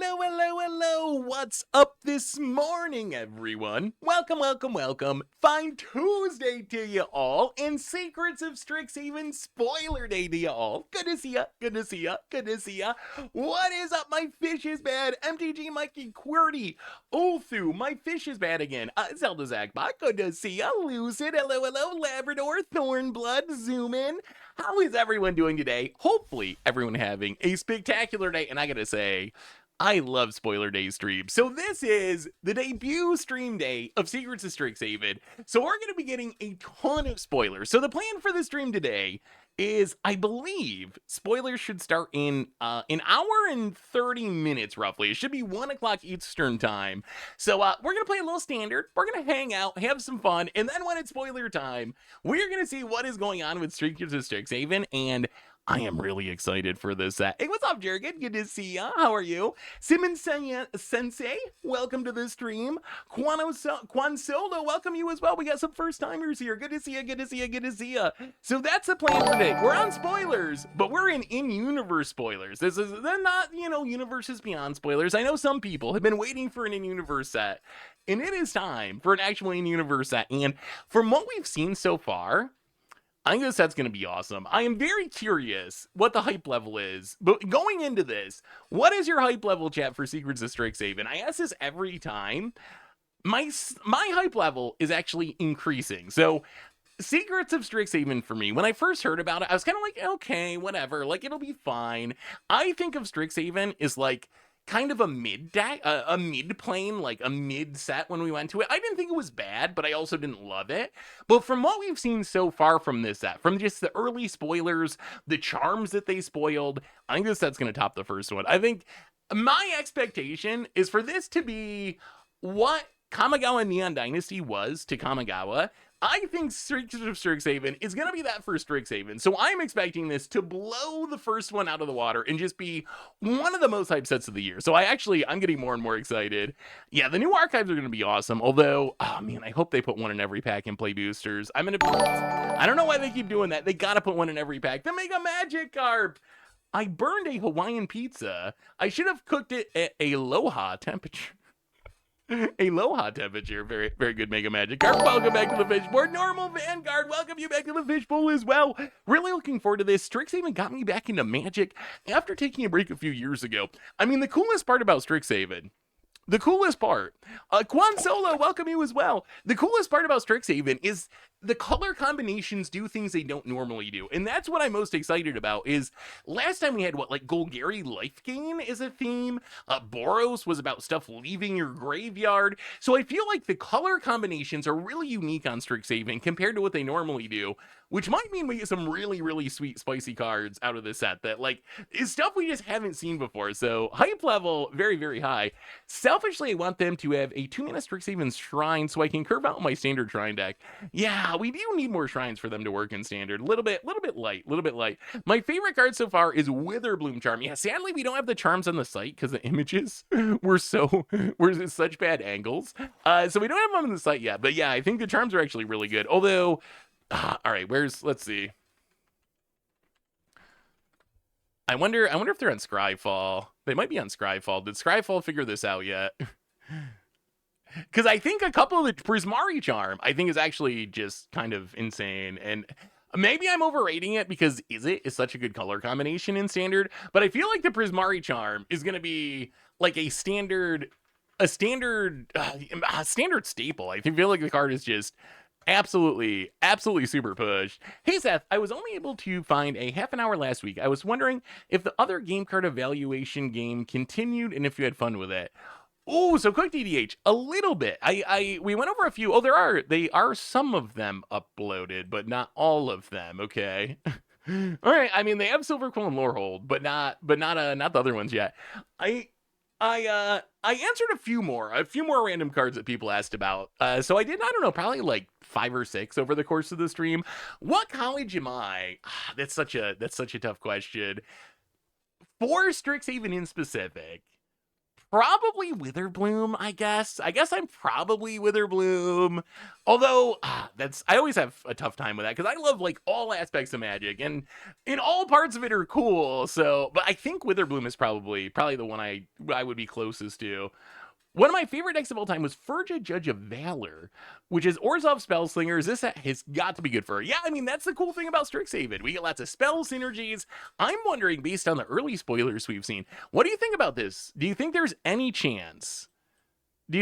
Hello. What's up this morning, everyone? Welcome. Fine Tuesday to you all, and Secrets of Strixhaven spoiler day to you all. Good to see ya. What is up? My fish is bad. MTG Mikey QWERTY. Ulthu, my fish is bad again. Zelda Zagbot, good to see ya. Lucid, hello. Labrador, Thornblood, zoom in. How is everyone doing today? Hopefully, everyone having a spectacular day, and I gotta say, I love spoiler day streams. So this is the debut stream day of Secrets of Strixhaven. So we're going to be getting a ton of spoilers. So the plan for the stream today is, I believe, spoilers should start in an hour and 30 minutes, roughly. It should be 1 o'clock Eastern time. So we're going to play a little standard. We're going to hang out, have some fun, and then when it's spoiler time, we're going to see what is going on with Secrets of Strixhaven, and I am really excited for this. Hey, what's up, Jurgen? Good to see ya. How are you? Simon Sensei, welcome to the stream. Quan Solo, welcome you as well. We got some first timers here. Good to see ya. So that's the plan for today. We're on spoilers, but we're in-universe spoilers. They're not, universes beyond spoilers. I know some people have been waiting for an in-universe set, and it is time for an actual in-universe set. And from what we've seen so far, I think this set's going to be awesome. I am very curious what the hype level is. But going into this, what is your hype level, chat, for Secrets of Strixhaven? I ask this every time. My hype level is actually increasing. So Secrets of Strixhaven, for me, when I first heard about it, I was kind of like, okay, whatever. Like, it'll be fine. I think of Strixhaven as like kind of a mid plane, like a mid set when we went to it. I didn't think it was bad, but I also didn't love it. But from what we've seen so far from this set, from just the early spoilers, the charms that they spoiled, I think this set's going to top the first one. I think my expectation is for this to be what Kamigawa Neon Dynasty was to Kamigawa. I think Secrets of Strixhaven is going to be that for Strixhaven. So I'm expecting this to blow the first one out of the water and just be one of the most hyped sets of the year. So I'm getting more and more excited. Yeah, the new archives are going to be awesome. Although, oh man, I hope they put one in every pack and play boosters. I don't know why they keep doing that. They got to put one in every pack to make a Magikarp. I burned a Hawaiian pizza. I should have cooked it at a Aloha temperature. Aloha temperature. Very, very good, Mega Magikarp. Welcome back to the Fishboard. Normal Vanguard, welcome you back to the Fishbowl as well. Really looking forward to this. Strixhaven got me back into Magic after taking a break a few years ago. I mean, the coolest part about Strixhaven, Quan Solo, welcome you as well. The coolest part about Strixhaven is the color combinations do things they don't normally do. And that's what I'm most excited about is last time we had Golgari Life Gain is a theme. Boros was about stuff leaving your graveyard. So I feel like the color combinations are really unique on Strixhaven compared to what they normally do, which might mean we get some really, really sweet, spicy cards out of this set that is stuff we just haven't seen before. So hype level, very, very high. Selfishly, I want them to have a 2-mana Strixhaven Shrine so I can curve out my standard Shrine deck. Yeah, we do need more shrines for them to work in standard. A little bit light. My favorite card so far is Witherbloom Charm. Yeah, sadly we don't have the charms on the site because the images were such bad angles. So we don't have them on the site yet. But yeah, I think the charms are actually really good. Although, all right, let's see. I wonder if they're on Scryfall. They might be on Scryfall. Did Scryfall figure this out yet? Because I think a couple of the Prismari Charm, I think, is actually just kind of insane. And maybe I'm overrating it because it's such a good color combination in Standard. But I feel like the Prismari Charm is going to be like a standard staple. I feel like the card is just absolutely super pushed. Hey Seth, I was only able to find a half an hour last week. I was wondering if the other game card evaluation game continued and if you had fun with it. Oh, so quick DDH, a little bit. We went over a few. Oh, they are some of them uploaded, but not all of them. Okay. All right. I mean, they have Silverquill and Lorehold, but not the other ones yet. I answered a few more random cards that people asked about. So I don't know, probably like 5 or 6 over the course of the stream. What college am I? That's such a tough question. For Strixhaven in specific, Probably Witherbloom, I guess. I guess I'm probably Witherbloom. Although, I always have a tough time with that because I love like all aspects of Magic and in all parts of it are cool. So, but I think Witherbloom is probably the one I would be closest to. One of my favorite decks of all time was Furja Judge of Valor, which is Orzhov Spellslingers. This has got to be good for her. Yeah, I mean, that's the cool thing about Strixhaven. We get lots of spell synergies. I'm wondering, based on the early spoilers we've seen, what do you think about this? Do you think there's any chance? The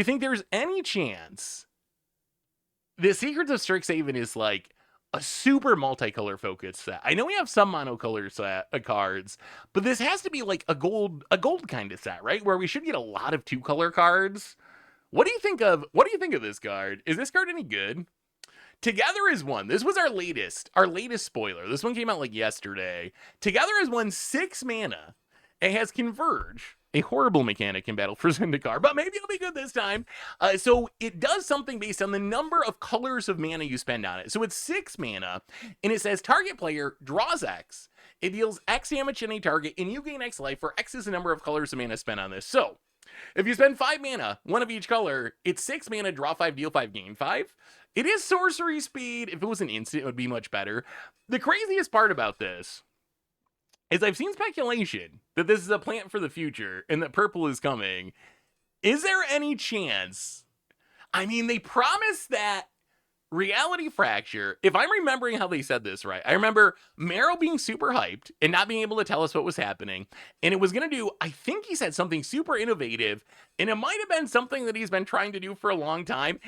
Secrets of Strixhaven is like a super multicolor focused set. I know we have some monocolor set cards, but this has to be like a gold kind of set, right? Where we should get a lot of 2-color cards. What do you think of this card? Is this card any good? Together is one. This was our latest spoiler. This one came out like yesterday. Together is 6 mana. It has Converge, a horrible mechanic in Battle for Zendikar, but maybe it'll be good this time. So it does something based on the number of colors of mana you spend on it. So it's 6 mana, and it says target player draws X. It deals X damage to any target, and you gain X life, where X is the number of colors of mana spent on this. So if you spend 5 mana, one of each color, it's 6 mana, draw 5, deal 5, gain 5. It is sorcery speed. If it was an instant, it would be much better. The craziest part about this is I've seen speculation that this is a plant for the future and that purple is coming. Is there any chance? I mean, they promised that Reality Fracture, if I'm remembering how they said this right, I remember Marrow being super hyped and not being able to tell us what was happening. And it was going to do, I think he said something super innovative, and it might have been something that he's been trying to do for a long time.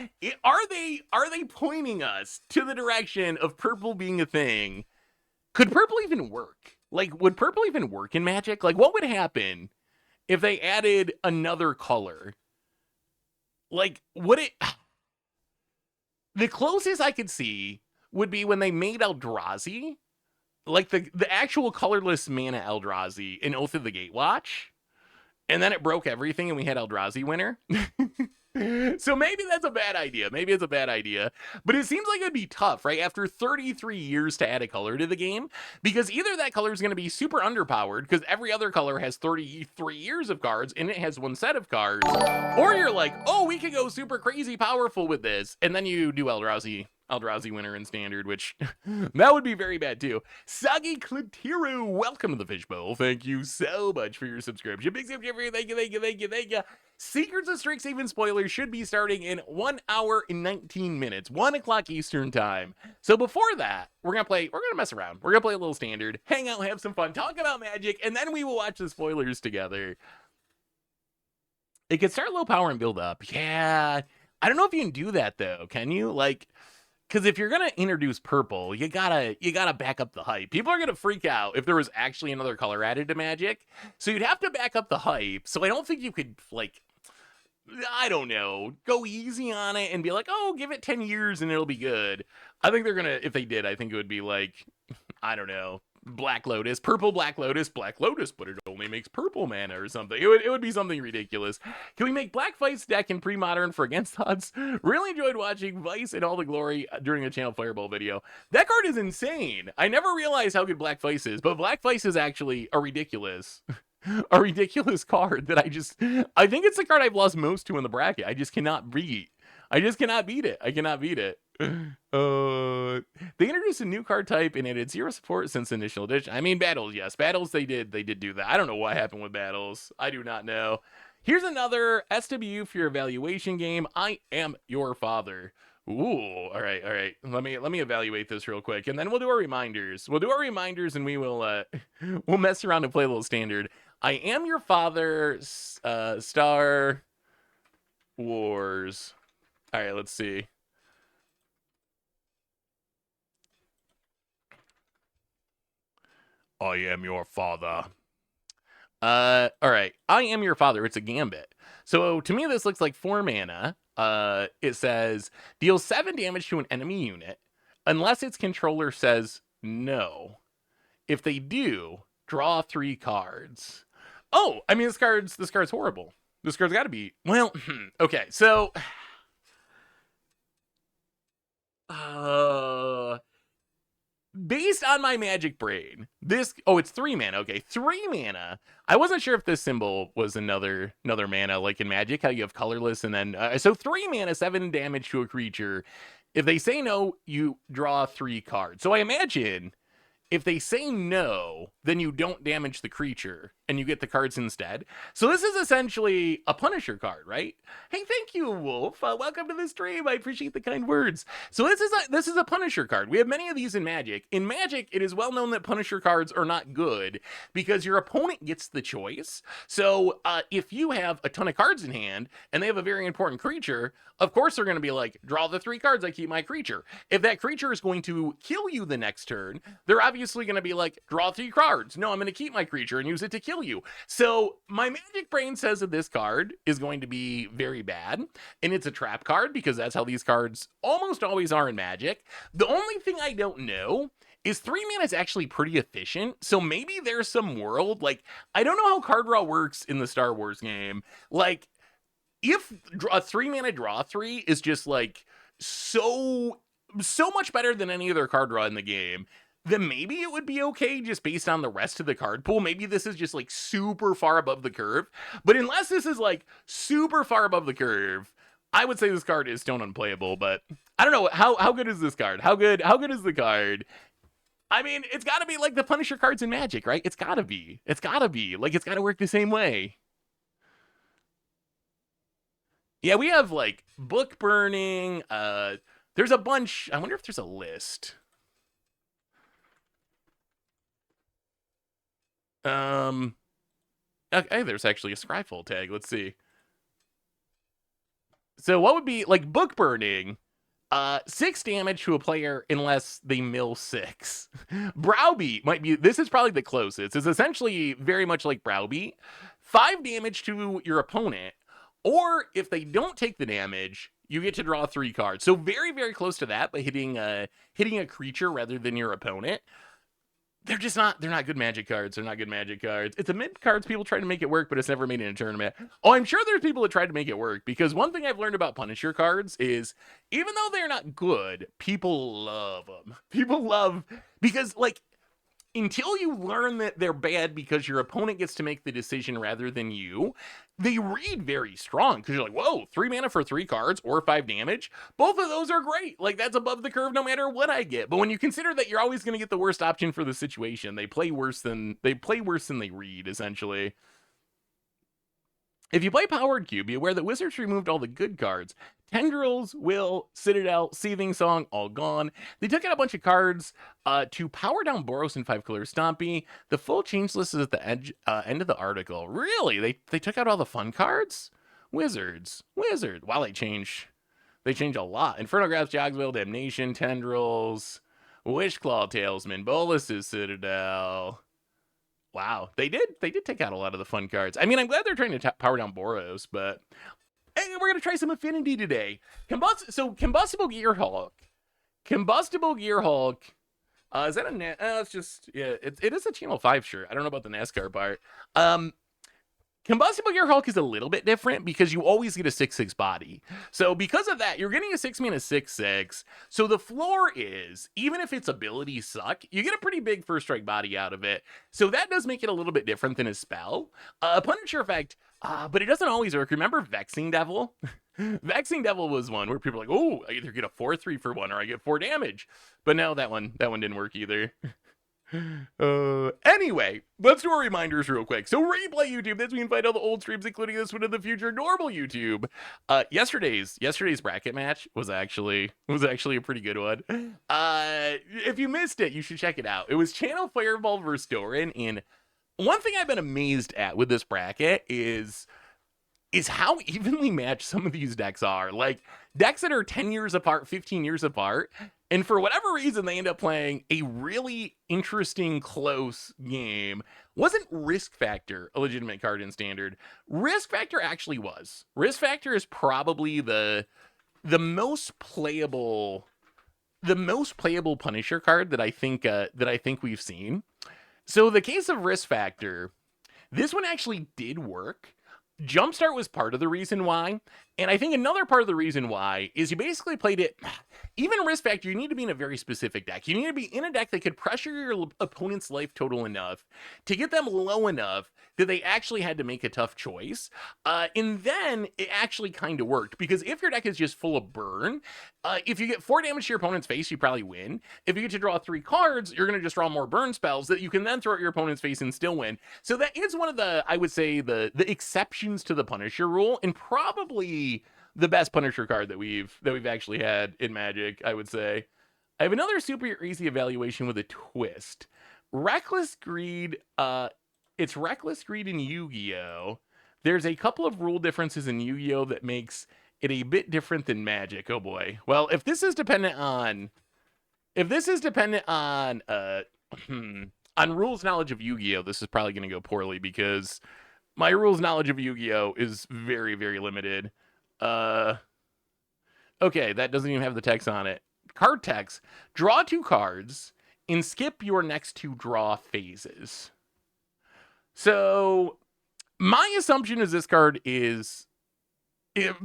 Are they pointing us to the direction of purple being a thing? Could purple even work? Like, would purple even work in Magic? Like, what would happen if they added another color? Like, would it... The closest I could see would be when they made Eldrazi, like the actual colorless mana Eldrazi in Oath of the Gatewatch, and then it broke everything and we had Eldrazi winner. So maybe that's a bad idea. Maybe it's a bad idea. But it seems like it would be tough, right? After 33 years to add a color to the game, because either that color is going to be super underpowered because every other color has 33 years of cards and it has one set of cards, or you're like, oh, we could go super crazy powerful with this, and then you do Eldrazi winner in standard, which that would be very bad too. Sagi Klitiru, welcome to the Fishbowl. Thank you so much for your subscription. Big subscription, thank you. Secrets of Strixhaven spoilers should be starting in 1 hour and 19 minutes, 1 o'clock Eastern time. So before that, we're gonna mess around. We're gonna play a little standard, hang out, have some fun, talk about Magic, and then we will watch the spoilers together. It could start low power and build up. Yeah, I don't know if you can do that though. Can you? Like, because if you're gonna introduce purple, you gotta back up the hype. People are gonna freak out if there was actually another color added to Magic. So you'd have to back up the hype. So I don't think you could, like, I don't know, go easy on it and be like, oh, give it 10 years and it'll be good. I think they're gonna, if they did, I think it would be like, I don't know, Black Lotus, purple Black Lotus, but it only makes purple mana or something. It would be something ridiculous. Can we make Black Vice deck in pre-modern for against odds? Really enjoyed watching Vice in all the glory during a Channel Fireball video. That card is insane. I never realized how good Black Vice is, but Black Vice is actually a ridiculous card that I think it's the card I've lost most to in the bracket. I just cannot beat. I cannot beat it. They introduced a new card type and added 0 support since initial edition. I mean, battles, yes. Battles, they did do that. I don't know what happened with battles. I do not know. Here's another SW for your evaluation game. I am your father. Ooh, all right. Let me evaluate this real quick, and then we'll do our reminders. And we will we'll mess around and play a little standard. I am your father. Star Wars. All right, let's see. I am your father. All right. I am your father. It's a gambit. So to me, this looks like 4 mana. It says deal 7 damage to an enemy unit unless its controller says no. If they do, draw 3 cards. Oh, I mean, this card's horrible. This card's got to be, well, okay. So, based on my magic brain, it's 3 mana. Okay, 3 mana. I wasn't sure if this symbol was another mana, like in Magic, how you have colorless and then so 3 mana, 7 damage to a creature. If they say no, you draw 3 cards. So I imagine if they say no, then you don't damage the creature and you get the cards instead. So this is essentially a Punisher card, right? Hey, thank you, Wolf. Welcome to the stream. I appreciate the kind words. So this is a Punisher card. We have many of these in Magic. In Magic, it is well known that Punisher cards are not good because your opponent gets the choice. So if you have a ton of cards in hand and they have a very important creature, of course they're going to be like, draw the 3 cards, I keep my creature. If that creature is going to kill you the next turn, they're obviously going to be like, draw 3 cards. No, I'm going to keep my creature and use it to kill you. So my Magic brain says that this card is going to be very bad, and it's a trap card because that's how these cards almost always are in Magic. The only thing I don't know is 3 mana is actually pretty efficient, so maybe there's some world, like, I don't know how card draw works in the Star Wars game. Like, if a 3 mana draw 3 is just like so much better than any other card draw in the game, then maybe it would be okay just based on the rest of the card pool. Maybe this is just like super far above the curve. But unless this is like super far above the curve, I would say this card is stone unplayable. But I don't know, how good is this card? How good is the card? I mean, it's got to be like the Punisher cards in Magic, right? It's got to be. Like, it's got to work the same way. Yeah, we have like book burning. There's a bunch. I wonder if there's a list. Okay, there's actually a Scryfall tag. Let's see. So what would be like book burning? 6 damage to a player unless they mill 6. Browbeat might be, this is probably the closest. It's essentially very much like Browbeat. 5 damage to your opponent, or if they don't take the damage, you get to draw 3 cards. So very, very close to that, but hitting a creature rather than your opponent. They're not good Magic cards. They're not good Magic cards. It's a mid cards. People try to make it work, but it's never made in a tournament. Oh, I'm sure there's people that tried to make it work, because one thing I've learned about Punisher cards is even though they're not good, people love them. People love, because like, until you learn that they're bad because your opponent gets to make the decision rather than you, they read very strong because you're like, whoa, 3 mana for 3 cards or 5 damage. Both of those are great. Like, that's above the curve no matter what I get. But when you consider that you're always going to get the worst option for the situation, they play worse than they read, essentially. If you play Powered Cube, be aware that Wizards removed all the good cards. Tendrils, Will, Citadel, Seething Song, all gone. They took out a bunch of cards to power down Boros and 5-color Stompy. The full change list is at the end of the article. Really? They took out all the fun cards? Wizards. Wow, they change a lot. Inferno Grasp, Jogsville, Damnation, Tendrils, Wishclaw, Talesman, Bolus's Citadel. Wow, they did take out a lot of the fun cards. I mean, I'm glad they're trying to power down Boros, but hey, we're gonna try some Affinity today. Combustible Gearhulk. Is that a it's just, yeah, it is a Channel 5 shirt. I don't know about the NASCAR part. Combustible Gearhulk is a little bit different because you always get a 6/6 body. So because of that, you're getting a 6 mana 6/6. So the floor is, even if its abilities suck, you get a pretty big first strike body out of it. So that does make it a little bit different than a spell. Punisher effect, but it doesn't always work. Remember Vexing Devil? Vexing Devil was one where people are like, oh, I either get a 4/3 for 1 or I get 4 damage. But no, that one didn't work either. Anyway, let's do our reminders real quick. So replay YouTube, that's when you can find all the old streams, including this one in the future. Normal YouTube. Yesterday's bracket match was actually a pretty good one. If you missed it, you should check it out. It was Channel Fireball versus Doran, and one thing I've been amazed at with this bracket is how evenly matched some of these decks are. Like, decks that are 10 years apart, 15 years apart, and for whatever reason, they end up playing a really interesting, close game. Wasn't Risk Factor a legitimate card in Standard? Risk Factor actually was. Risk Factor is probably the most playable Punisher card that I think we've seen. So the case of Risk Factor, this one actually did work. Jumpstart was part of the reason why. And I think another part of the reason why is you basically played it. Even Risk Factor, you need to be in a very specific deck. You need to be in a deck that could pressure your opponent's life total enough to get them low enough that they actually had to make a tough choice. And then it actually kind of worked. Because if your deck is just full of burn, if you get 4 damage to your opponent's face, you probably win. If you get to draw 3 cards, you're going to just draw more burn spells that you can then throw at your opponent's face and still win. So that is one of the, I would say, the exceptions to the Punisher rule, and probably the best Punisher card that we've actually had in Magic, I would say. I have another super easy evaluation with a twist. Reckless Greed, it's Reckless Greed in Yu-Gi-Oh! There's a couple of rule differences in Yu-Gi-Oh! That makes it a bit different than Magic. Oh boy. Well, if this is dependent on on rules knowledge of Yu-Gi-Oh! This is probably going to go poorly because my rules knowledge of Yu-Gi-Oh! Is very, very limited. Okay, that doesn't even have the text on it. Card text. Draw 2 cards and skip your next 2 draw phases. So, my assumption is this card is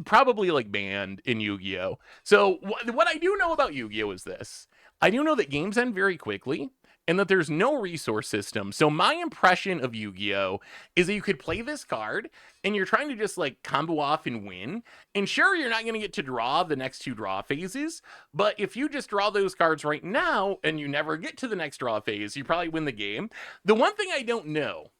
probably like banned in Yu-Gi-Oh! So, what I do know about Yu-Gi-Oh! Is this. I do know that games end very quickly, and that there's no resource system. So my impression of Yu-Gi-Oh! Is that you could play this card, and you're trying to just like combo off and win. And sure, you're not going to get to draw the next 2 draw phases, but if you just draw those cards right now, and you never get to the next draw phase, you probably win the game. The one thing I don't know,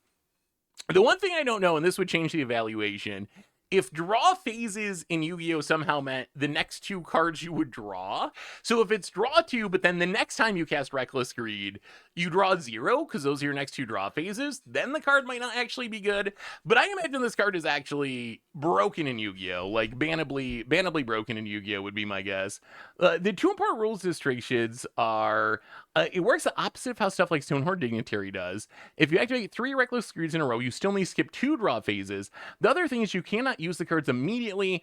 and this would change the evaluation, if draw phases in Yu-Gi-Oh! Somehow meant the next 2 cards you would draw. So if it's draw 2, but then the next time you cast Reckless Greed, you draw 0, because those are your next 2 draw phases, then the card might not actually be good. But I imagine this card is actually broken in Yu-Gi-Oh! Like, bannably broken in Yu-Gi-Oh! Would be my guess. The 2 important rules to Strixhaven are, it works the opposite of how stuff like Stonehorn Dignitary does. If you activate 3 Reckless Greeds in a row, you still need to skip 2 draw phases. The other thing is you cannot use the cards immediately.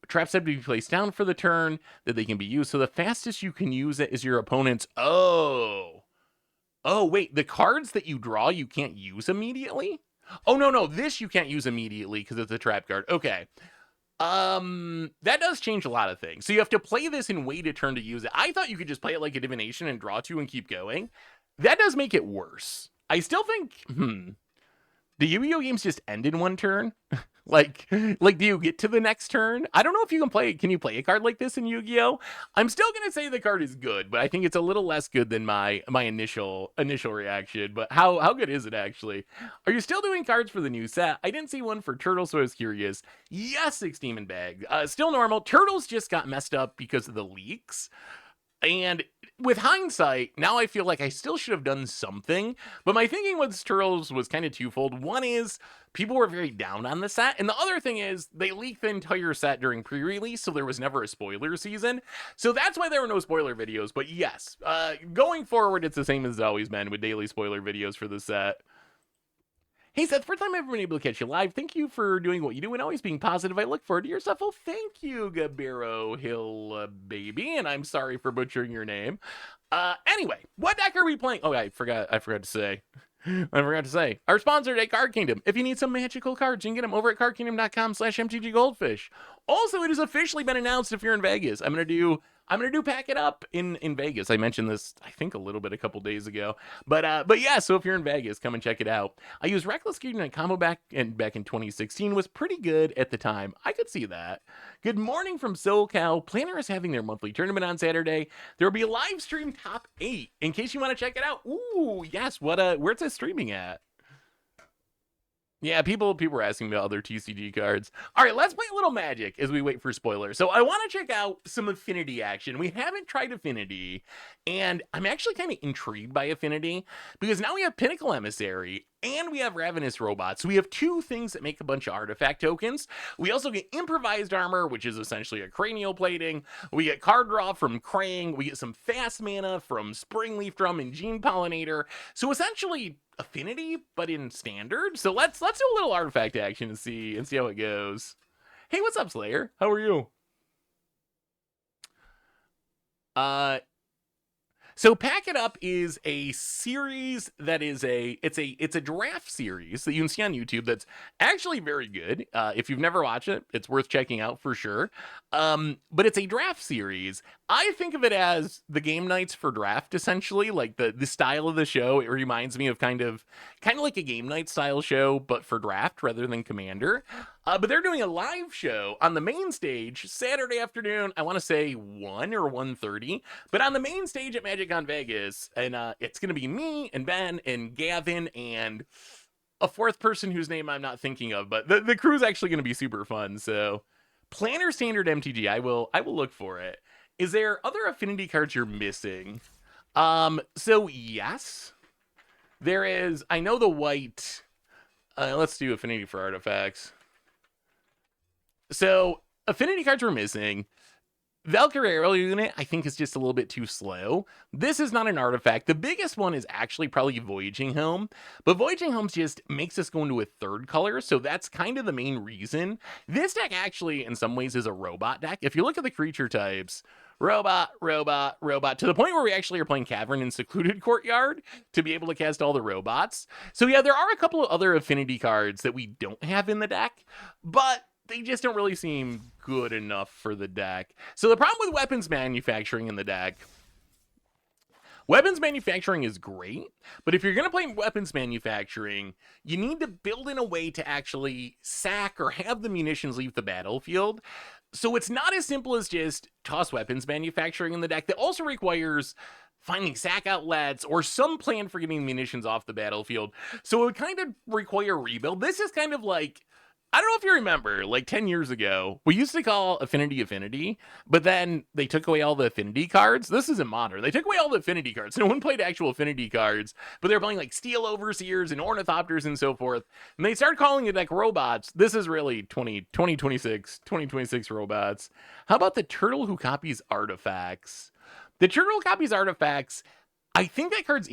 Traps have to be placed down for the turn that they can be used. So the fastest you can use it is your opponent's. Oh, wait. The cards that you draw, you can't use immediately? Oh, no. This you can't use immediately because it's a trap card. Okay. That does change a lot of things. So you have to play this and wait a turn to use it. I thought you could just play it like a divination and draw 2 and keep going. That does make it worse. I still think, the Yu-Gi-Oh! Games just end in 1 turn? Like, do you get to the next turn? I don't know if you can you play a card like this in Yu-Gi-Oh? I'm still gonna say the card is good, but I think it's a little less good than my initial reaction. But how good is it actually? Are you still doing cards for the new set? I didn't see one for Turtle, so I was curious. Yes, 6 Demon Bag. Still normal. Turtles just got messed up because of the leaks. And with hindsight, now I feel like I still should have done something. But my thinking with Turtles was kind of twofold. One is people were very down on the set. And the other thing is they leaked the entire set during pre-release, so there was never a spoiler season. So that's why there were no spoiler videos. But yes, going forward, it's the same as it's always been with daily spoiler videos for the set. Hey Seth, first time I've ever been able to catch you live. Thank you for doing what you do and always being positive. I look forward to your stuff. Well, thank you, Gabero Hill baby, and I'm sorry for butchering your name. Anyway, what deck are we playing? Oh, I forgot to say. Our sponsor today, Card Kingdom. If you need some magical cards, you can get them over at cardkingdom.com/mtggoldfish. Also, it has officially been announced if you're in Vegas. I'm gonna do Pack It Up in Vegas. I mentioned this, I think, a couple days ago. But yeah, so if you're in Vegas, come and check it out. I used Reckless Greed in a combo back in 2016. Was pretty good at the time. I could see that. Good morning from SoCal. Planner is having their monthly tournament on Saturday. There will be a live stream top 8 in case you want to check it out. Ooh, yes. Where's it streaming at? Yeah, people were asking about other TCG cards. All right, let's play a little Magic as we wait for spoilers. So I want to check out some Affinity action. We haven't tried Affinity, and I'm actually kind of intrigued by Affinity because now we have Pinnacle Emissary and we have Ravenous Robots. So we have 2 things that make a bunch of artifact tokens. We also get Improvised Armor, which is essentially a cranial plating. We get card draw from Krang. We get some fast mana from Springleaf Drum and Gene Pollinator. So essentially Affinity, but in standard. So let's do a little artifact action and see how it goes. Hey, what's up, Slayer? How are you? So Pack It Up is a series that is it's a draft series that you can see on YouTube that's actually very good. If you've never watched it, it's worth checking out for sure. But it's a draft series. I think of it as the game nights for draft, essentially. Like the style of the show, it reminds me of kind of like a game night style show, but for draft rather than Commander. But they're doing a live show on the main stage Saturday afternoon. I want to say 1 or 1:30, but on the main stage at MagicCon Vegas, and it's going to be me and Ben and Gavin and a fourth person whose name I'm not thinking of, but the crew's actually going to be super fun. So, Planner Standard MTG, I will look for it. Is there other affinity cards you're missing? So yes, there is. I know the white. Let's do affinity for artifacts. So, affinity cards we're missing. Valkyrie Aerial Unit, I think, is just a little bit too slow. This is not an artifact. The biggest one is actually probably Voyaging Helm, but Voyaging Helm just makes us go into a third color, so that's kind of the main reason. This deck actually, in some ways, is a robot deck. If you look at the creature types, robot, robot, robot, to the point where we actually are playing Cavern and Secluded Courtyard to be able to cast all the robots. So yeah, there are a couple of other affinity cards that we don't have in the deck, but they just don't really seem good enough for the deck. So the problem with weapons manufacturing in the deck, weapons manufacturing is great, but if you're going to play weapons manufacturing, you need to build in a way to actually sack or have the munitions leave the battlefield. So it's not as simple as just toss weapons manufacturing in the deck. That also requires finding sack outlets or some plan for getting munitions off the battlefield. So it would kind of require rebuild. This is kind of like, I don't know if you remember, like 10 years ago, we used to call Affinity, but then they took away all the affinity cards. This isn't modern. They took away all the affinity cards. No one played actual affinity cards, but they're playing like Steel Overseers and Ornithopters and so forth. And they started calling it like robots. This is really 2026 robots. How about the turtle who copies artifacts? The turtle who copies artifacts, I think that card's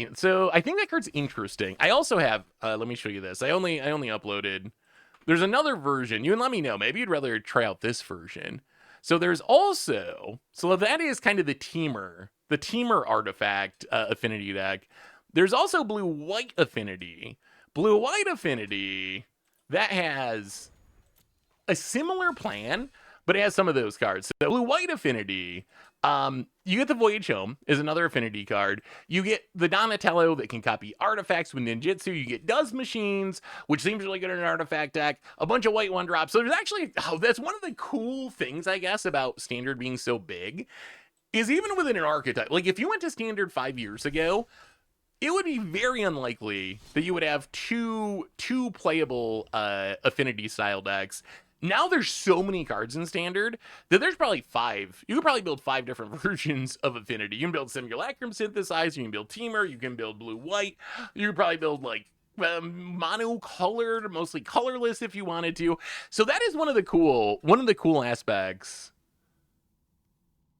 interesting. I also have, let me show you this. I only uploaded. There's another version. You can let me know. Maybe you'd rather try out this version. So there's also, so that is kind of the teamer artifact affinity deck. There's also blue-white affinity. Blue-white affinity, that has a similar plan, but it has some of those cards. So blue-white affinity, you get the Voyage Home is another affinity card. You get the Donatello that can copy artifacts with ninjutsu. You get Does Machines, which seems really good in an artifact deck. A bunch of white one drops. So there's actually, that's one of the cool things, I guess, about Standard being so big, is even within an archetype. Like if you went to Standard 5 years ago, it would be very unlikely that you would have two playable affinity style decks. Now there's so many cards in Standard that there's probably 5. You could probably build 5 different versions of Affinity. You can build Simulacrum Synthesizer, you can build Teamer, you can build Blue-White, you could probably build like mono-colored, mostly colorless if you wanted to. So that is one of the cool aspects.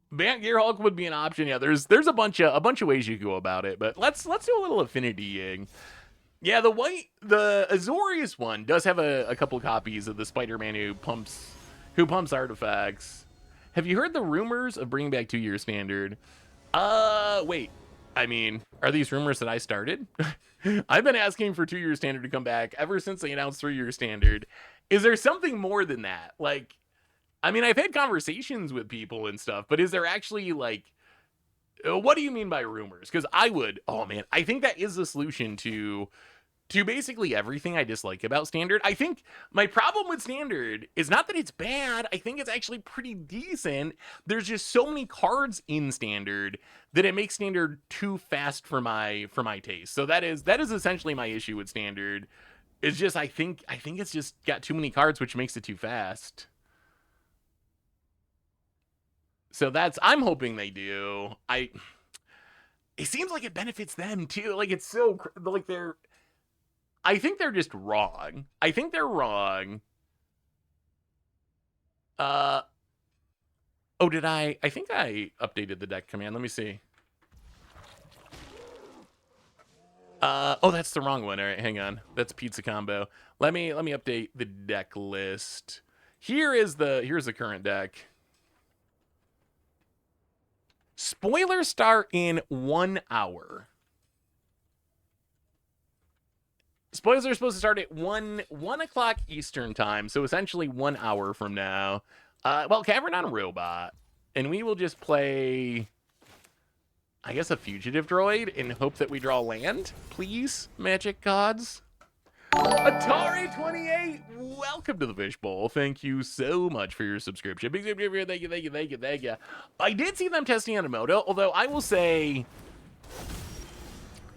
Bant Gear Hulk would be an option. Yeah, there's a bunch of ways you go about it, but let's do a little Affinity-ing. Yeah, the Azorius one does have a couple copies of the Spider-Man who pumps artifacts. Have you heard the rumors of bringing back 2-year Standard? Wait. I mean, are these rumors that I started? I've been asking for 2-year Standard to come back ever since they announced 3-year Standard. Is there something more than that? Like, I mean, I've had conversations with people and stuff, but is there actually like, what do you mean by rumors? Because I think that is the solution to basically everything I dislike about Standard. I think my problem with Standard is not that it's bad. I think it's actually pretty decent. There's just so many cards in Standard that it makes Standard too fast for my taste. So that is essentially my issue with Standard. It's just I think it's just got too many cards, which makes it too fast. So I'm hoping they do. It seems like it benefits them too. Like it's so like I think they're just wrong. I think they're wrong. I think I updated the deck command. Let me see. That's the wrong one. All right, hang on. That's Pizza Combo. Let me update the deck list. Here's the current deck. Spoilers start in 1 hour. Spoilers are supposed to start at 1 o'clock Eastern time, so essentially 1 hour from now. Well, Cavern on a Robot. And we will just play, I guess, a fugitive droid and hope that we draw land. Please, magic gods. Atari28, welcome to the Fishbowl. Thank you so much for your subscription. Big thank you. I did see them testing on a Moto, although I will say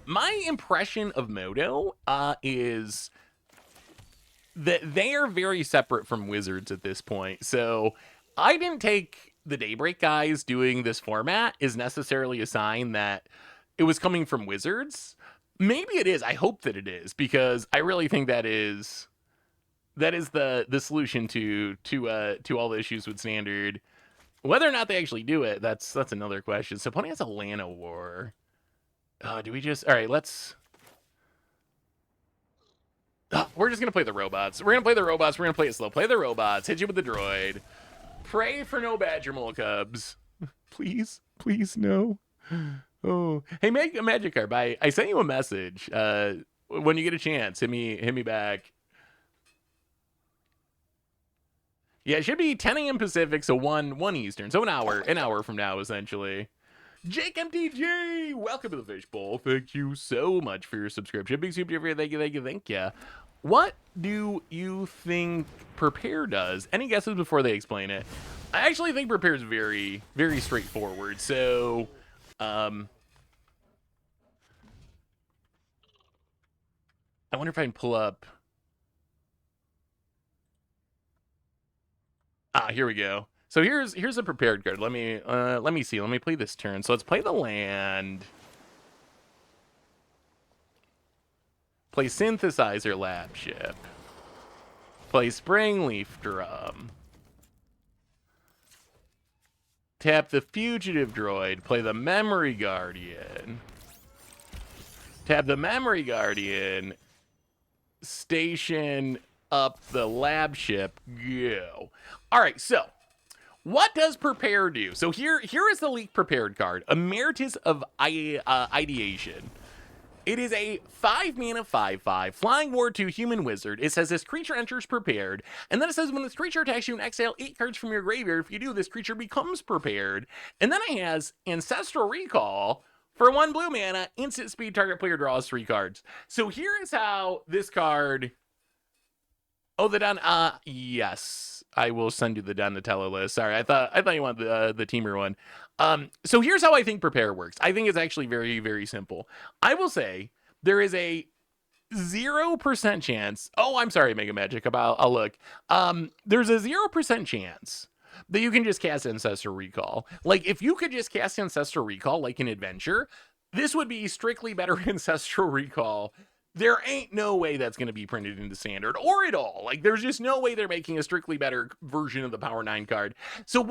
my impression of Moto is that they are very separate from Wizards at this point. So I didn't take the Daybreak guys doing this format is necessarily a sign that it was coming from Wizards. Maybe it is. I hope that it is, because I really think that is the solution to all the issues with Standard. Whether or not they actually do it, that's another question. So Pony has a Lana War. Do we just... All right, let's... we're just going to play the robots. We're going to play the robots. We're going to play it slow. Play the robots. Hit you with the droid. Pray for no Badger Mole Cubs. Please. Please, no. Oh. Hey, make a Magic Card. I sent you a message. When you get a chance, hit me back. Yeah, it should be 10 a.m. Pacific, so 1 Eastern. So an hour from now, essentially. Jake MTG, welcome to the Fishbowl. Thank you so much for your subscription. Big super, thank you. What do you think Prepare does? Any guesses before they explain it? I actually think Prepare is very, very straightforward. So, I wonder if I can pull up. Here we go. So here's a prepared card. Let me see. Let me play this turn. So let's play the land. Play Synthesizer Lab Ship. Play Springleaf Drum. Tap the Fugitive Droid. Play the Memory Guardian. Tap the Memory Guardian. Station up the Lab Ship. Go. All right, so what does Prepare do? So here is the leaked Prepared card. Emeritus of Ideation. It is a 5-mana 5/5 Flying Ward 2 Human Wizard. It says this creature enters Prepared, and then it says when this creature attacks you, exile 8 cards from your graveyard. If you do, this creature becomes Prepared. And then it has Ancestral Recall. For 1 blue mana, instant speed, target player draws 3 cards. So here is how this card... Oh, the Don... yes. I will send you the Donatello list. Sorry, I thought you wanted the Teamer one. So here's how I think Prepare works. I think it's actually very, very simple. I will say there is a 0% chance. Oh, I'm sorry, Mega Magic. I'll look. There's a 0% chance that you can just cast Ancestral Recall. Like, if you could just cast Ancestral Recall like an adventure, this would be strictly better Ancestral Recall. There ain't no way that's going to be printed into Standard or at all. Like, there's just no way they're making a strictly better version of the Power 9 card. So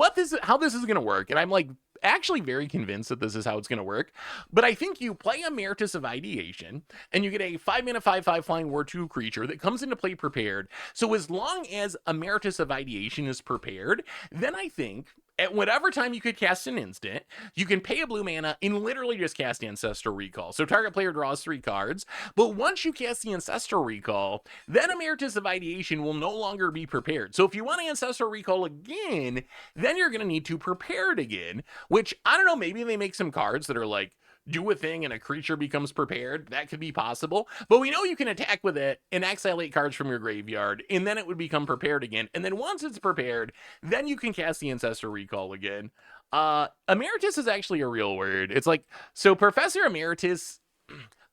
how this is going to work, and I'm like actually very convinced that this is how it's going to work, but I think you play Emeritus of Ideation, and you get a 5-mana 5/5 Flying Ward 2 creature that comes into play Prepared. So as long as Emeritus of Ideation is prepared, then I think at whatever time you could cast an instant, you can pay a blue mana and literally just cast Ancestral Recall. So target player draws 3 cards, but once you cast the Ancestral Recall, then Emeritus of Ideation will no longer be prepared. So if you want Ancestral Recall again, then you're going to need to prepare it again, which, I don't know, maybe they make some cards that are like, do a thing and a creature becomes prepared. That could be possible. But we know you can attack with it and exile 8 cards from your graveyard, and then it would become prepared again. And then once it's prepared, then you can cast the Ancestral Recall again. Emeritus is actually a real word. It's like, so Professor Emeritus,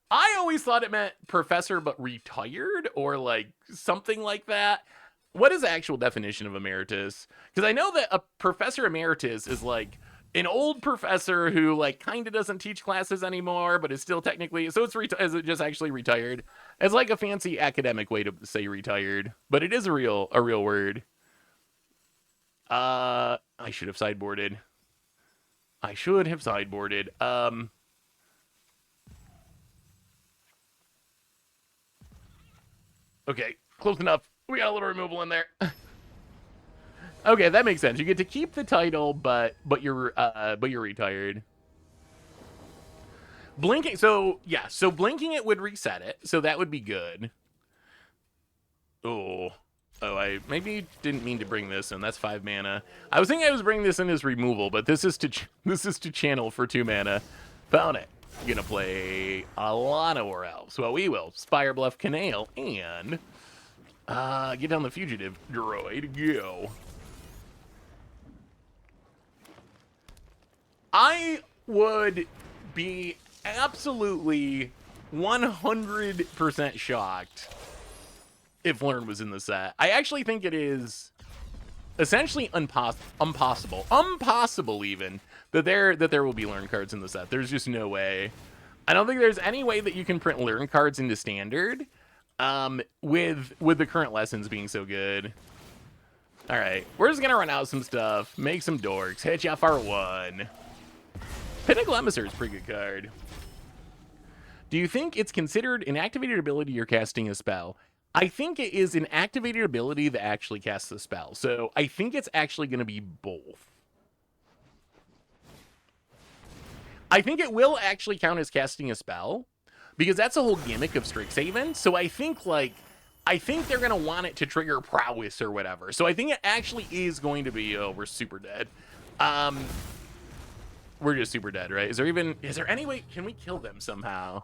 I always thought it meant professor but retired, or like something like that. What is the actual definition of Emeritus? Because I know that a Professor Emeritus is like an old professor who like kind of doesn't teach classes anymore, but is still technically, so is it just actually retired? It's like a fancy academic way to say retired, but it is a real word. I should have sideboarded. Okay, close enough. We got a little removal in there. Okay, that makes sense. You get to keep the title, but you're retired. Blinking, so, yeah, so blinking it would reset it, so that would be good. Oh, I maybe didn't mean to bring this in. That's 5 mana. I was thinking I was bringing this in as removal, but this is to channel for 2 mana. Found it. Gonna play a lot of War Elves. Well, we will. Spire Bluff Canale and get down the Fugitive Droid. Go. I would be absolutely 100% shocked if Learn was in the set. I actually think it is essentially impossible even, that there will be Learn cards in the set. There's just no way. I don't think there's any way that you can print Learn cards into Standard, with the current lessons being so good. All right, we're just gonna run out some stuff, make some dorks, hit you for 1. Pinnacle Emissary is a pretty good card. Do you think it's considered an activated ability you're casting a spell? I think it is an activated ability that actually casts the spell. So I think it's actually going to be both. I think it will actually count as casting a spell, because that's the whole gimmick of Strixhaven. So I think they're going to want it to trigger prowess or whatever. So I think it actually is going to be, oh, we're super dead. We're just super dead, right? Is there any way, can we kill them somehow?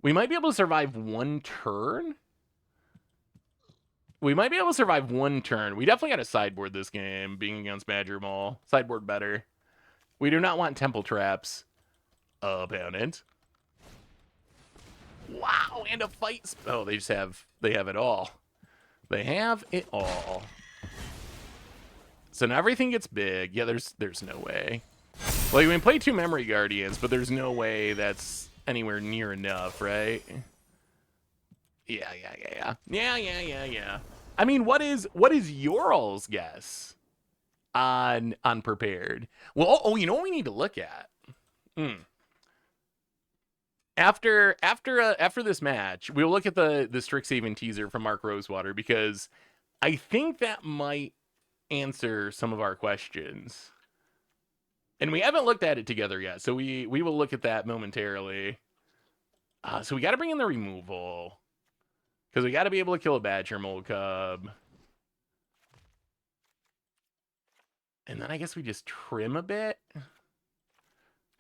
We might be able to survive 1 turn. We might be able to survive 1 turn. We definitely got to sideboard this game, being against Badger Maul. Sideboard better. We do not want Temple Traps. Opponent. Wow, and a fight. Oh, they have it all. They have it all. So now everything gets big. Yeah, there's no way. Like, we can play 2 Memory Guardians, but there's no way that's anywhere near enough, right? Yeah. I mean, what is your all's guess on prepared? Well, oh, you know what we need to look at? After this match, we'll look at the Strixhaven teaser from Mark Rosewater, because I think that might answer some of our questions. And we haven't looked at it together yet, so we will look at that momentarily. So we got to bring in the removal, because we got to be able to kill a Badger Mole Cub. And then I guess we just trim a bit.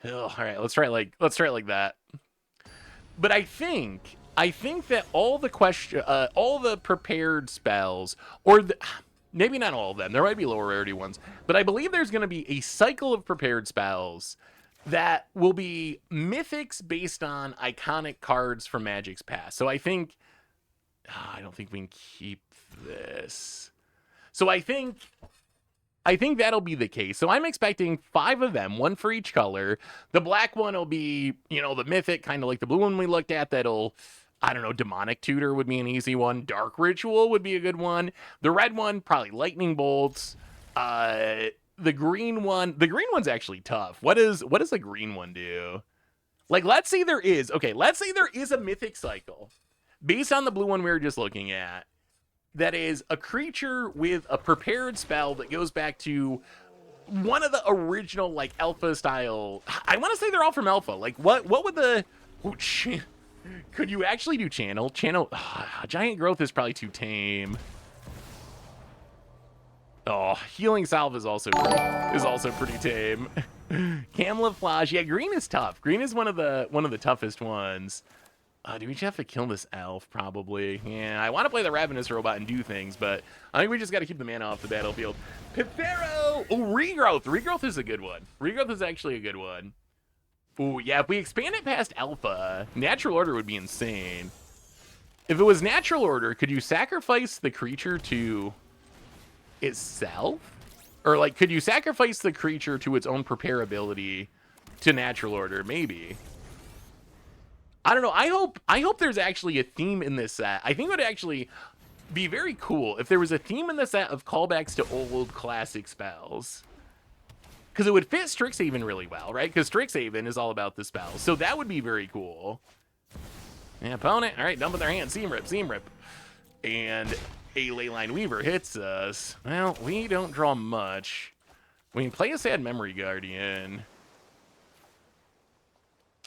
Oh, all right, let's try it like that. But I think that all the prepared spells, or maybe not all of them, there might be lower rarity ones, but I believe there's going to be a cycle of prepared spells that will be mythics based on iconic cards from Magic's past. So I think, I don't think we can keep this. So I think that'll be the case. So I'm expecting 5 of them, 1 for each color. The black one will be, the mythic, kind of like the blue one we looked at. That'll, I don't know, Demonic Tutor would be an easy one. Dark Ritual would be a good one. The red one, probably Lightning Bolts. The green one's actually tough. What does the green one do? Like, let's say there is a mythic cycle based on the blue one we were just looking at, that is a creature with a prepared spell that goes back to one of the original, like, Alpha style. I want to say they're all from Alpha. Like, what would the... could you actually do Channel? Giant Growth is probably too tame. Oh, Healing Salve is also pretty tame. Camouflage. Yeah, green is tough. Green is one of the toughest ones. Do we just have to kill this elf? Probably. Yeah, I want to play the Ravenous Robot and do things, but I think we just got to keep the mana off the battlefield. Pithero! Oh, Regrowth! Regrowth is a good one. Regrowth is actually a good one. Oh, yeah, if we expand it past Alpha, Natural Order would be insane. If it was Natural Order, could you sacrifice the creature to itself? Or, like, could you sacrifice the creature to its own prepare ability to Natural Order? Maybe. I don't know. I hope there's actually a theme in this set. I think it would actually be very cool if there was a theme in the set of callbacks to old classic spells. Because it would fit Strixhaven really well, right? Because Strixhaven is all about the spells. So that would be very cool. Yeah, opponent. All right, dump with their hand. Seam Rip. And a Leyline Weaver hits us. Well, we don't draw much. We can play a Sad Memory Guardian.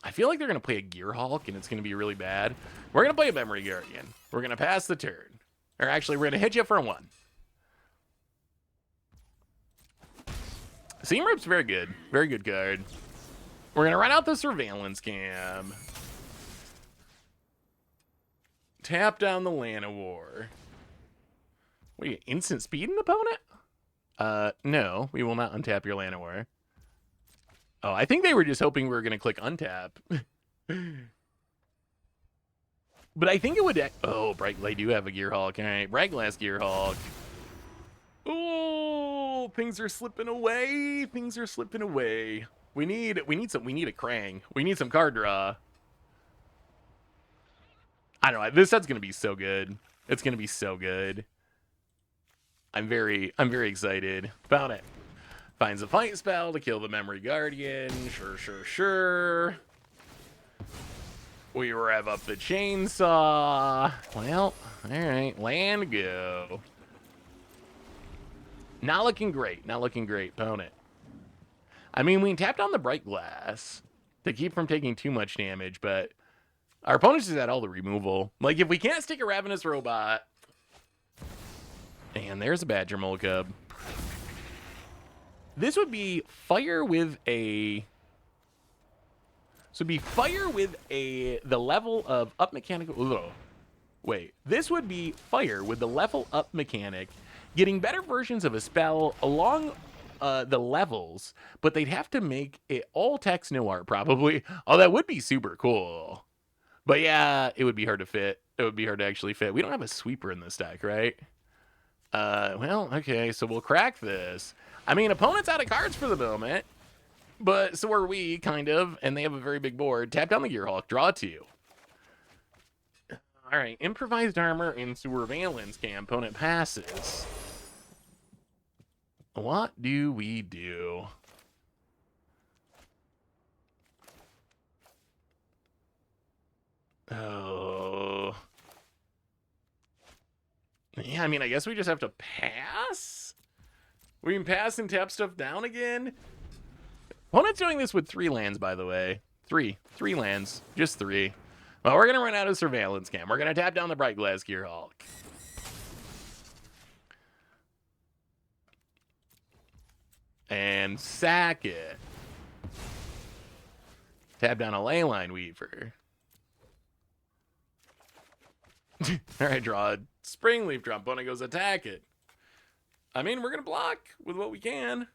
I feel like they're going to play a Gear Hulk, and it's going to be really bad. We're going to play a Memory Guardian. We're going to pass the turn. Or actually, we're going to hit you for a 1. Seam Rip's very good. Very good card. We're going to run out the Surveillance Cam. Tap down the Llanowar. What are you, instant speed an opponent? No, we will not untap your Llanowar. Oh, I think they were just hoping we were going to click untap. But I think it would... Oh, they do have a Gear Hulk. All right, Bright Glass Gear Hulk. Oh, things are slipping away. Things are slipping away. We need a Krang. We need some card draw. I don't know. This set's gonna be so good. It's gonna be so good. I'm very excited about it. Finds a fight spell to kill the Memory Guardian. Sure. We rev up the chainsaw. Well, all right, land go. Not looking great. Not looking great, opponent. I mean, we tapped on the Bright Glass to keep from taking too much damage, but our opponent just had all the removal. Like, if we can't stick a Ravenous Robot... And there's a Badger Mole Cub. This would be fire with a... So it'd be fire with the level of up mechanical... Ugh. Wait. This would be fire with the level up mechanic, getting better versions of a spell along the levels, but they'd have to make it all text, no art, probably. Oh, that would be super cool. But yeah, it would be hard to fit. It would be hard to actually fit. We don't have a sweeper in this deck, right? Well, okay, so we'll crack this. I mean, opponent's out of cards for the moment, but so are we, kind of, and they have a very big board. Tap down the Gear Hulk, draw 2. All right, improvised armor and Surveillance Cam. Opponent passes. What do we do? Oh. Yeah, I mean, I guess we just have to pass? We can pass and tap stuff down again? Opponent's doing this with 3 lands, by the way. 3 lands. Just 3. Well, we're going to run out of Surveillance Cam. We're going to tap down the Bright Glass Gear Hulk. And sack it. Tap down a Leyline Weaver. Alright, draw a Springleaf Drum. Opponent goes attack it. I mean, we're going to block with what we can.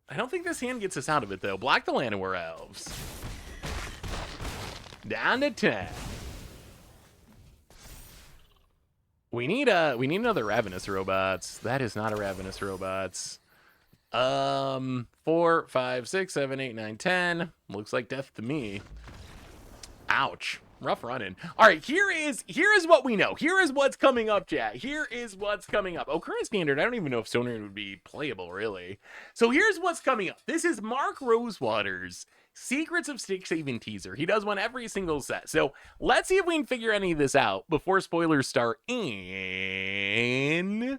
I don't think this hand gets us out of it, though. Block the Llanowar Elves. Down to 10. We need another Ravenous Robots. That is not a Ravenous Robots. 4, 5, 6, 7, 8, 9, 10. Looks like death to me. Ouch. Rough running. All right, here is what we know. Here is what's coming up, chat. Here is what's coming up. Oh, current standard. I don't even know if Stoner would be playable, really. So here's what's coming up. This is Mark Rosewater's Secrets of Strixhaven teaser. He does one every single set. So let's see if we can figure any of this out before spoilers start in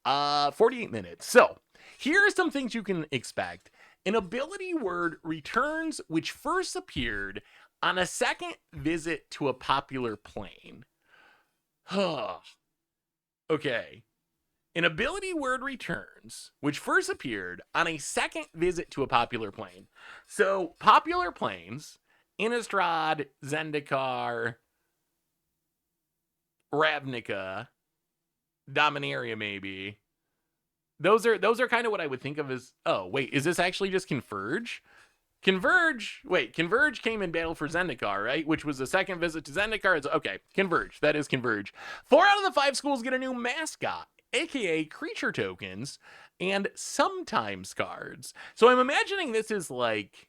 48 minutes. So here are some things you can expect. An ability word returns which first appeared on a second visit to a popular plane. Okay. An ability word returns, which first appeared on a second visit to a popular plane. So, popular planes, Innistrad, Zendikar, Ravnica, Dominaria maybe. Those are kind of what I would think of as... Oh, wait, is this actually just Converge? Converge came in battle for Zendikar, right? Which was the second visit to Zendikar. It's, okay, Converge. That is Converge. 4 out of the 5 schools get a new mascot, aka creature tokens, and sometimes cards. So I'm imagining this is like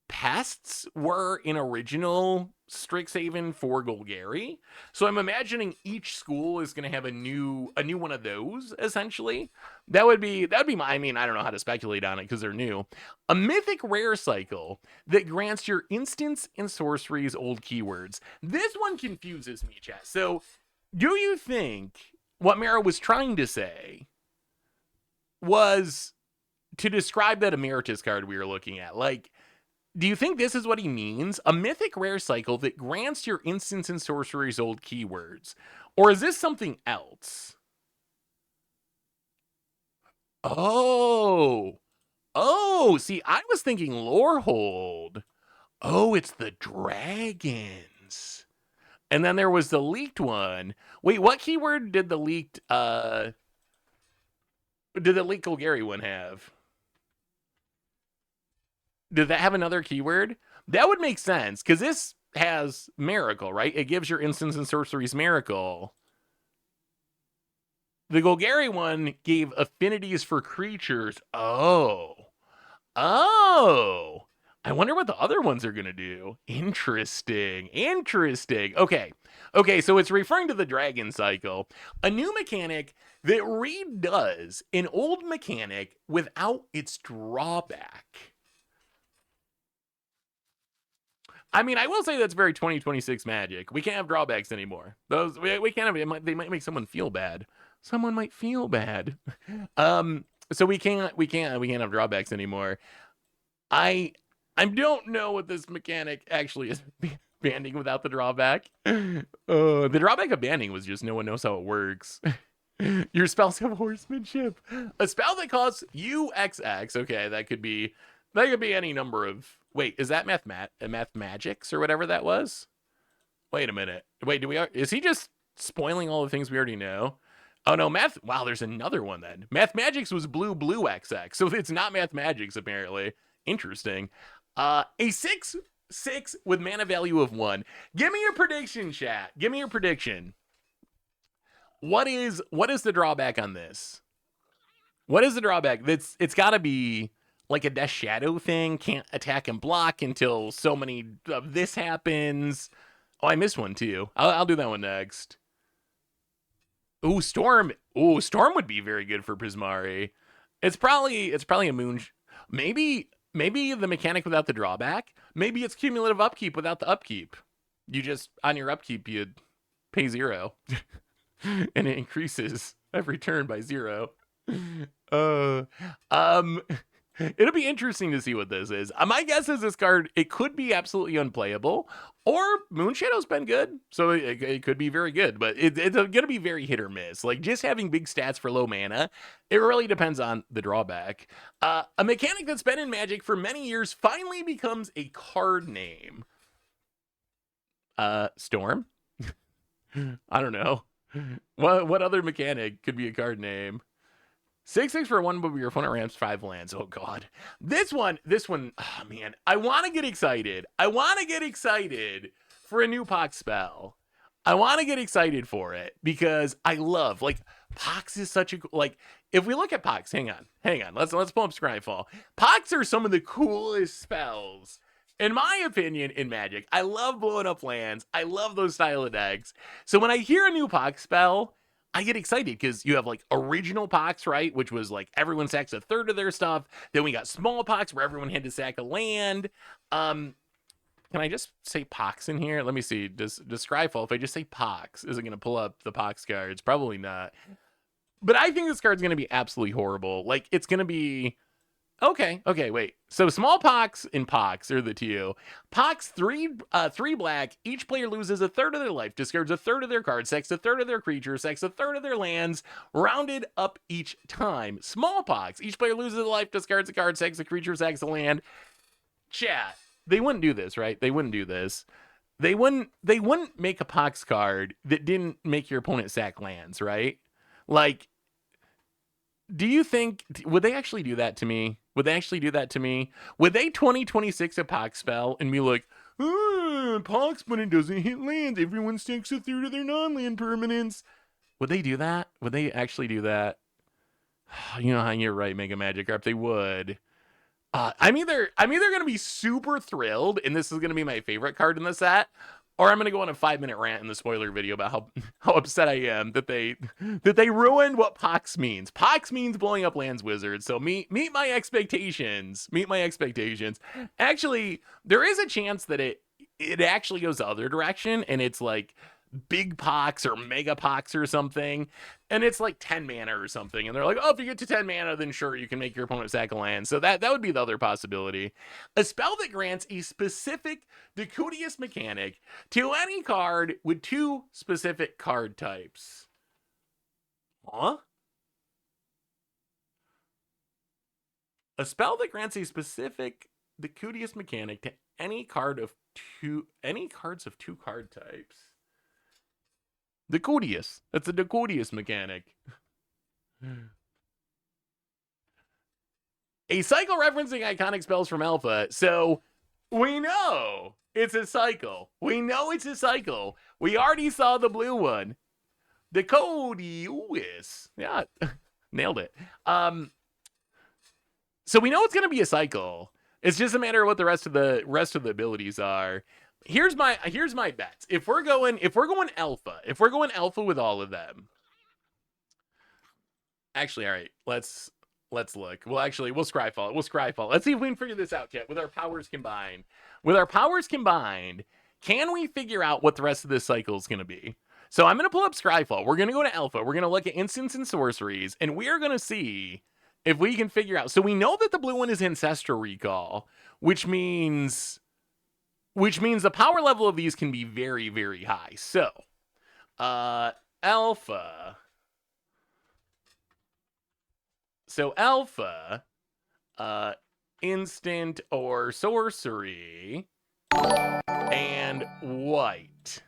pests were in original Strixhaven for Golgari. So I'm imagining each school is going to have a new one of those, essentially. That would be my, I mean, I don't know how to speculate on it because they're new. A mythic rare cycle that grants your instants and sorceries old keywords. This one confuses me, chat. So do you think what Mara was trying to say was to describe that Emeritus card we were looking at. Like, do you think this is what he means? A mythic rare cycle that grants your instants and sorceries old keywords. Or is this something else? Oh. Oh, see, I was thinking Lorehold. Oh, it's the dragons. And then there was the leaked one. Wait, what keyword did the leaked Golgari one have? Did that have another keyword? That would make sense, because this has Miracle, right? It gives your instants and sorceries Miracle. The Golgari one gave affinities for creatures. Oh. Oh. I wonder what the other ones are going to do. Interesting. Interesting. Okay. Okay, so it's referring to the dragon cycle, a new mechanic that redoes an old mechanic without its drawback. I mean, I will say that's very 2026 Magic. We can't have drawbacks anymore. Those we can't have. They might make someone feel bad. Someone might feel bad. So we can't have drawbacks anymore. I don't know what this mechanic actually is. Banning without the drawback. The drawback of banning was just no one knows how it works. Your spells have horsemanship. A spell that costs you XX. Okay, that could be any number of. Wait, is that math magics or whatever that was? Wait a minute. Wait, is he just spoiling all the things we already know? Oh no, wow, there's another one then. Math Magics was blue XX, so it's not Math Magics apparently. Interesting. A 6/6 with mana value of 1. Give me your prediction, chat. Give me your prediction. What is the drawback on this? What is the drawback? It's got to be like a Death Shadow thing. Can't attack and block until so many of this happens. Oh, I missed one too. I'll do that one next. Ooh, Storm. Ooh, Storm would be very good for Prismari. It's probably a moon. Maybe the mechanic without the drawback. Maybe it's cumulative upkeep without the upkeep. You just, on your upkeep, you pay 0. And it increases every turn by 0. It'll be interesting to see what this is. My guess is this card, it could be absolutely unplayable, or Moonshadow's been good, so it could be very good, but it's going to be very hit or miss. Like, just having big stats for low mana, it really depends on the drawback. A mechanic that's been in Magic for many years finally becomes a card name. Storm? I don't know. What other mechanic could be a card name? 6/6 for 1, but your opponent ramps 5 lands. Oh god. This one, oh man. I want to get excited. For a new Pox spell. I want to get excited for it because I love, like, Pox is such a, like, if we look at Pox, hang on. Let's pull up Scryfall. Pox are some of the coolest spells, in my opinion, in Magic. I love blowing up lands. I love those style of decks. So when I hear a new Pox spell, I get excited because you have like original Pox, right? Which was like everyone sacks a third of their stuff. Then we got small Pox where everyone had to sack a land. Can I just say Pox in here? Let me see. Does Scryfall, if I just say Pox, is it going to pull up the Pox cards? Probably not. But I think this card's going to be absolutely horrible. Like, it's going to be... Okay, wait. So small Pox and Pox are the two. Pox, 3 black. Each player loses a third of their life, discards a third of their cards, sacks a third of their creatures, sacks a third of their lands, rounded up each time. Small Pox, each player loses a life, discards a card, sacks a creature, sacks a land. Chat, they wouldn't do this, right? They wouldn't do this. They wouldn't make a Pox card that didn't make your opponent sack lands, right? Like, do you think, would they actually do that to me? Would they 2026 a Pox spell and be like, Pox, but it doesn't hit lands. Everyone sticks a third of their non-land permanents. Would they do that? Would they actually do that? You know how you're right, Mega Magikarp. They would. I'm either going to be super thrilled, and this is going to be my favorite card in the set, or I'm going to go on a 5-minute rant in the spoiler video about how upset I am that they ruined what Pox means. Pox means blowing up lands wizards. So meet my expectations. Actually, there is a chance that it actually goes the other direction, and it's like Big Pox or Mega Pox or something, and it's like 10 mana or something, and they're like, oh, if you get to 10 mana, then sure, you can make your opponent sack a land. So that would be the other possibility. A spell that grants a specific Decudius mechanic to any card with 2 specific card types. Huh? A spell that grants a specific Decudius mechanic to any cards of 2 card types. Decudius. That's a Decudius mechanic. A cycle referencing iconic spells from Alpha. So we know it's a cycle. We know it's a cycle. We already saw the blue one. Decudius. Yeah, nailed it. So we know it's going to be a cycle. It's just a matter of what the rest of the abilities are. Here's my bets. If we're going alpha with all of them. Actually, all right, let's look. We'll scryfall. Let's see if we can figure this out, Kit. With our powers combined, can we figure out what the rest of this cycle is going to be? So I'm going to pull up Scryfall. We're going to go to alpha. We're going to look at instants and sorceries, and we are going to see if we can figure out. So we know that the blue one is Ancestral Recall, which means the power level of these can be very, very high. So, alpha. So alpha, instant or sorcery, and white.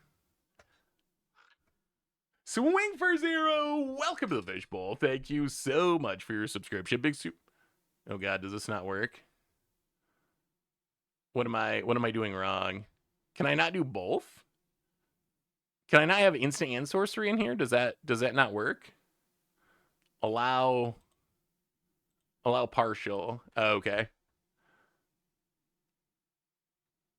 Swing for 0. Welcome to the Fishbowl. Thank you so much for your subscription. Big soup. Oh God, does this not work? What am I doing wrong? Can I not do both? Can I not have instant and sorcery in here? Does that not work? Allow partial. Oh, okay.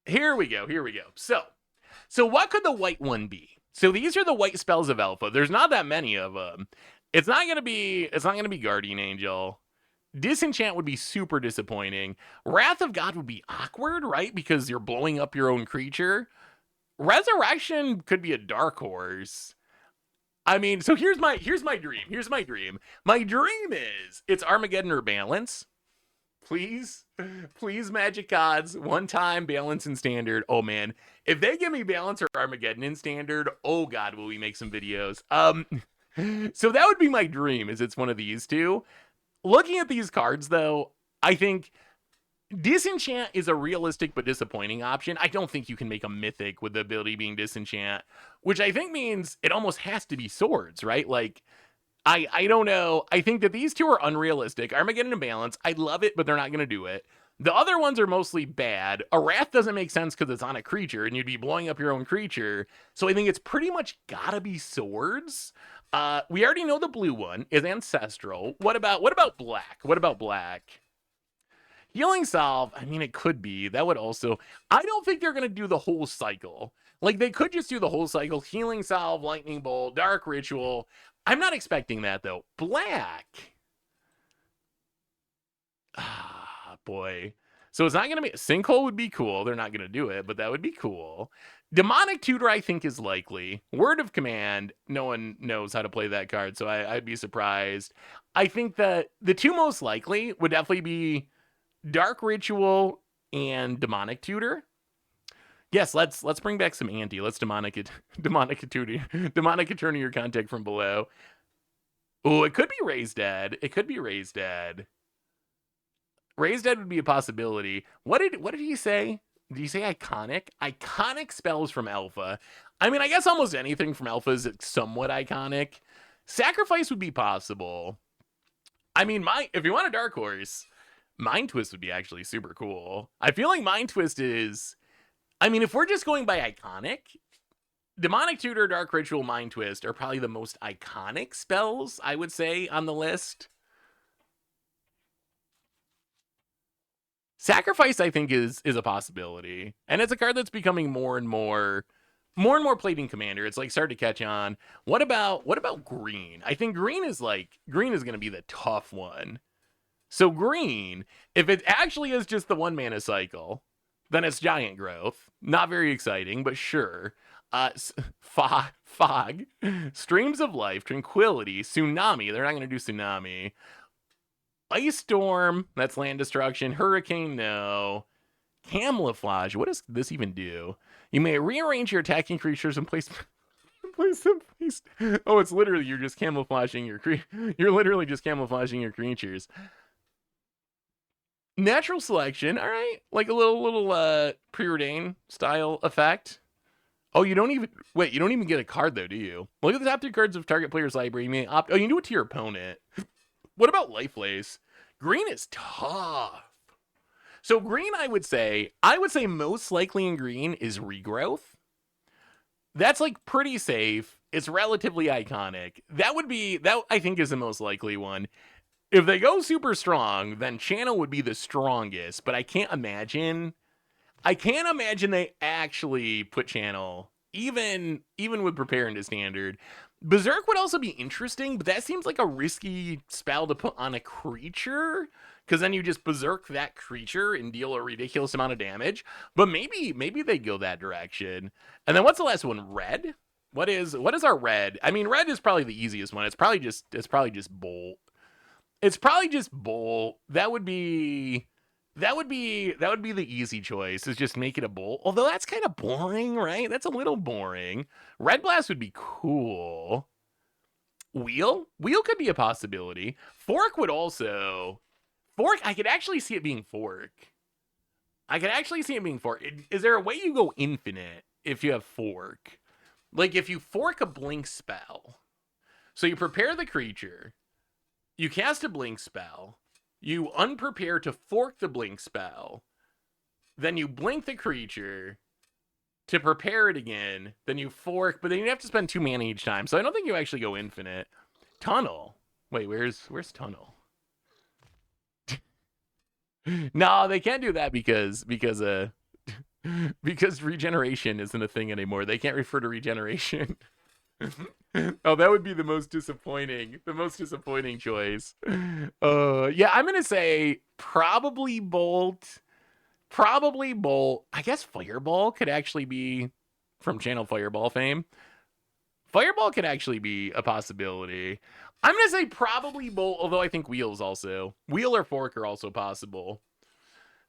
Here we go. So what could the white one be? So these are the white spells of alpha. There's not that many of them. It's not gonna be Guardian Angel. Disenchant would be super disappointing. Wrath of God would be awkward, right? Because you're blowing up your own creature. Resurrection could be a dark horse. I mean, so here's my dream. My dream is it's Armageddon or Balance. Please, Magic Gods, one time Balance in Standard. Oh man, if they give me Balance or Armageddon in Standard, oh God, will we make some videos? So that would be my dream, is it's one of these two. Looking at these cards though, I think Disenchant is a realistic but disappointing option. I don't think you can make a mythic with the ability being Disenchant, which I think means it almost has to be swords, right? Like, I don't know. I think that these two are unrealistic. Armageddon and Balance, I love it, but they're not going to do it. The other ones are mostly bad. A Wrath doesn't make sense because it's on a creature, and you'd be blowing up your own creature. So I think it's pretty much gotta be swords. We already know the blue one is Ancestral. What about black? Healing Salve, I mean, it could be. That would also... I don't think they're going to do the whole cycle. Like, they could just do the whole cycle. Healing Salve, Lightning Bolt, Dark Ritual. I'm not expecting that, though. Black. Ah, boy. So it's not going to be... Sinkhole would be cool. They're not going to do it, but that would be cool. Demonic Tutor, I think, is likely. Word of Command, no one knows how to play that card, so I'd be surprised. I think that the two most likely would definitely be Dark Ritual and Demonic Tutor. Yes, let's bring back some anti. Let's demonic attorney your contact from below. Oh, it could be Raised Dead. Raised Dead would be a possibility. What did he say? Did he say iconic? Iconic spells from Alpha. I mean, I guess almost anything from Alpha is somewhat iconic. Sacrifice would be possible. I mean, if you want a dark horse, Mind Twist would be actually super cool. I feel like Mind Twist is... I mean, if we're just going by iconic, Demonic Tutor, Dark Ritual, Mind Twist are probably the most iconic spells, I would say, on the list. Sacrifice, I think, is a possibility. And it's a card that's becoming more and more played in Commander. It's like starting to catch on. What about green? I think green is going to be the tough one. So green, if it actually is just the 1 mana cycle, then it's Giant Growth. Not very exciting, but sure. Fog, Streams of Life, Tranquility, Tsunami. They're not going to do Tsunami. Ice Storm, that's land destruction. Hurricane, no. Camouflage, what does this even do? You may rearrange your attacking creatures and place them. Oh, it's literally you're just camouflaging you're literally just camouflaging your creatures. Natural selection, all right, like a little preordained style effect. Oh, you don't even get a card though, do you? Look at the top 3 cards of target player's library. You may opt. Oh, you can do it to your opponent. What about Lifeless? Green is tough. So green, I would say most likely in green is Regrowth. That's like pretty safe. It's relatively iconic. That I think is the most likely one. If they go super strong, then Channel would be the strongest, but I can't imagine they actually put Channel even with Prepare into Standard. Berserk would also be interesting, but that seems like a risky spell to put on a creature, because then you just Berserk that creature and deal a ridiculous amount of damage. But maybe they go that direction. And then what's the last one? Red? What is our red? I mean, red is probably the easiest one. It's probably just Bolt. It's probably just Bolt. That would be the easy choice, is just make it a Bolt. Although that's kind of boring, right? That's a little boring. Red Blast would be cool. Wheel could be a possibility. Fork would also. Fork, I could actually see it being Fork. Is there a way you go infinite if you have Fork? Like if you fork a blink spell. So you prepare the creature. You cast a blink spell. You unprepare to fork the blink spell. Then you blink the creature to prepare it again. Then you fork, but then you have to spend 2 mana each time. So I don't think you actually go infinite. Tunnel. Wait, where's Tunnel? No, they can't do that because regeneration isn't a thing anymore. They can't refer to regeneration. Oh, that would be the most disappointing choice. Yeah, I'm gonna say probably Bolt. I guess Fireball could actually be from Channel Fireball fame. Fireball could actually be a possibility. I'm gonna say probably Bolt, although I think Wheel or Fork are also possible.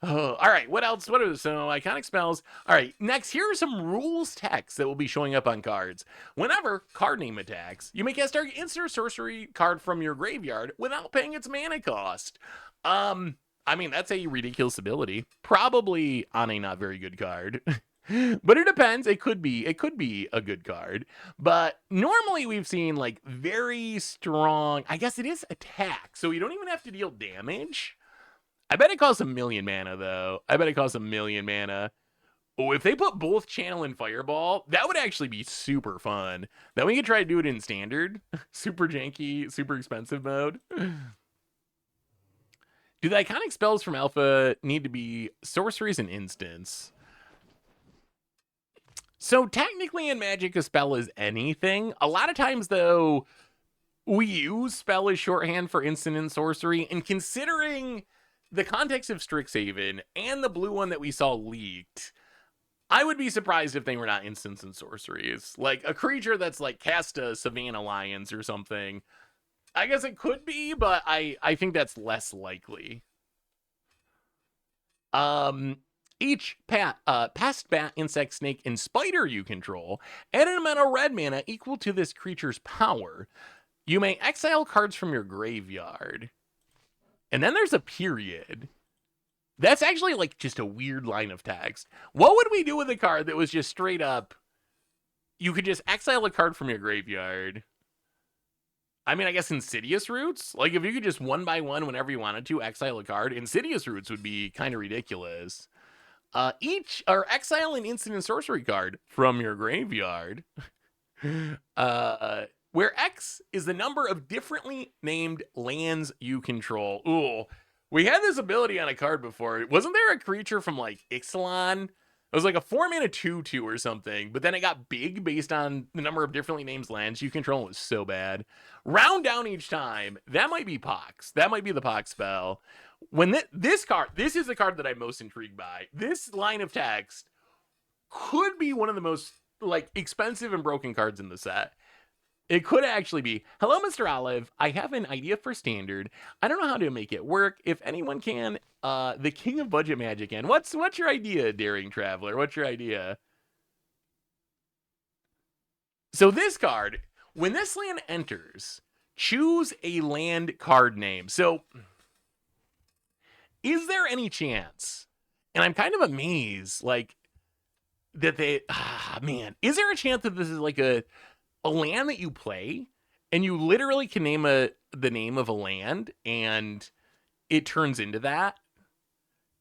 Oh, all right, what else? What are some iconic spells? All right, next, here are some rules text that will be showing up on cards. Whenever card name attacks, you may cast target instant sorcery card from your graveyard without paying its mana cost. I mean, that's a ridiculous ability. Probably on a not very good card. But it depends. It could be a good card. But normally we've seen like very strong, I guess it is attack, so you don't even have to deal damage. I bet it costs 1,000,000 mana, though. Oh, if they put both Channel and Fireball, that would actually be super fun. Then we could try to do it in Standard. Super janky, super expensive mode. Do the iconic spells from Alpha need to be sorceries and instants? So technically in Magic, a spell is anything. A lot of times, though, we use spell as shorthand for instant and sorcery, and considering the context of Strixhaven and the blue one that we saw leaked, I would be surprised if they were not instants and sorceries. Like a creature that's like cast a Savannah Lions or something. I guess it could be, but I think that's less likely. Each pest, bat, insect, snake, and spider you control add an amount of red mana equal to this creature's power. You may exile cards from your graveyard. And then there's a period. That's actually like just a weird line of text. What would we do with a card that was just straight up, you could just exile a card from your graveyard? I mean, I guess Insidious Roots? Like if you could just one by one, whenever you wanted to, exile a card, Insidious Roots would be kind of ridiculous. Exile an instant and sorcery card from your graveyard. Where X is the number of differently named lands you control. Ooh, we had this ability on a card before. Wasn't there a creature from like Ixalan? It was like a 4-mana 2/2 or something, but then it got big based on the number of differently named lands you control. It was so bad. Round down each time. That might be Pox. That might be the Pox spell. When this is the card that I'm most intrigued by. This line of text could be one of the most like expensive and broken cards in the set. It could actually be, hello, Mr. Olive. I have an idea for standard. I don't know how to make it work. If anyone can, the king of budget magic. And what's your idea, daring traveler? What's your idea? So this card, when this land enters, choose a land card name. So is there any chance? And I'm kind of amazed, like, that man, is there a chance that this is like a land that you play and you literally can name the name of a land and it turns into that?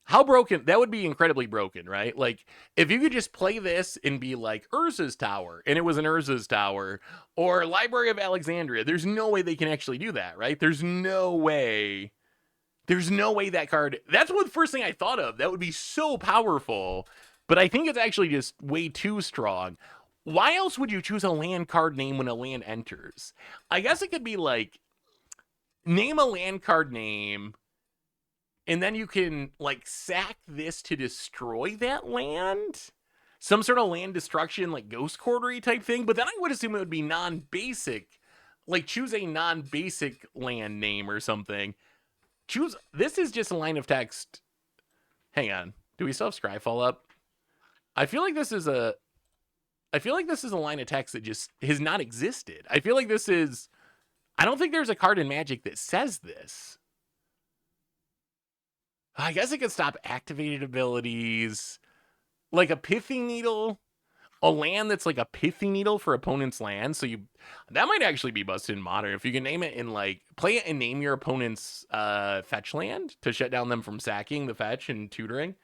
How broken? That would be incredibly broken, right? Like, if you could just play this and be like Urza's Tower, and it was an Urza's Tower, or Library of Alexandria, there's no way they can actually do that, right? There's no way. There's no way that card. That's what the first thing I thought of. That would be so powerful, but I think it's actually just way too strong. Why else would you choose a land card name when a land enters? I guess it could be like, name a land card name, and then you can, like, sack this to destroy that land? Some sort of land destruction, like Ghost Quartery type thing? But then I would assume it would be non-basic. Like, choose a non-basic land name or something. This is just a line of text. Hang on. Do we still have Scryfall up? I feel like this is a line of text that just has not existed. I feel like this is... I don't think there's a card in Magic that says this. I guess it could stop activated abilities. Like a Pithing Needle. A land that's like a Pithing Needle for opponent's land. So that might actually be busted in Modern. If you can name it in, like, play it and name your opponent's fetch land to shut down them from sacking the fetch and tutoring.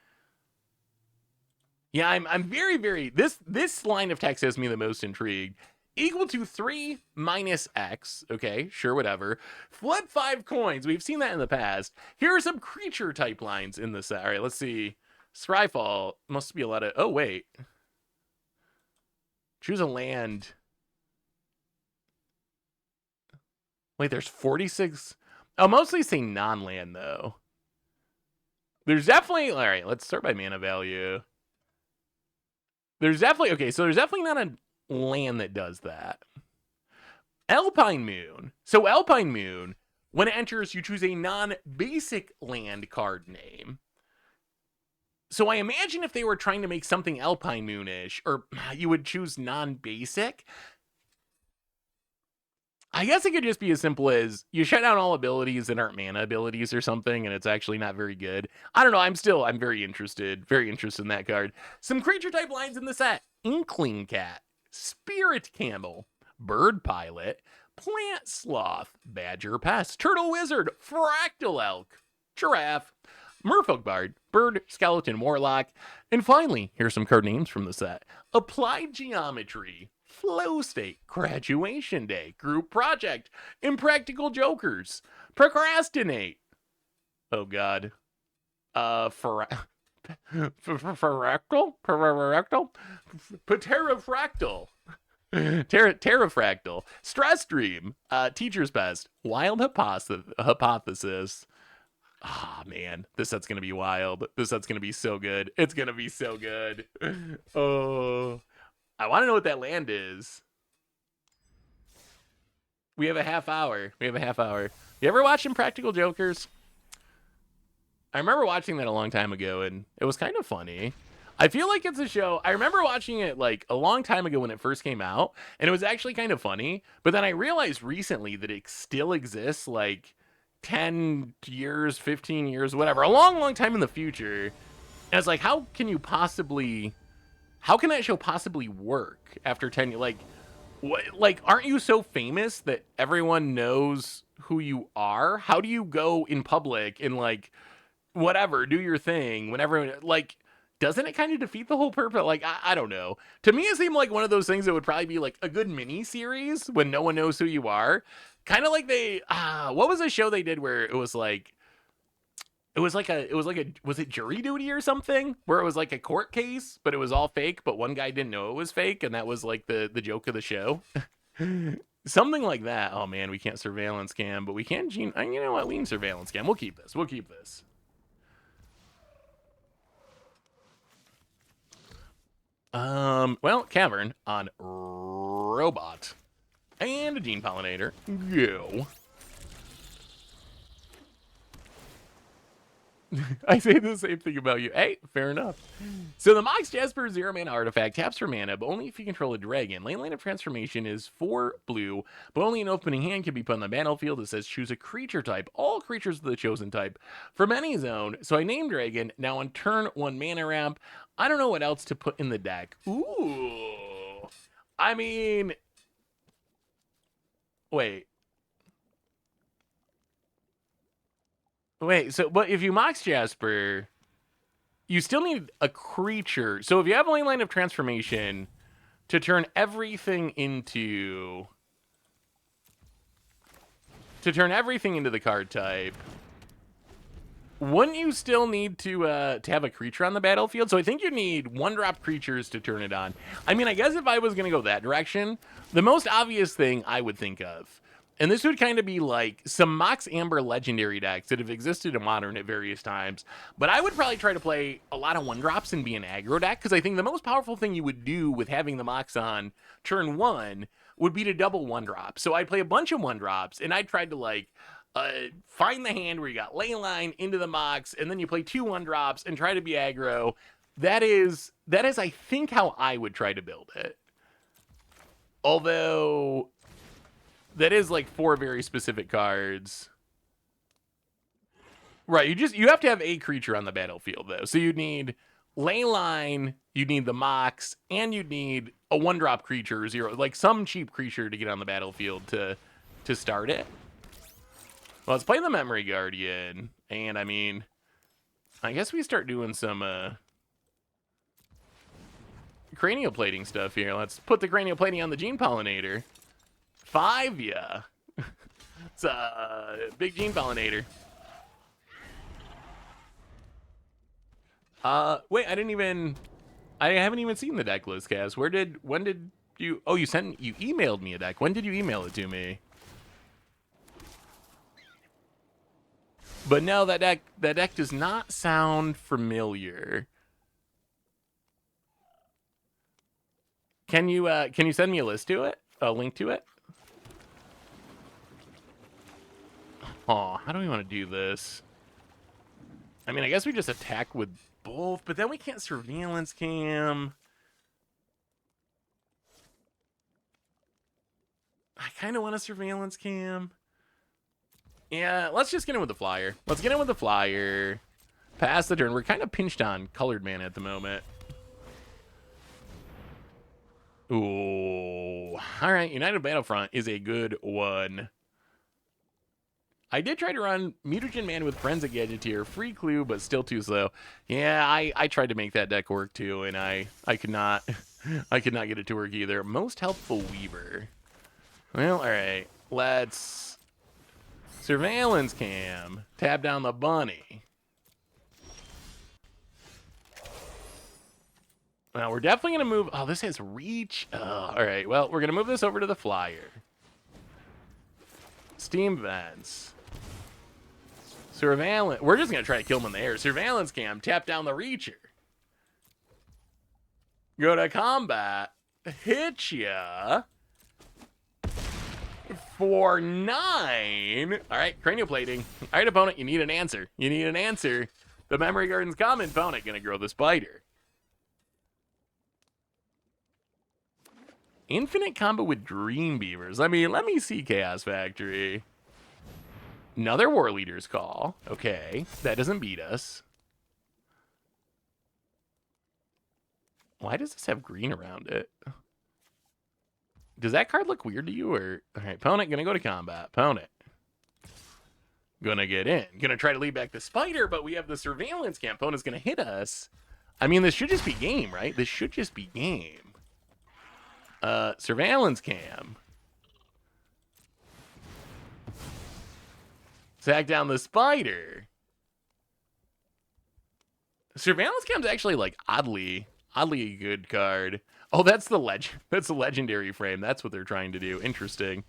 Yeah, I'm very, very... This line of text has me the most intrigued. Equal to 3 minus X. Okay, sure, whatever. Flip 5 coins. We've seen that in the past. Here are some creature type lines in the set. All right, let's see. Scryfall must be a lot of... Oh, wait. Choose a land. Wait, there's 46... I'll mostly say non-land, though. There's definitely... All right, let's start by mana value. There's definitely... Okay, so there's definitely not a land that does that. Alpine Moon. So Alpine Moon, when it enters, you choose a non-basic land card name. So I imagine if they were trying to make something Alpine Moon-ish, or you would choose non-basic. I guess it could just be as simple as you shut down all abilities that aren't mana abilities or something, and it's actually not very good. I don't know. I'm very interested in that card. Some creature type lines in the set. Inkling Cat, Spirit Camel, Bird Pilot, Plant Sloth, Badger Pest, Turtle Wizard, Fractal Elk, Giraffe, Merfolk Bard, Bird, Skeleton, Warlock, and finally, here's some card names from the set. Applied Geometry, Flow State, Graduation Day, Group Project, Impractical Jokers, Procrastinate. Oh God. Fractal? Pterafractal. Terrafractal. Stress Dream. Teacher's Best. Wild Hypothesis. Ah, man. This set's gonna be wild. This set's gonna be so good. It's gonna be so good. Oh. I want to know what that land is. We have a half hour. You ever watch Impractical Jokers? I remember watching that a long time ago, and it was kind of funny. I feel like it's a show... I remember watching it, like, a long time ago when it first came out, and it was actually kind of funny, but then I realized recently that it still exists, like, 10 years, 15 years, whatever, a long, long time in the future. And I was like, how can that show possibly work after 10 years? Like, what, like, aren't you so famous that everyone knows who you are? How do you go in public and, like, whatever, do your thing when everyone, like, doesn't it kind of defeat the whole purpose? Like, I don't know. To me, it seemed like one of those things that would probably be, like, a good mini-series when no one knows who you are. Kind of like what was a show they did where it was like, was it Jury Duty or something? Where it was like a court case, but it was all fake, but one guy didn't know it was fake, and that was like the joke of the show. Something like that. Oh man, we can't surveillance cam, but we can, you know what, we can surveillance cam. We'll keep this. Well, Cavern on Robot. And a Gene Pollinator. Go. I say the same thing about you. Hey, fair enough. So the Mox Jasper 0-mana artifact taps for mana, but only if you control a dragon. Line of Transformation is 4 blue, but only an opening hand can be put on the battlefield. It says choose a creature type. All creatures of the chosen type from any zone. So I named Dragon. Now on turn 1 mana ramp, I don't know what else to put in the deck. Ooh. I mean... Wait, so but if you Mox Jasper, you still need a creature. So if you have a line of transformation to turn everything into the card type, wouldn't you still need to have a creature on the battlefield? So I think you need 1-drop creatures to turn it on. I mean, I guess if I was gonna go that direction, the most obvious thing I would think of, and this would kind of be like some Mox Amber legendary decks that have existed in Modern at various times, but I would probably try to play a lot of 1-drops and be an aggro deck, because I think the most powerful thing you would do with having the Mox on turn 1 would be to double 1-drop. So I'd play a bunch of 1-drops, and I'd try to like find the hand where you got Leyline into the Mox, and then you play 2 1-drops and try to be aggro. That is, I think, how I would try to build it. Although... that is like 4 very specific cards. Right, you have to have a creature on the battlefield, though. So you'd need Leyline, you'd need the Mox, and you'd need a 1-drop creature, 0, like some cheap creature to get on the battlefield to start it. Well, let's play the Memory Guardian. And, I mean, I guess we start doing some cranial plating stuff here. Let's put the cranial plating on the Gene Pollinator. 5, yeah. It's a big Gene Pollinator. Wait, I haven't even seen the deck list, Kaz. When did you, oh, you emailed me a deck. When did you email it to me? But no, that deck does not sound familiar. Can you send me a link to it? Oh, how do we want to do this? I mean, I guess we just attack with both, but then we can't surveillance cam. I kind of want a surveillance cam. Yeah, let's just get in with the flyer. Let's get in with the flyer. Pass the turn. We're kind of pinched on colored mana at the moment. Ooh. All right, United Battlefront is a good one. I did try to run Mutagen Man with Forensic Gadgeteer, free clue, but still too slow. Yeah, I tried to make that deck work too, and I could not get it to work either. Most Helpful Weaver. Well, all right, let's surveillance cam. Tap down the bunny. Now we're definitely gonna move. Oh, this has reach. All right, well, we're gonna move this over to the flyer. Steam vents. Surveillance. We're just going to try to kill him in the air. Surveillance cam. Tap down the reacher. Go to combat. Hit ya. For 9. All right, cranial plating. All right, opponent, you need an answer. You need an answer. The Memory Garden's common. Opponent going to grow the spider. Infinite combo with Dream Beavers. I mean, let me see Chaos Factory. Another War Leader's Call. Okay, that doesn't beat us. Why does this have green around it? Does that card look weird to you? Or all right, opponent gonna go to combat. Opponent gonna get in. Gonna try to lead back the spider, but we have the surveillance cam. Opponent's gonna hit us. I mean, this should just be game, right? This should just be game. Surveillance cam. Sack down the spider. Surveillance cam's actually like oddly a good card. Oh, that's the legendary frame. That's what they're trying to do. Interesting.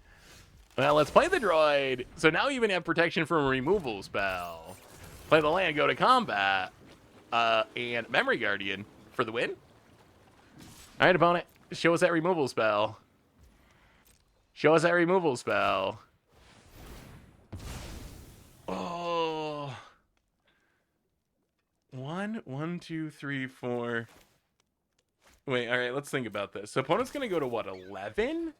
Well, let's play the droid. So now you even have protection from a removal spell. Play the land, go to combat. And Memory Guardian for the win. All right, opponent. Show us that removal spell. Show us that removal spell. Oh. 1, 2, 3, 4. Wait, all right, let's think about this. So opponent's going to go to what, 11?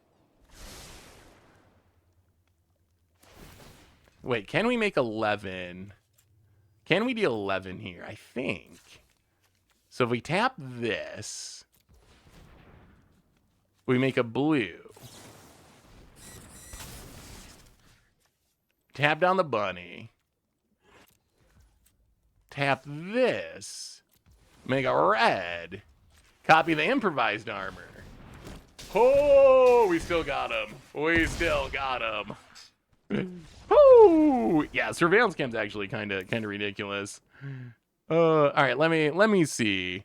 Wait, can we make 11? Can we deal 11 here? I think. So if we tap this, we make a blue. Tap down the bunny. Tap this. Make a red. Copy the improvised armor. Oh, we still got him. We still got him. Oh, yeah, surveillance cam's actually kind of ridiculous. All right, let me see.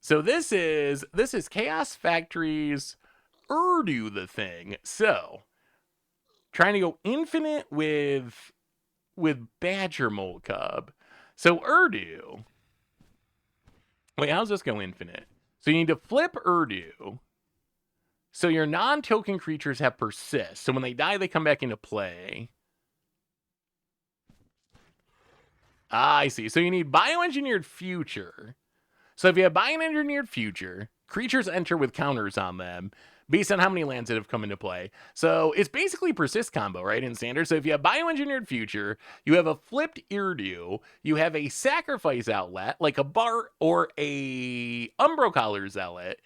So this is Chaos Factory's Urdu the thing. So trying to go infinite with Badger Mole Cub. So Urdu. Wait, how's this go infinite? So you need to flip Urdu. So your non-token creatures have persist. So when they die, they come back into play. Ah, I see. So you need bioengineered future. So if you have bioengineered future, creatures enter with counters on them based on how many lands that have come into play. So it's basically persist combo, right, in standard. So if you have bioengineered future, you have a flipped Irdu, you have a sacrifice outlet, like a Bart or a Umbro Collar Zealot.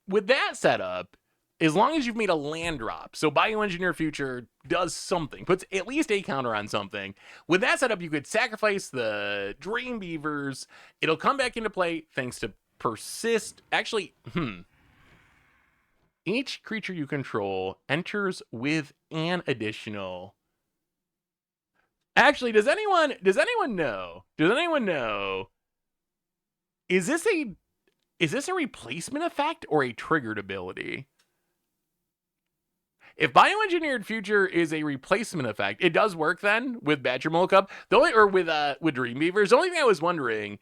With that setup, as long as you've made a land drop, so bioengineer future does something, puts at least a counter on something. With that setup, you could sacrifice the Dream Beavers. It'll come back into play thanks to persist. Actually, each creature you control enters with an additional. Actually, does anyone know? Does anyone know? Is this a replacement effect or a triggered ability? If bioengineered future is a replacement effect, it does work then with Badger Mole Cub. Or with Dream Beavers. The only thing I was wondering,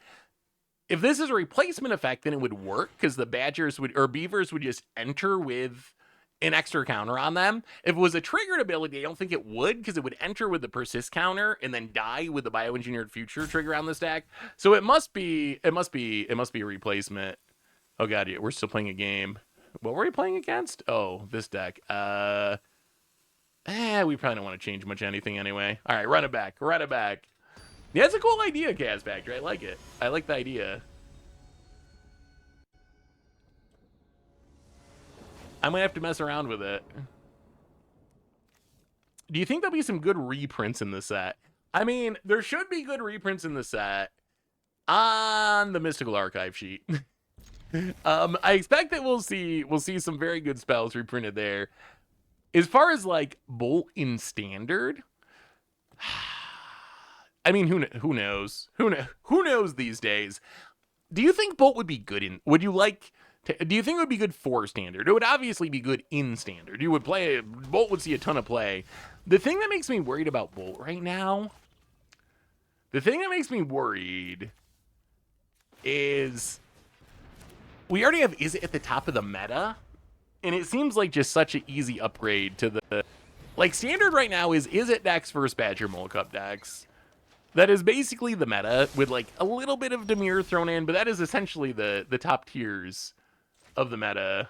if this is a replacement effect, then it would work because the Beavers would just enter with an extra counter on them. If it was a triggered ability, I don't think it would, because it would enter with the persist counter and then die with the bioengineered future trigger on the stack. So it must be a replacement. Oh god, yeah, we're still playing a game. What were we playing against? Oh, this deck. We probably don't want to change much anything anyway. All right, run it back. Yeah, it's a cool idea, Chaos Factory. I like it. I like the idea. I might have to mess around with it. Do you think there'll be some good reprints in the set? I mean, there should be good reprints in the set on the Mystical Archive sheet. I expect that we'll see some very good spells reprinted there. As far as like Bolt in standard, I mean, who knows? Who knows these days? Do you think Bolt would be good in? Do you think it would be good for standard? It would obviously be good in standard. You would play Bolt would see a ton of play. The thing that makes me worried about Bolt right now, is we already have Is It at the top of the meta, and it seems like just such an easy upgrade to the like standard right now is It decks versus Badger Mole Cup decks. That is basically the meta with like a little bit of Demir thrown in, but that is essentially the top tiers of the meta.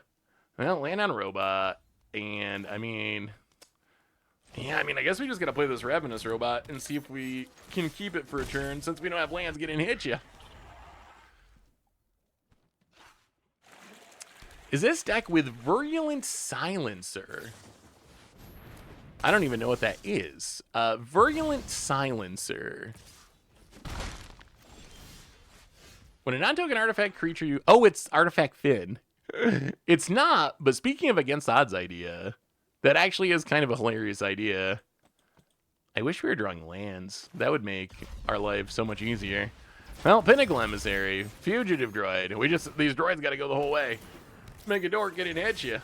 Well, land on robot, and I mean, I guess we just gotta play this Ravenous robot and see if we can keep it for a turn since we don't have lands getting hit you. Is this deck with Virulent Silencer? I don't even know what that is. Virulent Silencer. When a non-token artifact creature you... Oh, it's Artifact Finn. It's not, but speaking of Against Odds idea, that actually is kind of a hilarious idea. I wish we were drawing lands. That would make our life so much easier. Well, Pinnacle Emissary, Fugitive Droid. These droids gotta go the whole way. Make a dork getting hit you.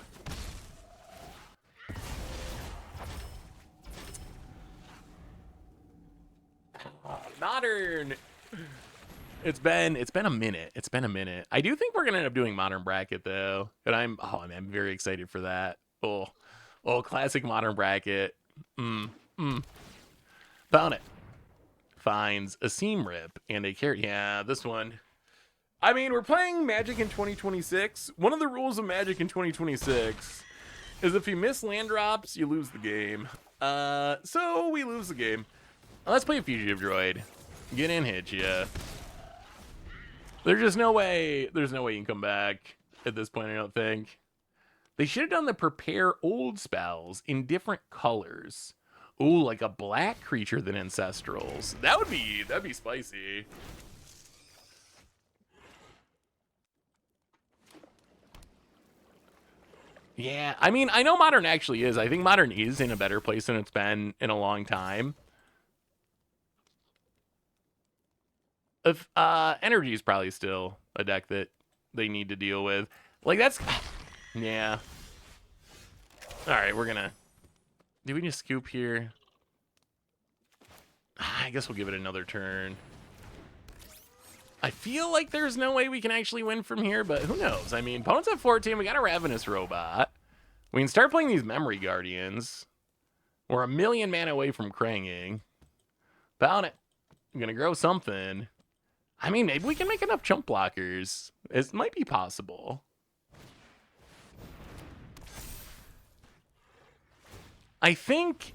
Modern. It's been a minute. It's been a minute. I do think we're gonna end up doing modern bracket though, and I'm very excited for that. Classic modern bracket. Mm, mm. Found it. Finds a seam rip and a carry. Yeah, this one. I mean, we're playing Magic in 2026. One of the rules of Magic in 2026 is if you miss land drops, you lose the game. So we lose the game. Let's play a Fugitive Droid. Get in, hit ya. There's just no way. There's no way you can come back at this point, I don't think. They should have done the prepare old spells in different colors. Ooh, like a black creature than Ancestrals. That'd be spicy. Yeah, I mean, I know Modern actually is. I think Modern is in a better place than it's been in a long time. If Energy is probably still a deck that they need to deal with. Like, that's... Yeah. Alright, we're gonna... Do we just scoop here? I guess we'll give it another turn. I feel like there's no way we can actually win from here, but who knows? I mean, opponents at 14, we got a Ravenous Robot. We can start playing these Memory Guardians. We're a million mana away from Kranging. Found it. I'm gonna grow something. I mean, maybe we can make enough chump blockers. It might be possible. I think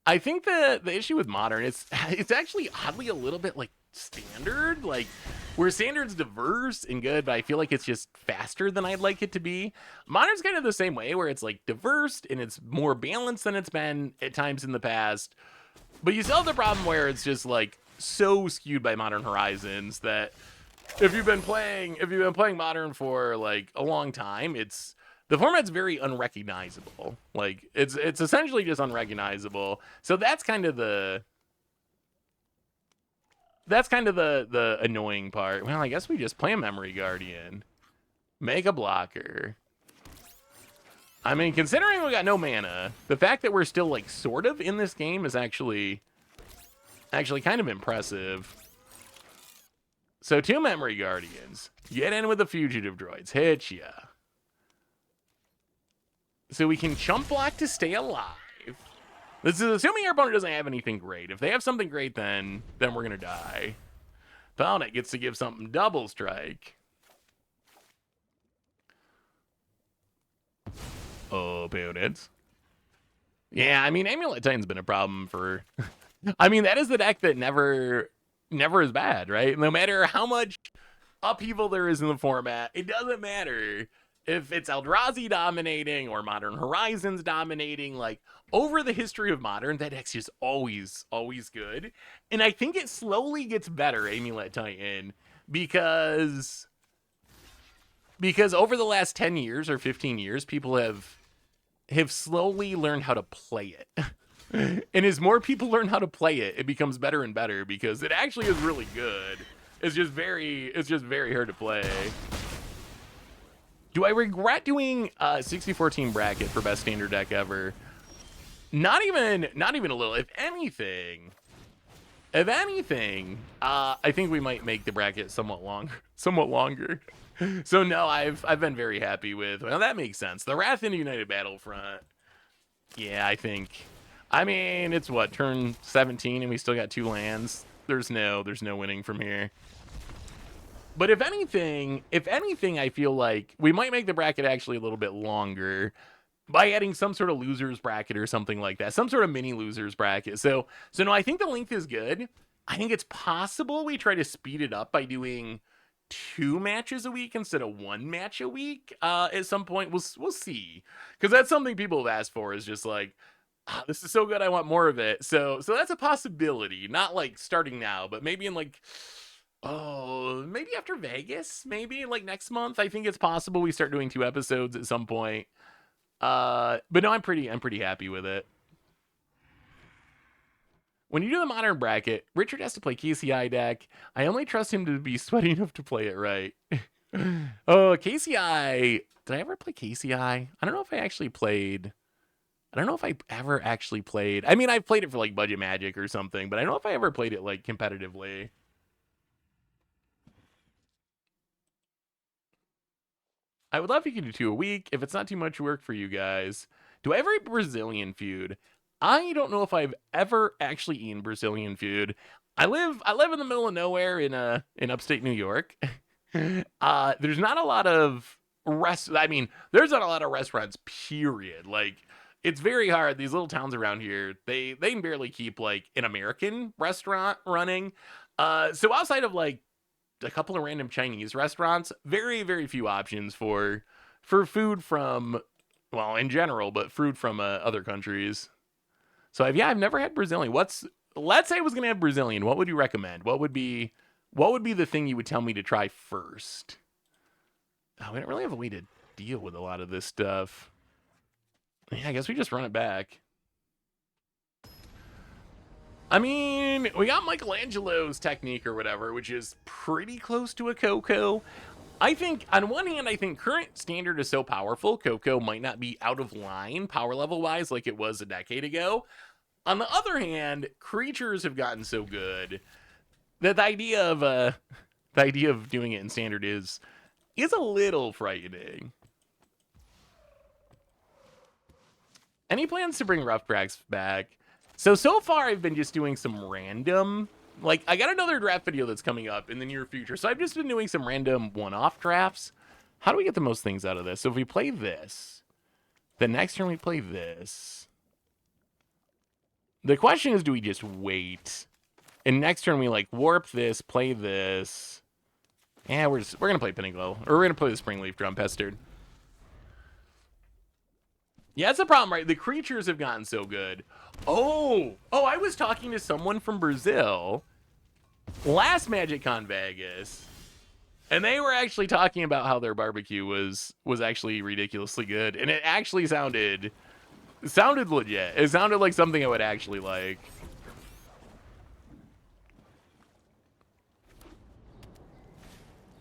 the issue with Modern is it's actually oddly a little bit like Standard, like where Standard's diverse and good, but I feel like it's just faster than I'd like it to be. Modern's kind of the same way, where it's like diverse and it's more balanced than it's been at times in the past, but you still have the problem where it's just like so skewed by Modern Horizons that if you've been playing Modern for like a long time, the format's very unrecognizable. Like it's essentially just unrecognizable. So that's kind of the annoying part. Well, I guess we just play a Memory Guardian. Make a blocker. I mean, considering we got no mana, the fact that we're still like sort of in this game is actually kind of impressive. So 2 Memory Guardians. Get in with the Fugitive Droids. Hit ya. So we can chump block to stay alive. This is assuming our opponent doesn't have anything great. If they have something great, then we're gonna die. Found gets to give something double strike. Opponents. Yeah, I mean, Amulet Titan's been a problem for... I mean, that is the deck that never is bad, right? No matter how much upheaval there is in the format, it doesn't matter if it's Eldrazi dominating or Modern Horizons dominating. Like, over the history of Modern, that deck's just always good. And I think it slowly gets better, Amulet Titan, because over the last 10 years or 15 years, people have slowly learned how to play it. And as more people learn how to play it, it becomes better and better because it actually is really good. It's just very hard to play. Do I regret doing a 60-14 bracket for best standard deck ever? Not even a little. If anything, I think we might make the bracket somewhat longer. So no, I've been very happy with. Well, that makes sense. The Wrath into United Battlefront. Yeah, I mean, it's what, turn 17 and we still got 2 lands. There's no winning from here. But if anything, I feel like we might make the bracket actually a little bit longer by adding some sort of losers bracket or something like that. Some sort of mini losers bracket. So no, I think the length is good. I think it's possible we try to speed it up by doing 2 matches a week instead of 1 match a week. At some point, we'll see. Because that's something people have asked for, is just like, this is so good, I want more of it. So that's a possibility. Not like starting now, but maybe in like... maybe after Vegas, maybe like next month. I think it's possible we start doing 2 episodes at some point. But no, I'm pretty happy with it. When you do the Modern bracket, Richard has to play KCI deck. I only trust him to be sweaty enough to play it right. Oh, KCI. Did I ever play KCI? I don't know if I ever actually played. I mean, I've played it for like Budget Magic or something, but I don't know if I ever played it like competitively. I would love if you could do 2 a week if it's not too much work for you guys. Do I ever eat Brazilian food? I don't know if I've ever actually eaten Brazilian food. I live in the middle of nowhere in upstate New York. There's not a lot of there's not a lot of restaurants, period. Like, it's very hard. These little towns around here, they can barely keep like an American restaurant running. So outside of like a couple of random Chinese restaurants, very, very few options for food from, well, in general, but food from other countries. So I've never had Brazilian. Let's say I was gonna have Brazilian. What would you recommend? What would be the thing you would tell me to try first? Oh, we don't really have a way to deal with a lot of this stuff. Yeah, I guess we just run it back. I mean, we got Michelangelo's technique or whatever, which is pretty close to a Coco. I think, on one hand, I think current standard is so powerful, Coco might not be out of line power level wise like it was a decade ago. On the other hand, creatures have gotten so good that the idea of doing it in standard is a little frightening. Any plans to bring Rough Drafts back? So far I've been just doing some random, like, I got another draft video that's coming up in the near future, so I've just been doing some random one-off drafts. How do we get the most things out of this? So if we play this, the next turn we play this. The question is, do we just wait? And next turn we like warp this, play this. Yeah, we're gonna play Pinnacle, or we're gonna play the Springleaf Drum Pestered. Yeah, that's the problem, right? The creatures have gotten so good. Oh, I was talking to someone from Brazil last MagicCon Vegas, and they were actually talking about how their barbecue was actually ridiculously good, and it actually sounded legit. It sounded like something I would actually like.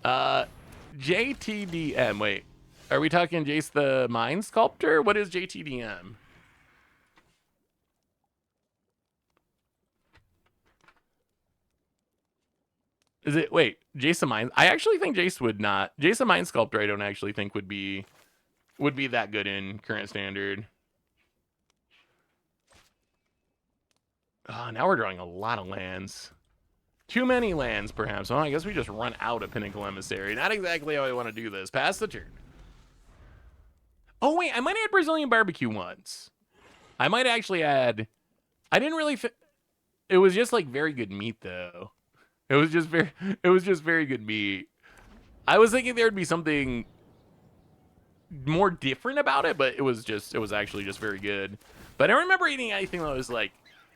JTDM, wait. Are we talking Jace the Mind Sculptor? What is JTDM? Is it, wait, Jace the Mind? I actually think Jace would not. Jace the Mind Sculptor I don't actually think would be that good in current standard. Oh, now we're drawing a lot of lands. Too many lands, perhaps. Oh, I guess we just run out of Pinnacle Emissary. Not exactly how I want to do this. Pass the turn. Oh, wait, I might add Brazilian barbecue once. I might actually add... I didn't really... It was just, like, very good meat, though. It was just very good meat. I was thinking there would be something more different about it, but it was actually just very good. But I don't remember eating anything that was, like...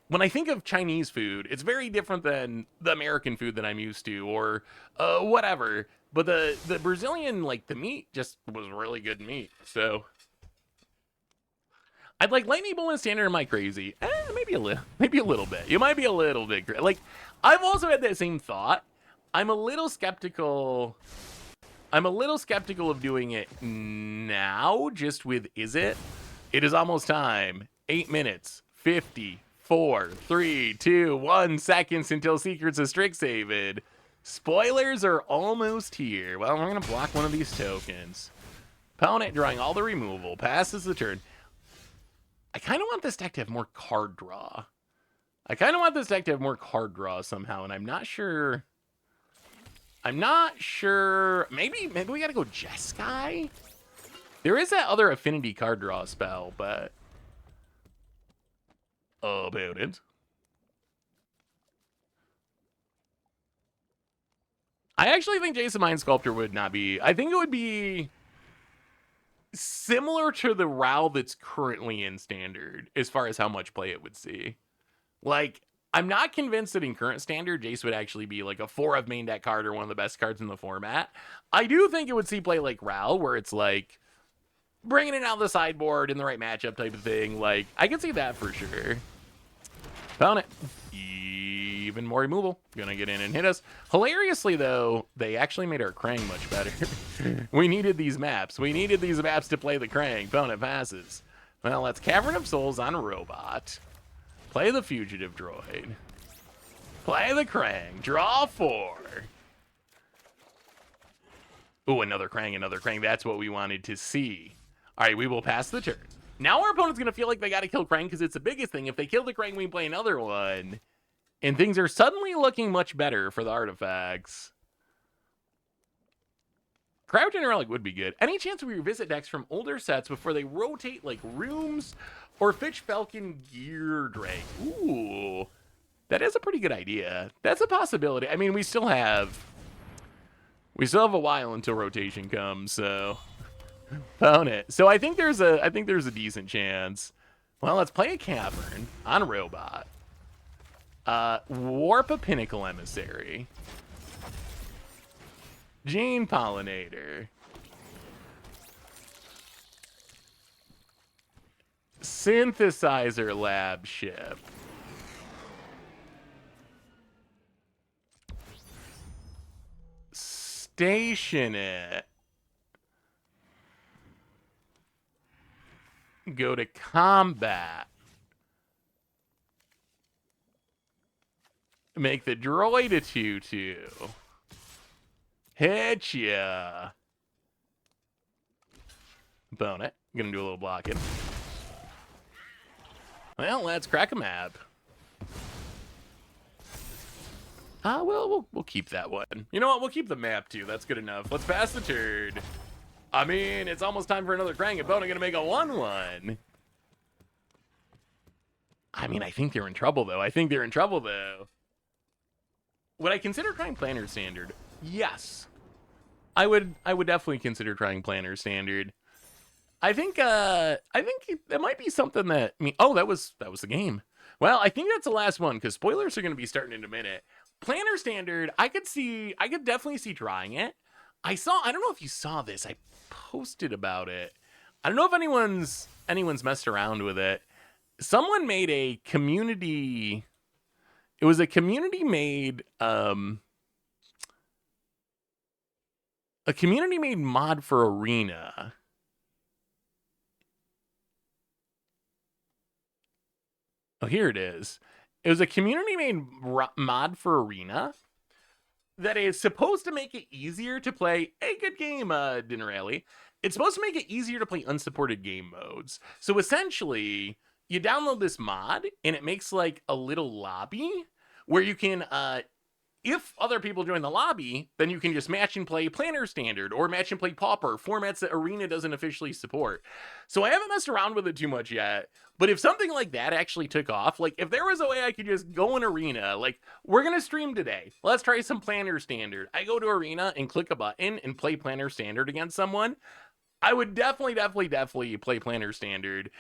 When I think of Chinese food, it's very different than the American food that I'm used to, or whatever. But the Brazilian, like, the meat just was really good meat, so... I'd like Lightning Bolt in standard. Am I crazy? Maybe a little bit. You might be a little bit like. I've also had that same thought. I'm a little skeptical of doing it now. Just with is it? It is almost time. 8 minutes, 54, 3, 2, 1 seconds until Secrets of Strixhaven. Spoilers are almost here. Well, we're gonna block one of these tokens. Opponent drawing all the removal. Passes the turn. I kind of want this deck to have more card draw. Somehow, and I'm not sure. Maybe we gotta go Jeskai? There is that other affinity card draw spell, but... Opponent. I actually think Jason Mind Sculptor would not be... I think it would be... similar to the Rao that's currently in standard as far as how much play it would see. Like, I'm not convinced that in current standard Jace would actually be like a 4 of main deck card or one of the best cards in the format. I do think it would see play like Rao, where it's like bringing it out of the sideboard in the right matchup type of thing. Like, I can see that for sure. Found it. Even more removal. Gonna get in and hit us. Hilariously, though, they actually made our Krang much better. We needed these maps. To play the Krang. Opponent passes. Well, that's Cavern of Souls on a robot. Play the Fugitive Droid. Play the Krang. Draw 4. Oh, another Krang, another Krang. That's what we wanted to see. All right, we will pass the turn. Now our opponent's going to feel like they got to kill Krang because it's the biggest thing. If they kill the Krang, we play another one. And things are suddenly looking much better for the artifacts. Crouching Relic would be good. Any chance we revisit decks from older sets before they rotate, like Rooms or Fitch Falcon Gear Drake? Ooh, that is a pretty good idea. That's a possibility. I mean, we still have a while until rotation comes, so found it. So I think there's a decent chance. Well, let's play a Cavern on Robot. Warp a Pinnacle Emissary. Jane Pollinator. Synthesizer Lab Ship. Station it. Go to combat. Make the droid a 2/2. Hit ya. Bone it. Gonna do a little blocking. Well, let's crack a map. We'll keep that one. You know what? We'll keep the map too. That's good enough. Let's pass the turn. I mean, it's almost time for another Krang, and Bona gonna make a 1/1. I mean, I think they're in trouble though. Would I consider trying Planner Standard? Yes. I would definitely consider trying Planner Standard. I think that might be something that that was the game. Well, I think that's the last one because spoilers are going to be starting in a minute. Planner Standard, I could definitely see trying it. I don't know if you saw this. I posted about it. I don't know if anyone's messed around with it. Someone made a community. It was a community made mod for Arena. Oh, here it is. It was a community-made mod for Arena that is supposed to make it easier to play a good game, Dinner Alley. It's supposed to make it easier to play unsupported game modes. So essentially, you download this mod, and it makes like a little lobby where you can, if other people join the lobby, then you can just match and play Planner Standard or match and play Pauper, formats that Arena doesn't officially support. So I haven't messed around with it too much yet, but if something like that actually took off, like if there was a way I could just go in Arena, like we're going to stream today, let's try some Planner Standard. I go to Arena and click a button and play Planner Standard against someone. I would definitely play Planner Standard.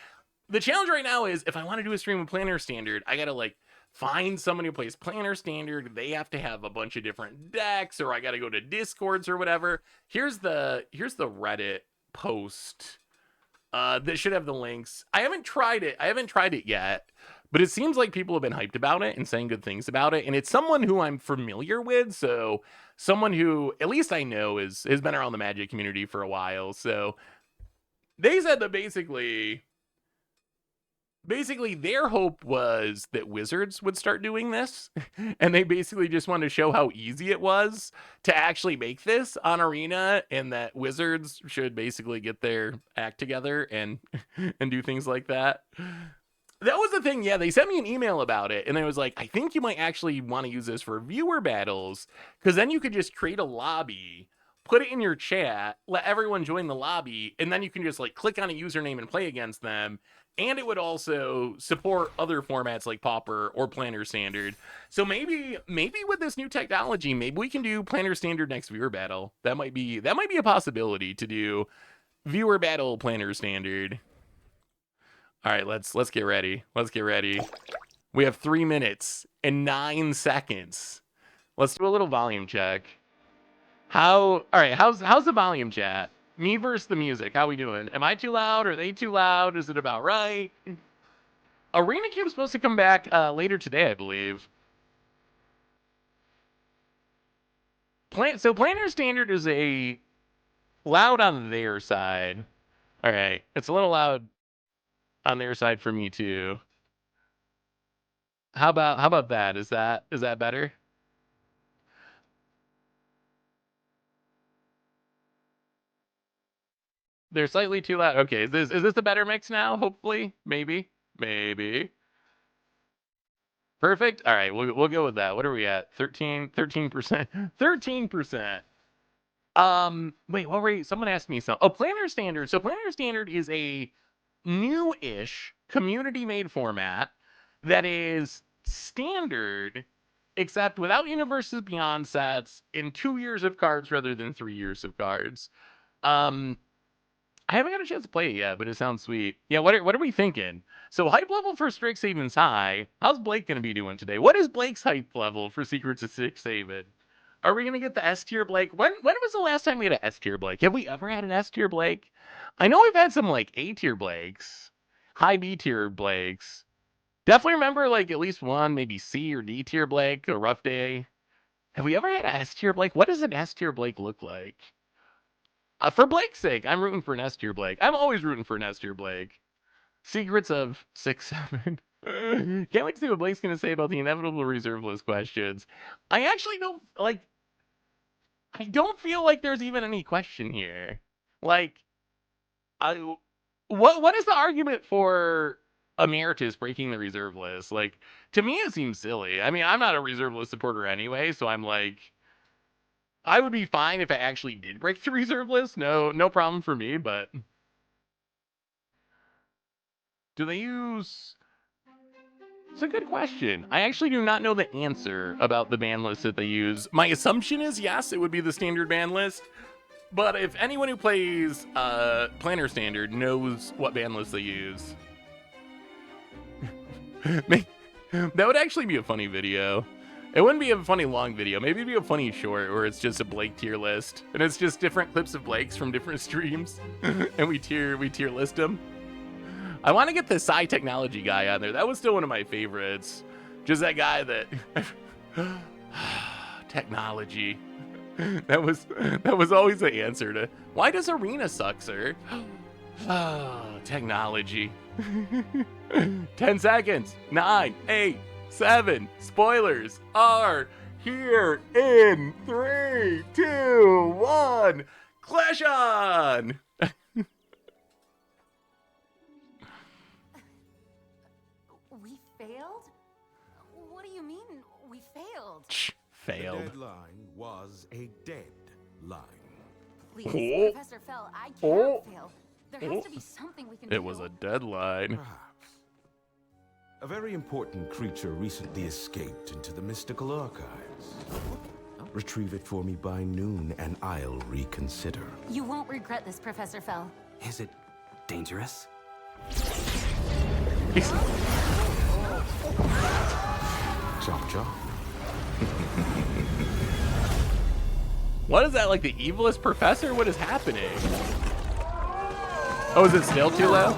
The challenge right now is if I want to do a stream of Planner Standard, I got to like find somebody who plays Planner Standard. They have to have a bunch of different decks, or I got to go to Discords or whatever. Here's the Reddit post that should have the links. I haven't tried it yet, but it seems like people have been hyped about it and saying good things about it. And it's someone who I'm familiar with, so someone who at least I know has been around the Magic community for a while. So they said that basically their hope was that Wizards would start doing this, and they basically just wanted to show how easy it was to actually make this on Arena, and that Wizards should basically get their act together and do things like that. That was the thing. Yeah, they sent me an email about it, and I was like, I think you might actually want to use this for viewer battles, because then you could just create a lobby, put it in your chat, let everyone join the lobby, and then you can just like click on a username and play against them. And it would also support other formats like Pauper or Planner Standard. So maybe with this new technology, maybe we can do Planner Standard next viewer battle. That might be a possibility to do viewer battle Planner Standard. All right, let's get ready. We have 3 minutes and 9 seconds. Let's do a little volume check. How's the volume chat? Me versus the music. How we doing? Am I too loud? Are they too loud? Is it about right? Arena Cube's supposed to come back later today, I believe. So Planner Standard is a loud on their side. All right, it's a little loud on their side for me too. How about that? Is that better? They're slightly too loud. Okay, is this a better mix now? Hopefully, maybe. Perfect. All right, we'll go with that. What are we at? 13%. 13%. Wait, what were you? Someone asked me something. Oh, Planner Standard. So Planner Standard is a new-ish community-made format that is standard, except without Universes Beyond sets in 2 years of cards rather than 3 years of cards. I haven't got a chance to play it yet, but it sounds sweet. Yeah, what are we thinking? So hype level for Strixhaven's high. How's Blake gonna be doing today? What is Blake's hype level for Secrets of Strixhaven? Are we gonna get the S tier Blake? When was the last time we had an S tier Blake? Have we ever had an S tier Blake? I know we've had some like A tier Blakes, high B tier Blakes. Definitely remember like at least one, maybe C or D tier Blake, a rough day. Have we ever had an S tier Blake? What does an S tier Blake look like? For Blake's sake, I'm rooting for an S tier Blake. I'm always rooting for an S tier Blake. Secrets of 6-7. Can't wait to see what Blake's going to say about the inevitable reserve list questions. I actually don't, like, I don't feel like there's even any question here. Like, what is the argument for Emeritus breaking the reserve list? Like, to me, it seems silly. I mean, I'm not a reserve list supporter anyway, so I'm like, I would be fine if I actually did break the reserve list. No problem for me, but do they use... It's a good question. I actually do not know the answer about the ban list that they use. My assumption is yes, it would be the standard ban list. But if anyone who plays Planner Standard knows what ban list they use, that would actually be a funny video. It wouldn't be a funny long video. Maybe it'd be a funny short where it's just a Blake tier list. And it's just different clips of Blakes from different streams. And we tier list them. I want to get the Psy Technology guy on there. That was still one of my favorites. Just that guy that... Technology. That was always the answer to... Why does Arena suck, sir? Technology. 10 seconds. 9, 8, 7. Spoilers are here in 3, 2, 1. Clash on! We failed? What do you mean, we failed? Failed. The deadline was a deadline. Please, Professor Fell, I can't fail. There has to be something we can do. It was a deadline. Perhaps. A very important creature recently escaped into the mystical archives. Retrieve it for me by noon, and I'll reconsider. You won't regret this, Professor Fell. Is it dangerous? Chop chop. What is that, like the evilest professor? What is happening? Oh, is it still too low?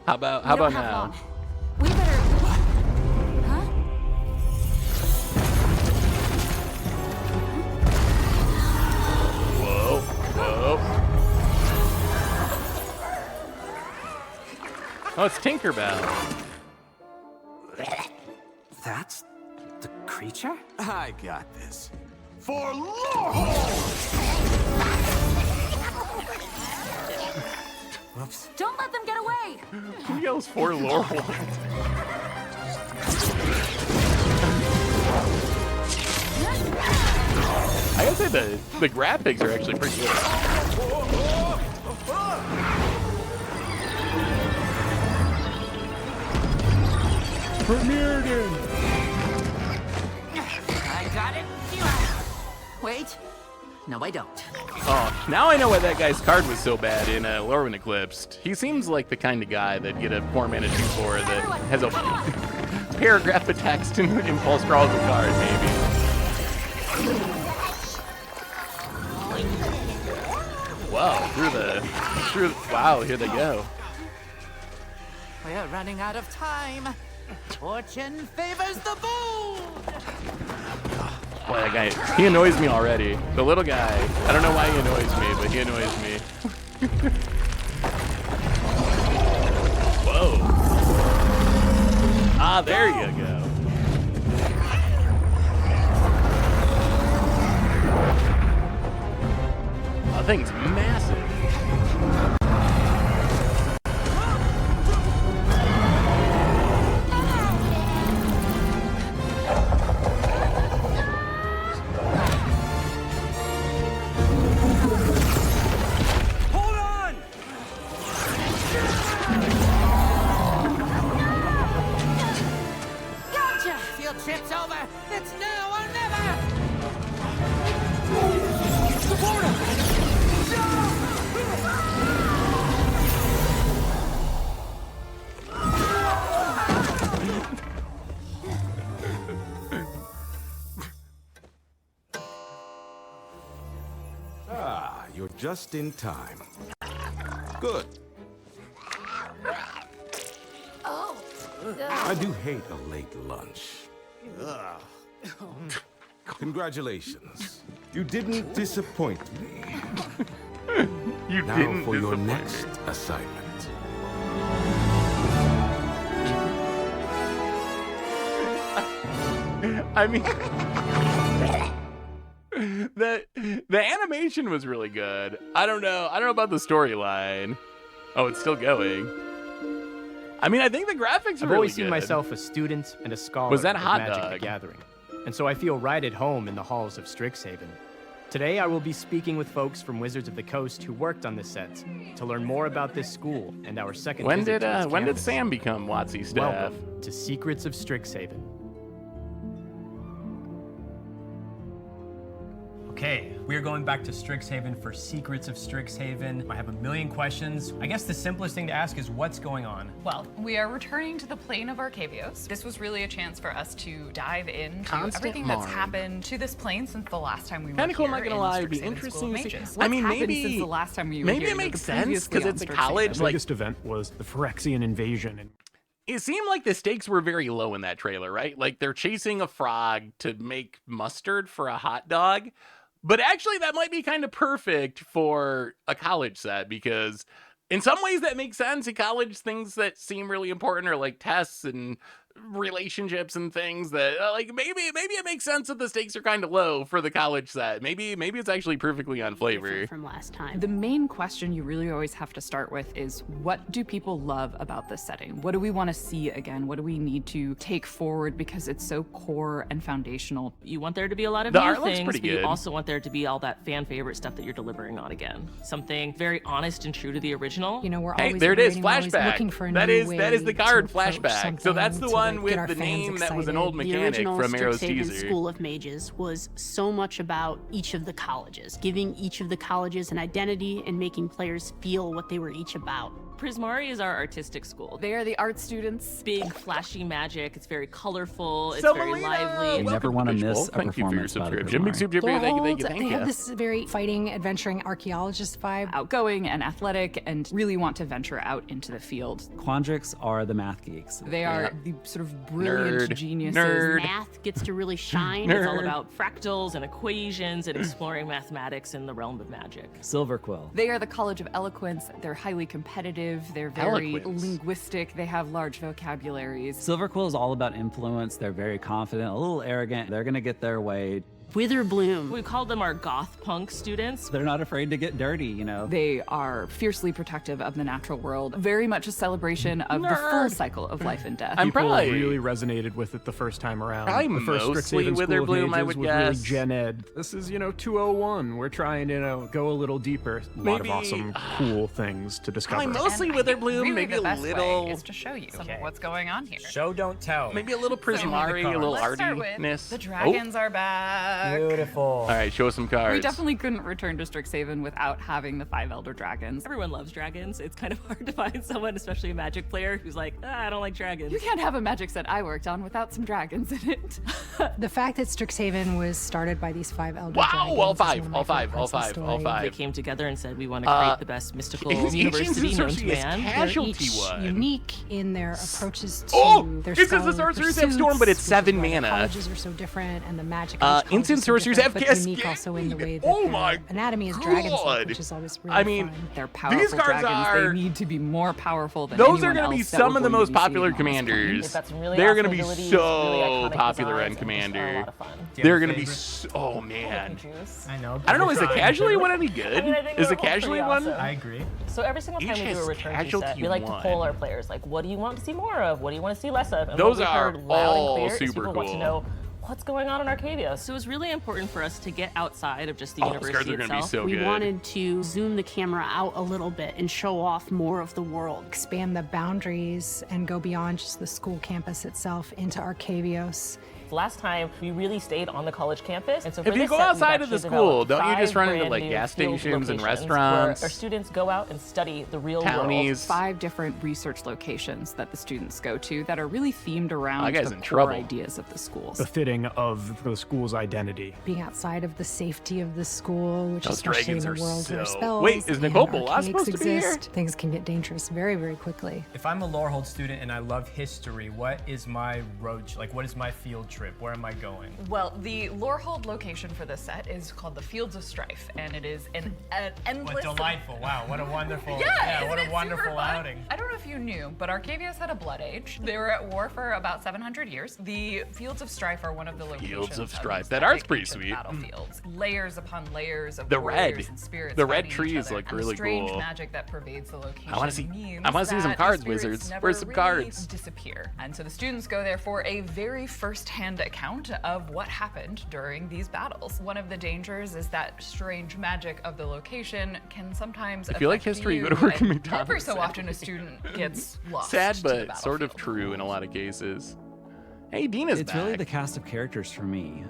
How about now? Long. We better... Huh? Whoa. Oh, it's Tinkerbell. That's the creature? I got this. For Lord! Whoops. Don't let them get away! He yells for Laurel. I gotta say the graphics are actually pretty good. Premiered in. I got it. Wait. No, I don't. Oh, now I know why that guy's card was so bad in Lorwyn Eclipsed. He seems like the kind of guy that'd get a 4-mana 2/4 that has a paragraph of text and impulse crawls the card, maybe. Wow, wow, here they go. We're running out of time. Fortune favors the bold. Boy, that guy, he annoys me already. The little guy, I don't know why he annoys me, but he annoys me. Whoa. Ah, there you go. thing's massive. Hold on! Gotcha! Field trip's over. It's now or never. Ah, you're just in time. Good. Oh. I do hate a late lunch. Congratulations. You didn't disappoint me. You Now didn't for your disappoint me. next assignment. I mean, the animation was really good. I don't know about the storyline. Oh, it's still going. I mean, I think the graphics are I've really always seen good. myself a student and a scholar Was that of hot Magic dog? the Gathering, and so I feel right at home in the halls of Strixhaven. Today, I will be speaking with folks from Wizards of the Coast who worked on this set to learn more about this school and our second When visit did to its when did campus. Sam become WotC staff? Welcome to Secrets of Strixhaven. Okay, we are going back to Strixhaven for Secrets of Strixhaven. I have a million questions. I guess the simplest thing to ask is what's going on? Well, we are returning to the plane of Arcavios. This was really a chance for us to dive into everything that's marring. happened to this plane since the last time we were Kinda cool, here not gonna in lie, it'd be Strixhaven School interesting of to see- Mages. I mean, What's happened maybe- since the last time we were maybe here? it makes The sense previous 'cause Beyond it's a Strixhaven. college, The like- biggest event was the Phyrexian invasion, and It seemed like the stakes were very low in that trailer, right? Like they're chasing a frog to make mustard for a hot dog. But actually, that might be kind of perfect for a college set because in some ways that makes sense. In college, things that seem really important are like tests and relationships and things that like maybe it makes sense that the stakes are kind of low for the college set. Maybe it's actually perfectly on flavor. Different from last time. The main question you really always have to start with is what do people love about this setting? What do we want to see again? What do we need to take forward because it's so core and foundational? You want there to be a lot of The new art looks things, pretty but you good. also want there to be all that fan favorite stuff that you're delivering on again. Something very honest and true to the original. You know, we're Hey, always there it is, iterating, we're always flashback. looking for a That new is way the card to approach flashback. So that's the something one to, like, with get our the fans name that was an excited. old The mechanic original from Arrow's Strixhaven teaser. School of Mages was so much about each of the colleges, giving each of the colleges an identity and making players feel what they were each about. Prismari is our artistic school. They are the art students. Big, flashy magic. It's very colorful. It's So very Melina, lively. welcome never to wanna Fishbowl. miss a Thank you for your performance by the subscription. Big Prismari. soup, thank you, They thank have you. this very fighting, adventuring archaeologist vibe. Outgoing and athletic and really want to venture out into the field. Quandrix are the math geeks. They are the sort of brilliant Nerd. geniuses. Nerd. Math gets to really shine. It's all about fractals and equations and exploring mathematics in the realm of magic. Silverquill. They are the College of Eloquence. They're highly competitive. They're very Eloquence. linguistic. They have large vocabularies. Silverquill is all about influence. They're very confident, a little arrogant. They're gonna get their way. Witherbloom. We call them our goth punk students. They're not afraid to get dirty, you know. They are fiercely protective of the natural world. Very much a celebration of the full Nerd. cycle of life and death. I'm people probably really resonated with it the first time around. Probably the first mostly Strixhaven School of Witherbloom, I Mages would was guess. really Gen Ed. This is, 201. We're trying to, go a little deeper. A lot of Maybe- awesome, cool things to discover. Probably mostly And I think Witherbloom, really maybe the a best little, way is to show you some of what's going on here. Show, don't tell. maybe a little Prismari, a little Let's start with artiness. the dragons are back. Beautiful. All right, show us some cards. We definitely couldn't return to Strixhaven without having the 5 Elder Dragons. Everyone loves dragons. It's kind of hard to find someone, especially a magic player, who's like, I don't like dragons. You can't have a magic set I worked on without some dragons in it. The fact that Strixhaven was started by these 5 elder Wow, dragons all is five, one of my all five, favorite all parts of the five, all story. five. They came together and said, we want to create the best mystical Ancients university and known to Sorceress man. They're Casualty each one. unique in their approaches to Oh, their it says the scholarly sorcerers have Storm, but it's pursuits, which is 7 why the mana. colleges are so different, and the magic. of each college is Knights and sorcerers have but unique also in the way that Oh their my anatomy is dragon God. silk, which is always really I mean, fun. They're powerful these cards dragons. are. They need to be more powerful than Those are anyone going to be else that some we're of the going to most be seeing popular on this plane. commanders. They've got some really They're awesome going to be abilities, so really iconic popular designs, on and just Commander. a lot of fun. They're going to be so. Oh man. I know. I don't know. Is the Trying. casually one any good? I mean, I think Is the they're all casually pretty one? awesome. I agree. So every single time Each we do a has return to casualty set, we like to one. poll our players, like, what do you want to see more of? What do you want to see less of? And Those what we've are heard loud all and clear is super people want to cool. know what's going on in Arcadia. So it's really important for us to get outside of just the Oh, those cards university are going to be itself. so We good. wanted to zoom the camera out a little bit and show off more of the world. Expand the boundaries and go beyond just the school campus itself into Arcavios. Last time, we really stayed on the college campus. And so for If you this go set, we've outside of the actually school, developed don't you just 5 run into, brand like, new gas field stations and locations restaurants? where our students go out and study the real world. Townies. 5 different research locations that the students go to that are really themed around That guy's the in core trouble. ideas of the schools. Befitting of the school's identity. Being outside of the safety of the school, which Those especially in dragons a are world where so- spells Wait, is and Nicole Bolas archaics supposed to be here? exist, things can get dangerous very, very quickly. If I'm a Lorehold student and I love history, what is my road? Like, what is my field trip? Where am I going? Well, the Lorehold location for this set is called the Fields of Strife, and it is an endless. What delightful! Wow, what a wonderful. Yeah, what isn't a it wonderful super fun? outing. I don't know if you knew, but Arcavios had a blood age. They were at war for about 700 years. The Fields of Strife are one of the locations. Fields of these Strife. That epic art's pretty ancient sweet. Battlefields, layers upon layers of The warriors red. and spirits. The red fighting each trees other, look and the really strange cool. magic that pervades the location. I want to see. means I want to see some that cards, these spirits wizards. never Where's some really cards? disappear. And so the students go there for a very first-hand account of what happened during these battles. One of the dangers is that strange magic of the location can sometimes If you like affect history, you, go to work at and McDonald's. Every so often a student gets lost. Sad, to the but sort of battlefield. true in a lot of cases. Hey, Dina's It's back. really the cast of characters for me.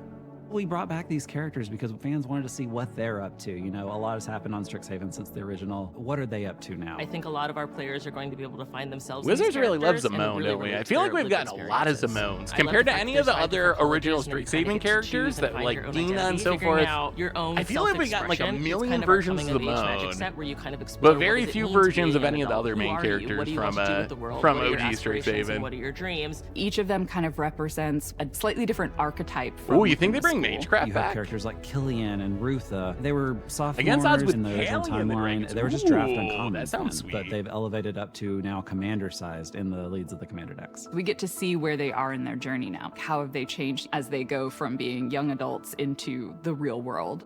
We brought back these characters because fans wanted to see what they're up to. You know, a lot has happened on Strixhaven since the original. What are they up to now? I think a lot of our players are going to be able to find themselves in these Wizards really love characters and Zimone, really don't we? relate I to feel like their we've lived gotten a lot of experiences. Zimones I love compared the to fact any that of the there's 5 other different original colleges and you Strixhaven kinda get to characters choose and that find like your own Dina and identity, so figuring forth. out your own I feel like we got like a self-expression. million It's kind of our versions of coming of age magic Zimone, set where you kind of explore but very what does it few mean to versions be of an any of the adult? other Who main are you? characters What do you want to do with the world? from What are your OG aspirations and Strixhaven. What are your dreams? Each of them kind of represents a slightly different archetype. From Ooh, you think they within bring the school. Magecraft You have back? characters like Killian and Rutha. They were Against odds sophomores with in the original Haley and the timeline. Dragons. They were just draft Ooh, uncommons that sounds then, but sweet. they've elevated up to now commander-sized in the leads of the commander decks. We get to see where they are in their journey now. How have they changed as they go from being young adults into the real world?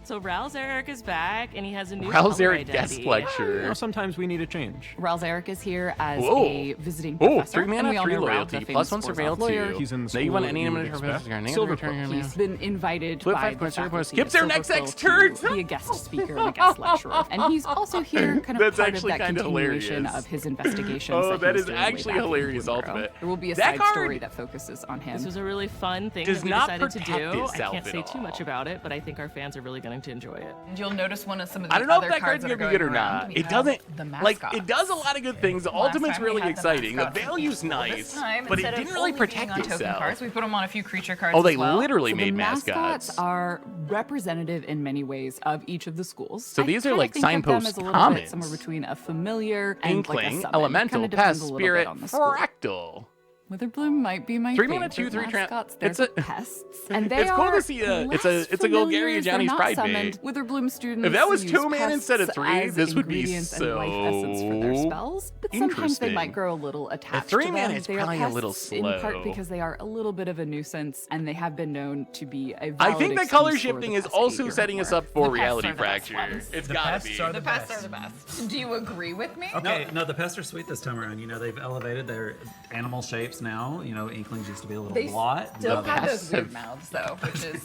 So Ral's Eric is back, and he has a new Ral's color Eric guest identity. You lecture. know, sometimes we need a change. Ralzeric is here as Whoa. a visiting Oh, professor. 3 and mana, we all 3 know Ral's loyalty, a plus famous 1 Force surveil lawyer. 2. He's in the Now you school want that any you would administrative expect. professor. Silverfoot. He's been invited Flip by 5 the points, 3 faculty points. of Skips their next Silverfoot turn. to be a guest speaker and a guest lecturer. And he's also here kind of That's part of actually that kinda continuation hilarious. of his investigations Oh, that, he that was is doing way actually back in hilarious, Bloomburrow. Ultimate. There will be a That side card story that focuses on him. This was a really fun thing Does that we not decided to protect do. I itself can't at say too much all. about it, but I think our fans are really going to enjoy it. You'll notice one of some of the I don't know other if that cards card's that gonna are be good going or around. not. We It have doesn't, the like, mascots. it does a lot of good things. The Last Ultimate's time we really had the exciting. The mascots in value's school. nice, This time, but it instead of didn't really only being protect on token itself. cards, we put them on a few creature cards Oh, they as well. literally So made the mascots. are representative in many ways of each of the schools. So I these are kinda like think of them signpost as a little commons. bit somewhere between a familiar and Inkling, like a summon. Elemental, Kinda depends Pest, a little Spirit, bit on the school. Fractal. Witherbloom might be my 3 mana, favorite 2/3 mascots. They're it's the a- pests, and they it's cool to are see a- it's less a familiar Golgari as they're Johnny's not Pride summoned. bait. Witherbloom students If that was use 2 mana instead of pests 3, as this would be ingredients and life essence for their so spells, but sometimes they interesting. might grow a little attached 3 to mana them. is They are probably a little pests in part slow. because they are a little bit of a nuisance, and they have been known to be a valid I think that excuse color for shifting the is pest also behavior setting us homework. up for The pests reality are the best fracture. ones. It's The gotta pests be. are The pests are the best. Do you agree with me? Okay. No, the pests are sweet this time around. You know, they've elevated their animal shapes now. You know, Inklings used to be a little They blot. still but- have those weird mouths, though, which is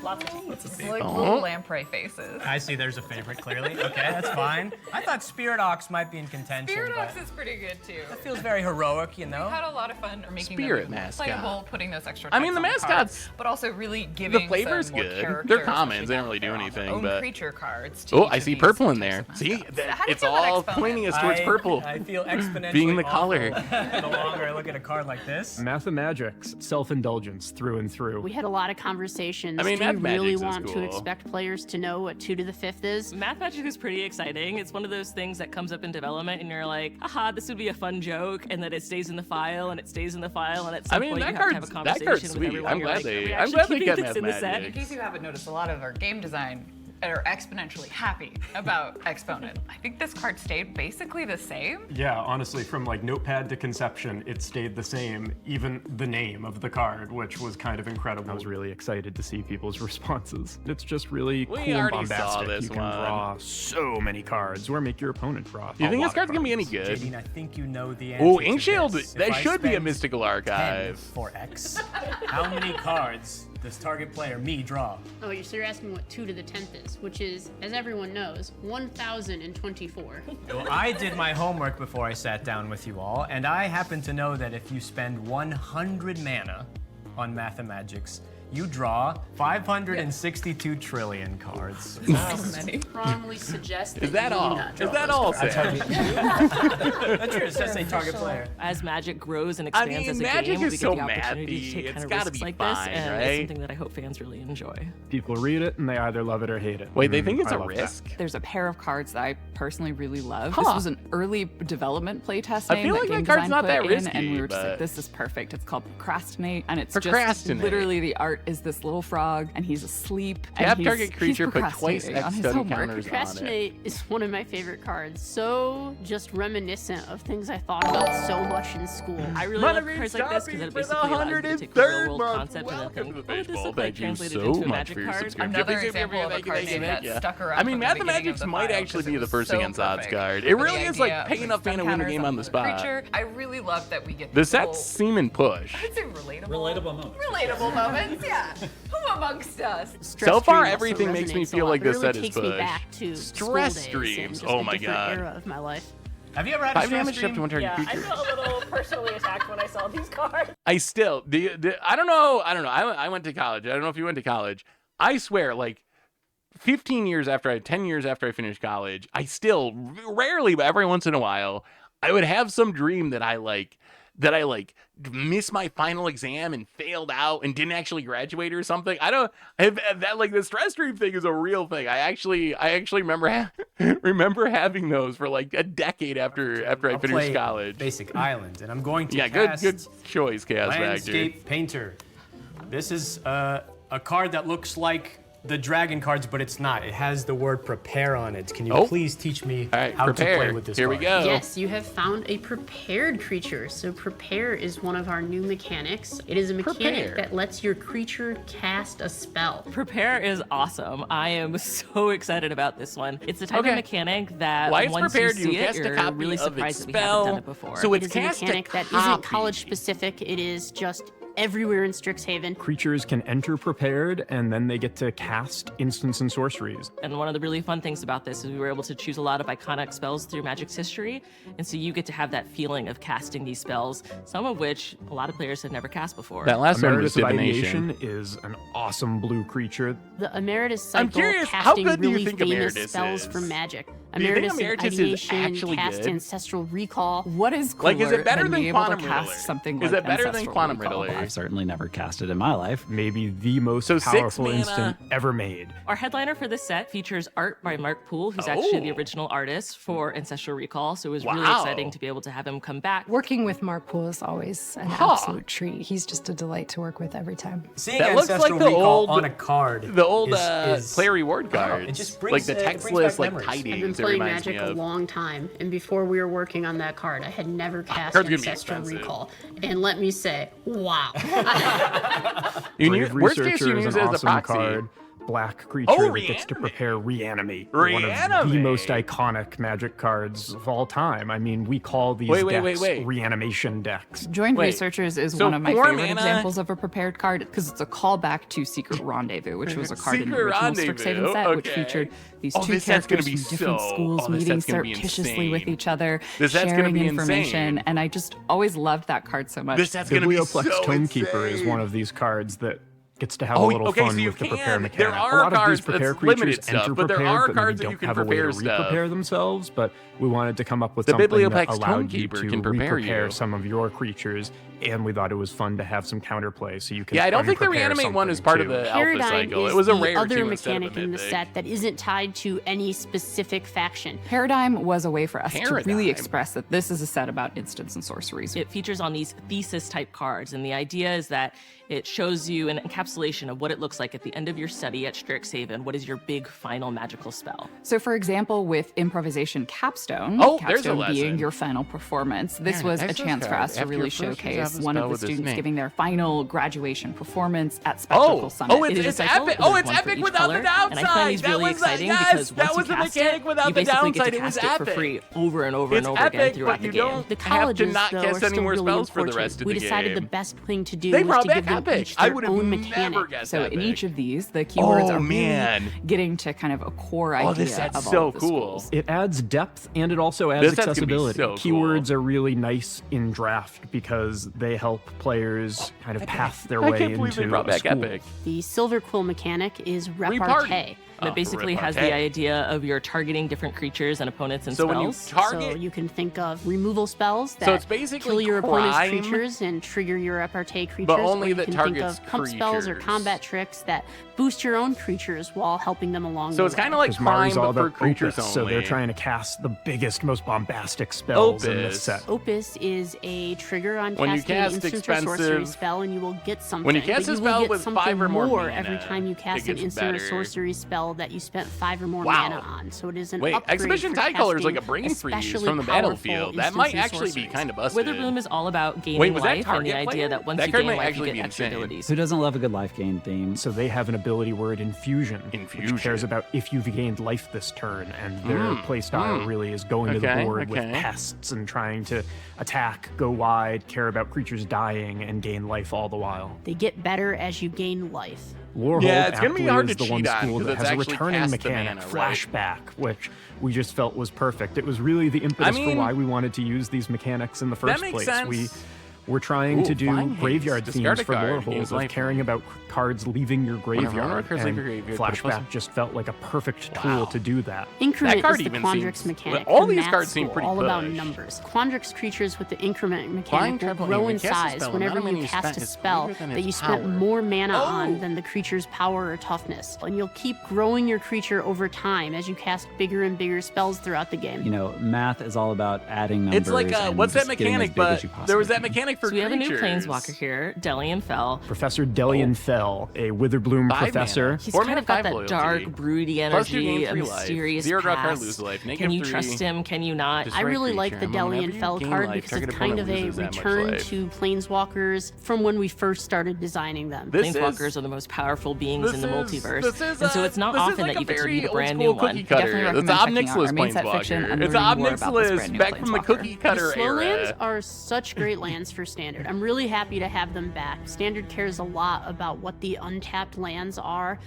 Lots of teeth. it's like Oh. little lamprey faces. I see there's a favorite, clearly. Okay, that's fine. I thought Spirit Ox might be in contention. Spirit but Ox is pretty good too. That feels very heroic, you know? We had a lot of fun making Spirit them mascot. playable, putting those extra. I mean, types the on cards, mascots- but also really giving The flavor's some more good. character, They're especially commons. They don't now really that do they're on anything, their own but- creature cards. To Oh, each I of see these purple in types there. of See, mascots. How do you it's feel about all Exponent? pointing us towards purple. I feel exponentially Being the awful color. the longer I look at a card like this. Mathematics, self-indulgence through and through. We had a lot of conversations I mean, during we really Magic's is want to cool. expect players to know what 2 to the 5th is? Math Magic is pretty exciting. It's one of those things that comes up in development and you're like, aha, this would be a fun joke, and then it stays in the file and it stays in the file, and at some point you have to have a conversation with sweet. everyone. I'm You're glad like, they- "Are we I'm actually glad they keeping kept this Math in the set?" Magic. In case you haven't noticed, a lot of our game design are exponentially happy about Exponent. I think this card stayed basically the same. Yeah, honestly, from like Notepad to Conception, it stayed the same. Even the name of the card, which was kind of incredible. I was really excited to see people's responses. It's just really We cool and already saw bombastic. this You can one. draw so many cards, or make your opponent draw. You a think lot this card's of gonna be any cards. good? Jadine, I think you know the answer. Oh, to Inkshield, this. that If I should be a spend mystical 10 archive. for X, how many cards does target player me draw? Oh, so you're asking what 2 to the 10th is, which is, as everyone knows, 1,024. Well, I did my homework before I sat down with you all, and I happen to know that if you spend 100 mana on Mathemagics, you draw 562 trillion cards. Strongly suggest Is that that you all? do not draw Is that those all, cards. Sam? That's true, it says say target player. As Magic grows and I expands mean, as a Magic game, we is get so the opportunity mathy. to take It's kind of gotta risks be like fine, this, and right? it's something that I hope fans really enjoy. People read it and they either love it or hate it. Wait, they think it's I a love that. risk? There's a pair of cards that I personally really love. Huh. This was an early development playtest I name feel that like Game that card's Design not put that in, risky, and we were just but- like, this is perfect. It's called Procrastinate, and it's just Procrastinate. literally the art is this little frog, and he's asleep. Tap and he's, target creature, he's put twice procrastinating on X his stun homework. counters on it. Procrastinate is one of my favorite cards. So just reminiscent of things I thought about so much in school. I really love cards like this because it basically allows you to take a real world concept and then think, what would this look like translated into a Magic card? Another example of a card name that stuck around I mean, from the beginning of Mathematics the might file, actually 'cause it be the was first so against odds perfect. card. The It really is idea like paying of enough mana to win a counters game on the the spot. creature. I really love that we get The this sets whole- seem in push. I'd say relatable. Relatable moments. Relatable moments, yeah. Who amongst us? So far, Stream also everything makes me resonates a feel lot. like It this really set is takes me push. back to school Stress days and streams. just Oh a my different god. era of my life. Have you ever had a 5 stress damage up to one target Yeah, I creature. felt a little personally attacked when I saw these cards. I still, I don't know. I went to college. I don't know if you went to college. I swear, like 10 years after I finished college, I still rarely, but every once in a while, I would have some dream that I missed my final exam and failed out and didn't actually graduate or something. That like the stress dream thing is a real thing. I actually remember remember having those for like a decade after I I'll finished play college. Basic Island, and I'm going to Yeah, cast good choice, Chaos Factor. Landscape Painter. This is a card that looks like the dragon cards, but it's not. It has the word prepare on it. Can you please teach me how to play with this card? Yes, you have found a prepared creature. So prepare is one of our new mechanics. It is a mechanic Prepare. that lets your creature cast a spell. Prepare is awesome. I am so excited about this one. It's the type Okay. of mechanic that Why it's once prepared, you see you it, cast a you're copy really of surprised its that we haven't done spell. it before. So It is a mechanic that isn't college specific. It is just everywhere in Strixhaven. Creatures can enter prepared, and then they get to cast instants and sorceries. And one of the really fun things about this is we were able to choose a lot of iconic spells through Magic's history, and so you get to have that feeling of casting these spells, some of which a lot of players have never cast before. That last one was Emeritus of Divination. Ideation is an awesome blue creature. The Emeritus I'm cycle curious, how casting good do you really think famous Emeritus spells is? from Magic. Do you think Emeritus of Emeritus is Ideation, actually cast good? Ancestral Recall. What is cooler Like, is it better than being able Quantum to cast Riddler? something Is like it better than Ancestral Quantum Recall? Riddler? I've certainly never cast it in my life. Maybe the most So 6 powerful mana. instant ever made. Our headliner for this set features art by Mark Poole, who's actually the Oh. original artist for Ancestral Recall, so it was really Wow. exciting to be able to have him come back. Working with Mark Poole is always an absolute treat. He's just a delight to work with every time. Seeing That looks Ancestral like the Recall old- on a card. The old is player reward Wow, cards. it just like brings, the it brings textless, back like memories. tidings. I've been It playing reminds Magic me a of. long time, and before we were working on that card, I had never cast card's gonna be Ancestral expensive. Recall. And let me say, wow. You Brave need, worst case, Researcher you is use an it as a awesome proxy. card. Black creature Oh, that gets to prepare Reanimate. One of the Reanimate. most iconic Magic cards of all time. I mean, we call these decks reanimation decks. Joined Researchers is So one of my 4 favorite mana- examples of a prepared card because it's a callback to Secret Rendezvous, which was a card in the Secret original Rendezvous, Strixhaven set, which okay. featured these Oh, two this set's gonna characters be from different so- schools oh, this meeting set's gonna be surreptitiously with insane. each other, This set's gonna sharing be information, insane. and I just always loved that card so much. This set's gonna be Biblioplex so Tomekeeper is insane. one of these cards that gets to have a little fun so you with the can. prepare mechanic. There are a lot of cards these prepare that's limited creatures stuff, enter but there prepared, are but cards that maybe you don't can have a way to prepare stuff. re-prepare themselves, but we wanted to come up with The something that Bibliopex allowed you Tonekeeper to can prepare re-prepare you. some of your creatures, and we thought it was fun to have some counterplay, so you can Yeah, I don't think the unprepare reanimate one is something, part of too. the alpha Paradigm cycle. is It was a the rare other too instead of mechanic a in the mythic. set that isn't tied to any specific faction. Paradigm was a way for us to really Paradigm. express that this is a set about instants and sorceries. It features on these thesis type cards, and the idea is that it shows you an encapsulation of what it looks like at the end of your study at Strixhaven. What is your big final magical spell? So, for example, with Improvisation Capstone, Oh, there's a Capstone lesson. being your final performance, this Aaron, was a access chance for card. us to After really your first, you have showcase a one spell of the with this students name. giving their final graduation performance at Spectacle Summit. Oh, It is it's a cycle epic. with Oh, it's one for epic each without color, the downside. And I find these that really was exciting yes, because that once was you the cast mechanic it, without you the basically downside. get to It was cast it for epic. free over and over It's and over again epic, throughout but the you game. don't The have to colleges, not though, cast are any still more really spells for the important. rest of We the decided game. the best thing to do They was brought to back give them epic. each I their would have own never mechanic. guessed So epic. in each of these, the keywords Oh, are man. really getting to kind of a core idea Oh, this set's of all so of the cool. schools. It adds depth and it also adds This set's gonna be accessibility. so Keywords cool. are really nice in draft because they help players kind of path their I way can't believe they into brought a back school. epic. The Silver Quill mechanic is Reparty. repartee. That basically has the idea of you're targeting different creatures and opponents and So when you spells. So target, you can think of removal spells that So it's basically kill your opponent's crime, creatures and trigger your repartee creatures. but or only you that can think targets of pump spells or creatures. combat tricks that boost your own creatures while helping them along so the it's way. kind of like Because crime, Mari's all but for about creatures Opus, only. so they're trying to cast the biggest, most bombastic spells in this Opus. set. Opus is a trigger on When you casting cast an instant or sorcery expensive- spell, and you will get something. When you cast but a you will spell get with something 5 or more every mana, time you cast an gets instant or better. sorcery spell that you spent 5 or more Wow. mana on. So it is an Wait, upgrade Exhibition for Tricolor is like a casting brain freeze especially from the powerful battlefield. That instants might and actually be sorceries. kind of busted. Witherbloom is all about gaining Wait, was that life and target the idea player? that once That you card gain might life, actually you be get extra insane. abilities. Who doesn't love a good life gain theme? So they have an ability word, Infusion, Infusion. which cares about if you've gained life this turn, and their playstyle really is going to the Okay, board with okay. pests and trying to attack, go wide, care about creatures dying, and gain life all the while. They get better as you gain life. Lorehold Yeah, it's gonna be aptly hard is to the one cheat on, school 'cause that it's has a actually returning cast the mechanic, mana, right? Flashback, which we just felt was perfect. It was really the impetus mean, for why we wanted to use these mechanics in the first makes place. sense. We were trying to Ooh, do Flying Haze. graveyard Discard themes a for card, Lorehold gains of life. caring about cards leaving your Whenever graveyard, cards leave and your graveyard, put a plus- Flashback just felt like a perfect Wow. tool to do that. Increment card is the even Quandrix seems- mechanic. all for these math cards seem school, pretty all about push. numbers. Quandrix creatures with the increment Flying mechanic will Triple grow Aim. in Cast a size spell, whenever not you when cast spent a is spell greater than that its you spent power. more mana Oh. on than the creature's power or toughness. And you'll keep growing your creature over time as you cast bigger and bigger spells throughout the game. You know, math is all about adding numbers. It's like, and what's that just getting as mechanic? big as But you possibly there was that can. mechanic for So we have a new creatures. planeswalker here, Delian Fell. Professor Delian Fell, a Witherbloom 5 professor. mana. He's 4 kind mana, of got 5 that loyalty. dark, broody Plus 2 energy, gain a 3 life. mysterious 0 draw card, past. lose life. Can Negative you 3. trust him? Can you not? I really like the creature. Delian Whenever you Fell gain card life, because it's target kind of opponent a loses that much return life. to planeswalkers from when we first started designing them. This Planeswalkers is- are the most powerful beings in the multiverse, This is, and so it's not this is often like that you get to very meet a brand old new school one. cookie Definitely cutter. It's recommend checking out Obnixilus our main set fiction Planeswalker. and It's learning more about this Obnixilus brand new back from the Planeswalker. cookie cutter The slow era. lands are such great lands for Standard. I'm really happy to have them back. Standard cares a lot about what the untapped lands are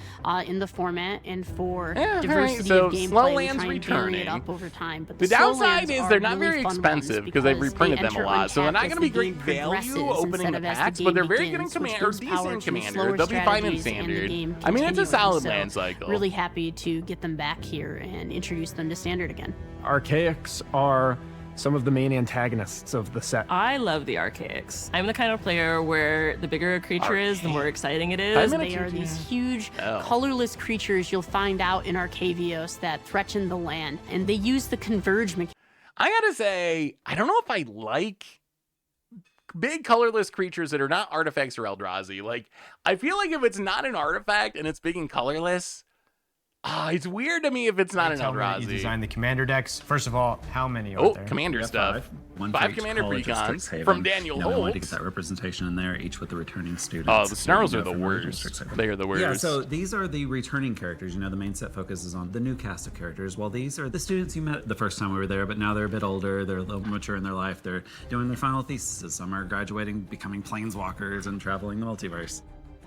in the format and for Yeah, diversity so of gameplay. slow we lands try and vary returning. it up over time. But The slow downside lands is are they're not really very fun expensive ones because they've because reprinted they them a enter lot, so they're not untapped going to be as the great game value progresses opening instead the of as packs, the but they're game very good in begins, which command or gives power decent to commander. slower They'll be fine in strategies and the standard. game I mean, it's a continuing. solid So, land cycle. Really happy to get them back here and introduce them to Standard again. Archaics are some of the main antagonists of the set. I love the Archaics. I'm the kind of player where the bigger a creature is, the more exciting it is. They are these huge, colorless creatures you'll find out in Arcavios that threaten the land, and they use the converge mechanic. I gotta say, I don't know if I like big colorless creatures that are not artifacts or Eldrazi. Like, I feel like if it's not an artifact and it's big and colorless, it's weird to me if it's not an Tell me that you Eldrazi. designed the commander decks. First of all, how many are Oh, there? commander stuff. One for 5 each commander college of precons Strixhaven. from Daniel We wanted to get Holtz. that representation in there, each with the returning students. Oh, the Snarls So are you the go from original worst. Strixhaven. They are the worst. Yeah, so these are the returning characters. You know, the main set focuses on the new cast of characters, while these are the students you met the first time we were there, but now they're a bit older, they're a little mature in their life, they're doing their final theses. Some are graduating, becoming planeswalkers, and traveling the multiverse.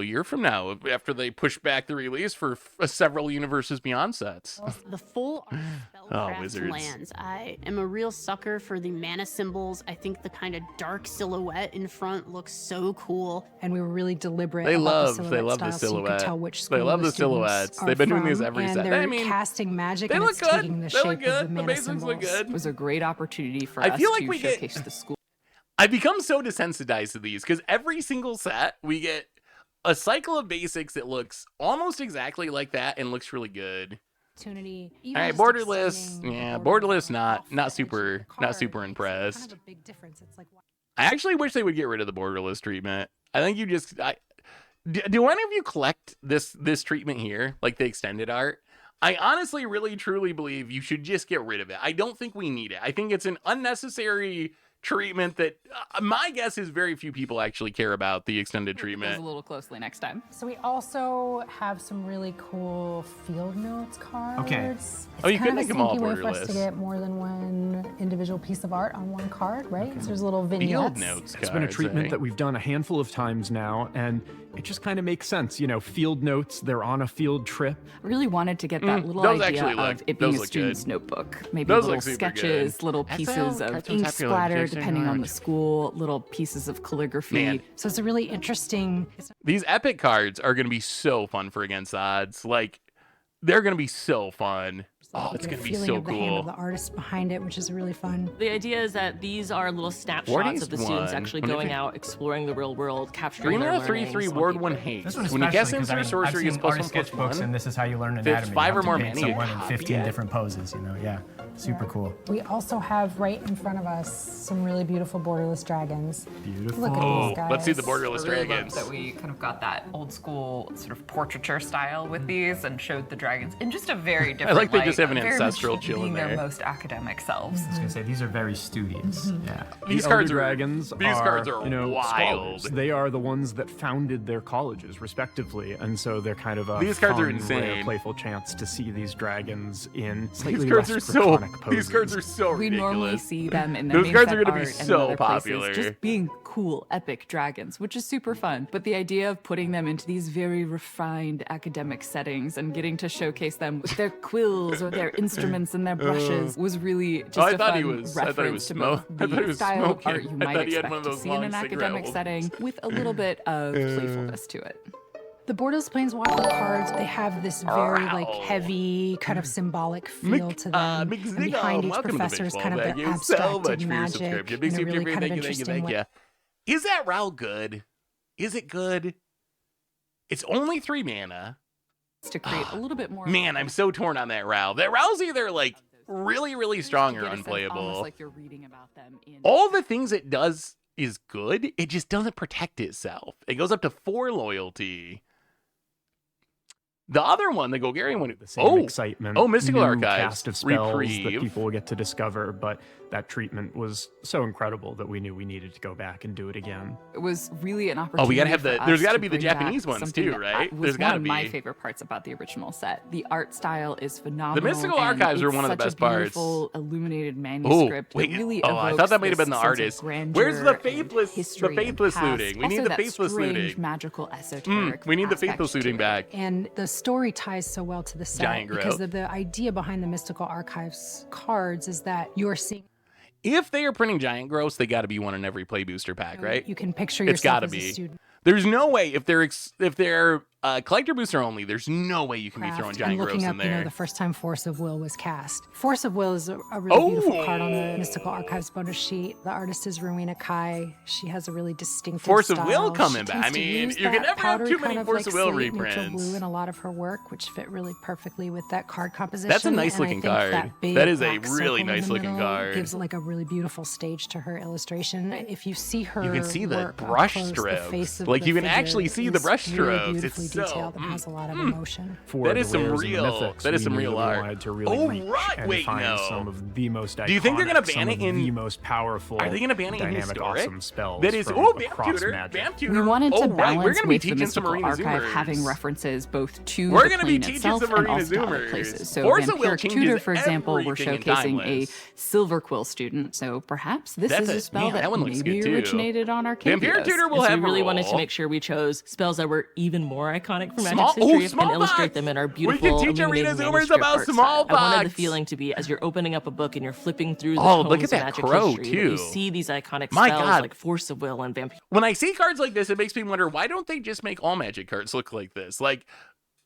a year from now after they push back the release for several Universes Beyond sets. The full art spell craft Wizards. lands. I am a real sucker for the mana symbols. I think the kind of dark silhouette in front looks so cool. And we were really deliberate They about love the the silhouette style, so you could silhouette. tell which school They love the students silhouettes. are They've been doing these from, every and set. they're I mean, casting magic they and look it's good. taking the They look shape of good. the The mana basics symbols. look good. It was a great opportunity for I us feel like to we get- showcase the school. I've become so desensitized to these because every single set we get a cycle of basics that looks almost exactly like that and looks really good. Opportunity. All right, borderless. Yeah, borderless. Not super impressed. Kind of a big difference. It's like, I actually wish they would get rid of the borderless treatment. I think you just. Do any of you collect this treatment here, like the extended art? I honestly, really, truly believe you should just get rid of it. I don't think we need it. I think it's an unnecessary treatment that my guess is very few people actually care about the extended Those treatment. a little closely next time. So we also have some really cool field notes cards. Okay. It's Oh, you kind could of a make 'em all sneaky way for us to borderless. get more than one individual piece of art on one card, right? So there's little vignettes. Field notes. It's been a cards, treatment eh? that we've done a handful of times now, and it just kind of makes sense. You know, field notes, they're on a field trip. Really wanted to get that little those idea actually of look- it being those a look student's good. notebook. Maybe Those little look super sketches, good. little That's pieces how of cartoons ink have to look, splatter Jason depending on the Orange. school, little pieces of calligraphy. Man. So it's a really interesting. These epic cards are going to be so fun for against odds. Like, they're going to be so fun. Oh, it's get a going to be feeling so of the hand of cool. the artist behind it, which is really fun. The idea is that these are little snapshots Wardy's of the students one. actually Wonder if going it- out, exploring the real world, capturing Dream their of the 3/3 learnings. ward 1 haste. This one When you especially, guess 'cause, insert I mean, sorcery, I've it's seen plus artist 1 plus sketchbooks, 1. and this is how you learn If it's anatomy. 5 You or have to more paint mana, you someone in copy 15 it. different poses, you know, yeah. Super cool. We also have right in front of us some really beautiful borderless dragons. Beautiful. Look at Oh, these guys. let's see the borderless I really loved dragons. that we kind of got that old school sort of portraiture style with these and showed the dragons in just a very different like they light, just have an very much ancestral chill in being their there. most academic selves. I was gonna say these are very studious. Yeah. These The cards Elder are dragons. these cards are you know, wild. scholars. They are the ones that founded their colleges, respectively, and so they're kind of a These cards are fun, insane. rare, playful chance to see these dragons in slightly These cards less are so. draconic poses. These cards are so We ridiculous. normally see them in the Those main cards set are gonna be art and so other places, popular. just being cool, epic dragons, which is super fun. But the idea of putting them into these very refined academic settings and getting to showcase them with their quills or their instruments and their brushes was really just I a thought he fun was- I thought he reference was to smo- both I thought he the was style of art smoking. you I might thought he had expect one of to those see in an long cigarette academic holders. setting with a little bit of playfulness to it. The borderless planeswalker cards, they have this very like Wow. heavy, kind of symbolic feel to them. And behind each welcome to the professor is baseball. kind of Thank their you so abstracted much for your magic subscription. in a really kind of Thank you, interesting way. Is that Ral good? Is it good? It's only 3 mana. To create a little bit more. Man, I'm so torn on that Ral. That Ral's either like really, really strong or Get a sense unplayable. almost like you're reading about them in All the things it does is good. It just doesn't protect itself. It goes up to 4 loyalty. The other one, the Golgarian one, The same excitement. Mystical new Archives cast of spells Reprieve. that people will get to discover, but that treatment was so incredible that we knew we needed to go back and do it again. It was really an opportunity. Oh, we gotta have the. for There's us got to to be the bring back Japanese ones something too, that right? Was There's got to one of be. my favorite parts about the original set. The art style is phenomenal. Mystical and Archives are it's one of the such a best parts. beautiful illuminated Oh, manuscript. wait. That really Oh, I evokes thought that might have this been the sense of artist. grandeur Where's the and faithless? The history and faithless past. looting. We need Also the that faithless strange, looting. magical, esoteric. We need the aspect faithless to looting it. back. And the story ties so well to the set Giant because growth. of the idea behind the Mystical Archives cards is that you're seeing. If they are printing giant growths, they got to be one in every play booster pack, right? You can picture It's yourself gotta as a be. student. There's no way if they're collector booster only. There's no way you can be throwing Craft giant and growths looking in up, you know, there. the first time Force of Will was cast. Force of Will is a really beautiful card on the Mystical Archives bonus sheet. The artist is Rowena Kai. She has a really distinctive Force of style. Will coming She back. I tends to mean, use you can that never have powdery too many kind of, Force of Will slate neutral reprints. blue in a lot of her work, which fit really perfectly with that card composition. That's a nice And I looking think card. That, big That is a black really circle in nice the looking middle card. Gives like a really beautiful stage to her illustration. If you see her, You can see the work up brush close, the strokes. face of Like, the you can figure actually see the is brush really strokes. beautifully It's so- detailed and has a lot of emotion. For That the is some rares and the real- mythics, that is we some knew real that we art. wanted to really Oh, reach right. and Wait, find no. some of the most iconic, Do you think they're gonna ban some it of in- the most powerful, Are they going to ban it in dynamic, historic? awesome spells That is. from Oh, Bam across Tutor. Magic? Bam Tutor. We wanted to Oh, right. We're balance going to be with the teaching some Mystical Arena Archive Zoomers. having references both to We're the gonna be plane teaching itself some and Arena also to other Zoomers. places. So Force of Will Vampiric changes Tutor, for example, we're everything in showcasing a Timeless. Silver Quill student. So perhaps this That's is a spell that one looks maybe good too. originated on Arcadia. Vampiric Tutor will And so have we really a wanted to role. make sure we chose spells that were even more iconic from Magic history and illustrate them in our beautiful, we can teach Arena illuminating Zoomers manuscript about art style. smallpox. I wanted the feeling to be as you're opening up a book and you're flipping through the Oh, tomes look at of that Magic crow, history, that too. you see these iconic My spells God. like Force of Will and Vampire. When I see cards like this, it makes me wonder, why don't they just make all Magic cards look like this? Like,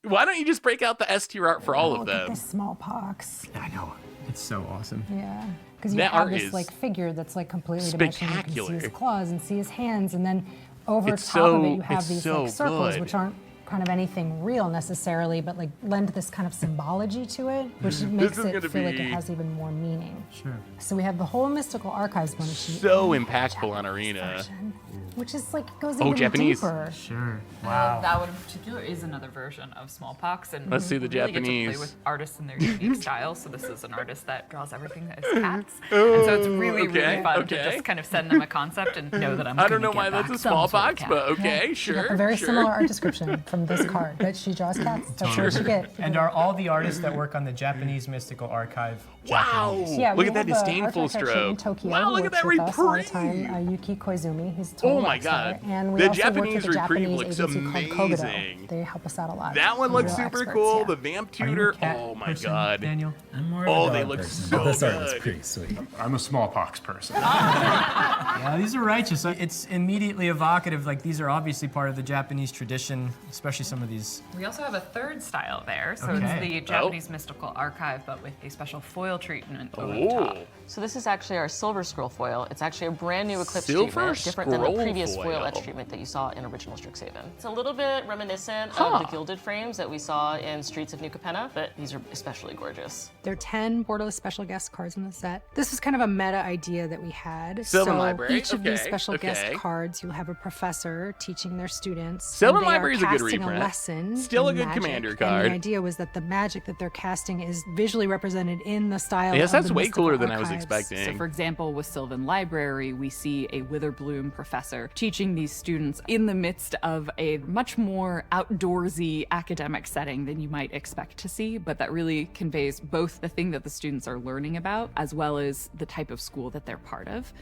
why don't you just break out the S tier art for all of Look at them? this smallpox. I know. It's so awesome. Yeah, because you That have art this is like figure that's like completely dimensional. You can see spectacular. his claws and see his hands, and then over It's top of so- it you have it's these so like circles, good. which aren't kind of anything real necessarily, but like lend this kind of symbology to it, which makes is it gonna feel like be- it has even more meaning. Sure. So we have the whole Mystical Archives bonus sheet. So and impactful on Arena. version, which is like goes Oh, even Japanese. deeper. Sure. That one in particular is another version of Smallpox, and Let's see the we really get to Japanese. play with artists in their unique style. So this is an artist that draws everything as cats, and so it's really okay, fun to okay. just kind of send them a concept and know that I'm. I don't know gonna why get that's back a some sort of smallpox, cat. but okay, You sure. got a very sure. similar art description from this card, but she draws cats. That's what you get. And are all the artists that work on the Japanese Mystical Archive Wow. Japanese? Yeah, Look we at that have a disdainful art director in stroke. Tokyo, Wow, who look at works that with us all the reprieve. time, Yuki Koizumi. He's a total Oh my rock star. God. And we The also Japanese work with a reprieve Japanese looks agency called Kogodo. amazing. They help us out a lot. That one They're looks real super experts, cool. yeah. The Vamp Are you a Tutor. cat Oh my person, God. Daniel? I'm more Oh, of a they dog look person, so but this art is good. pretty sweet. I'm a smallpox person. Yeah, these are righteous. It's immediately evocative. Like, these are obviously part of the Japanese tradition, especially some of these. We also have a third style there, so Okay. it's the Japanese Mystical Archive, but with a special foil treatment over the Oh. top. So this is actually our Silver Scroll foil. It's actually a brand new Eclipse Silver treatment, different than the Scroll previous foil. foil etch treatment that you saw in original Strixhaven. It's a little bit reminiscent of the gilded frames that we saw in Streets of New Capenna, but these are especially gorgeous. There are 10 Borderless special guest cards in the set. This was kind of a meta idea that we had. Sylvan so Library, each of these okay, special guest okay. cards, you'll have a professor teaching their students. Sylvan and they Library are is a good casting reprint. lesson Still a in good magic, commander And card. the idea was that the magic that they're casting is visually represented in the style Yes, of that's the way Mystical cooler than I was Archives. expecting. So, for example, with Sylvan Library, we see a Witherbloom professor teaching these students in the midst of a much more outdoorsy academic setting than you might expect to see, but that really conveys both the thing that the students are learning about as well as the type of school that they're part of.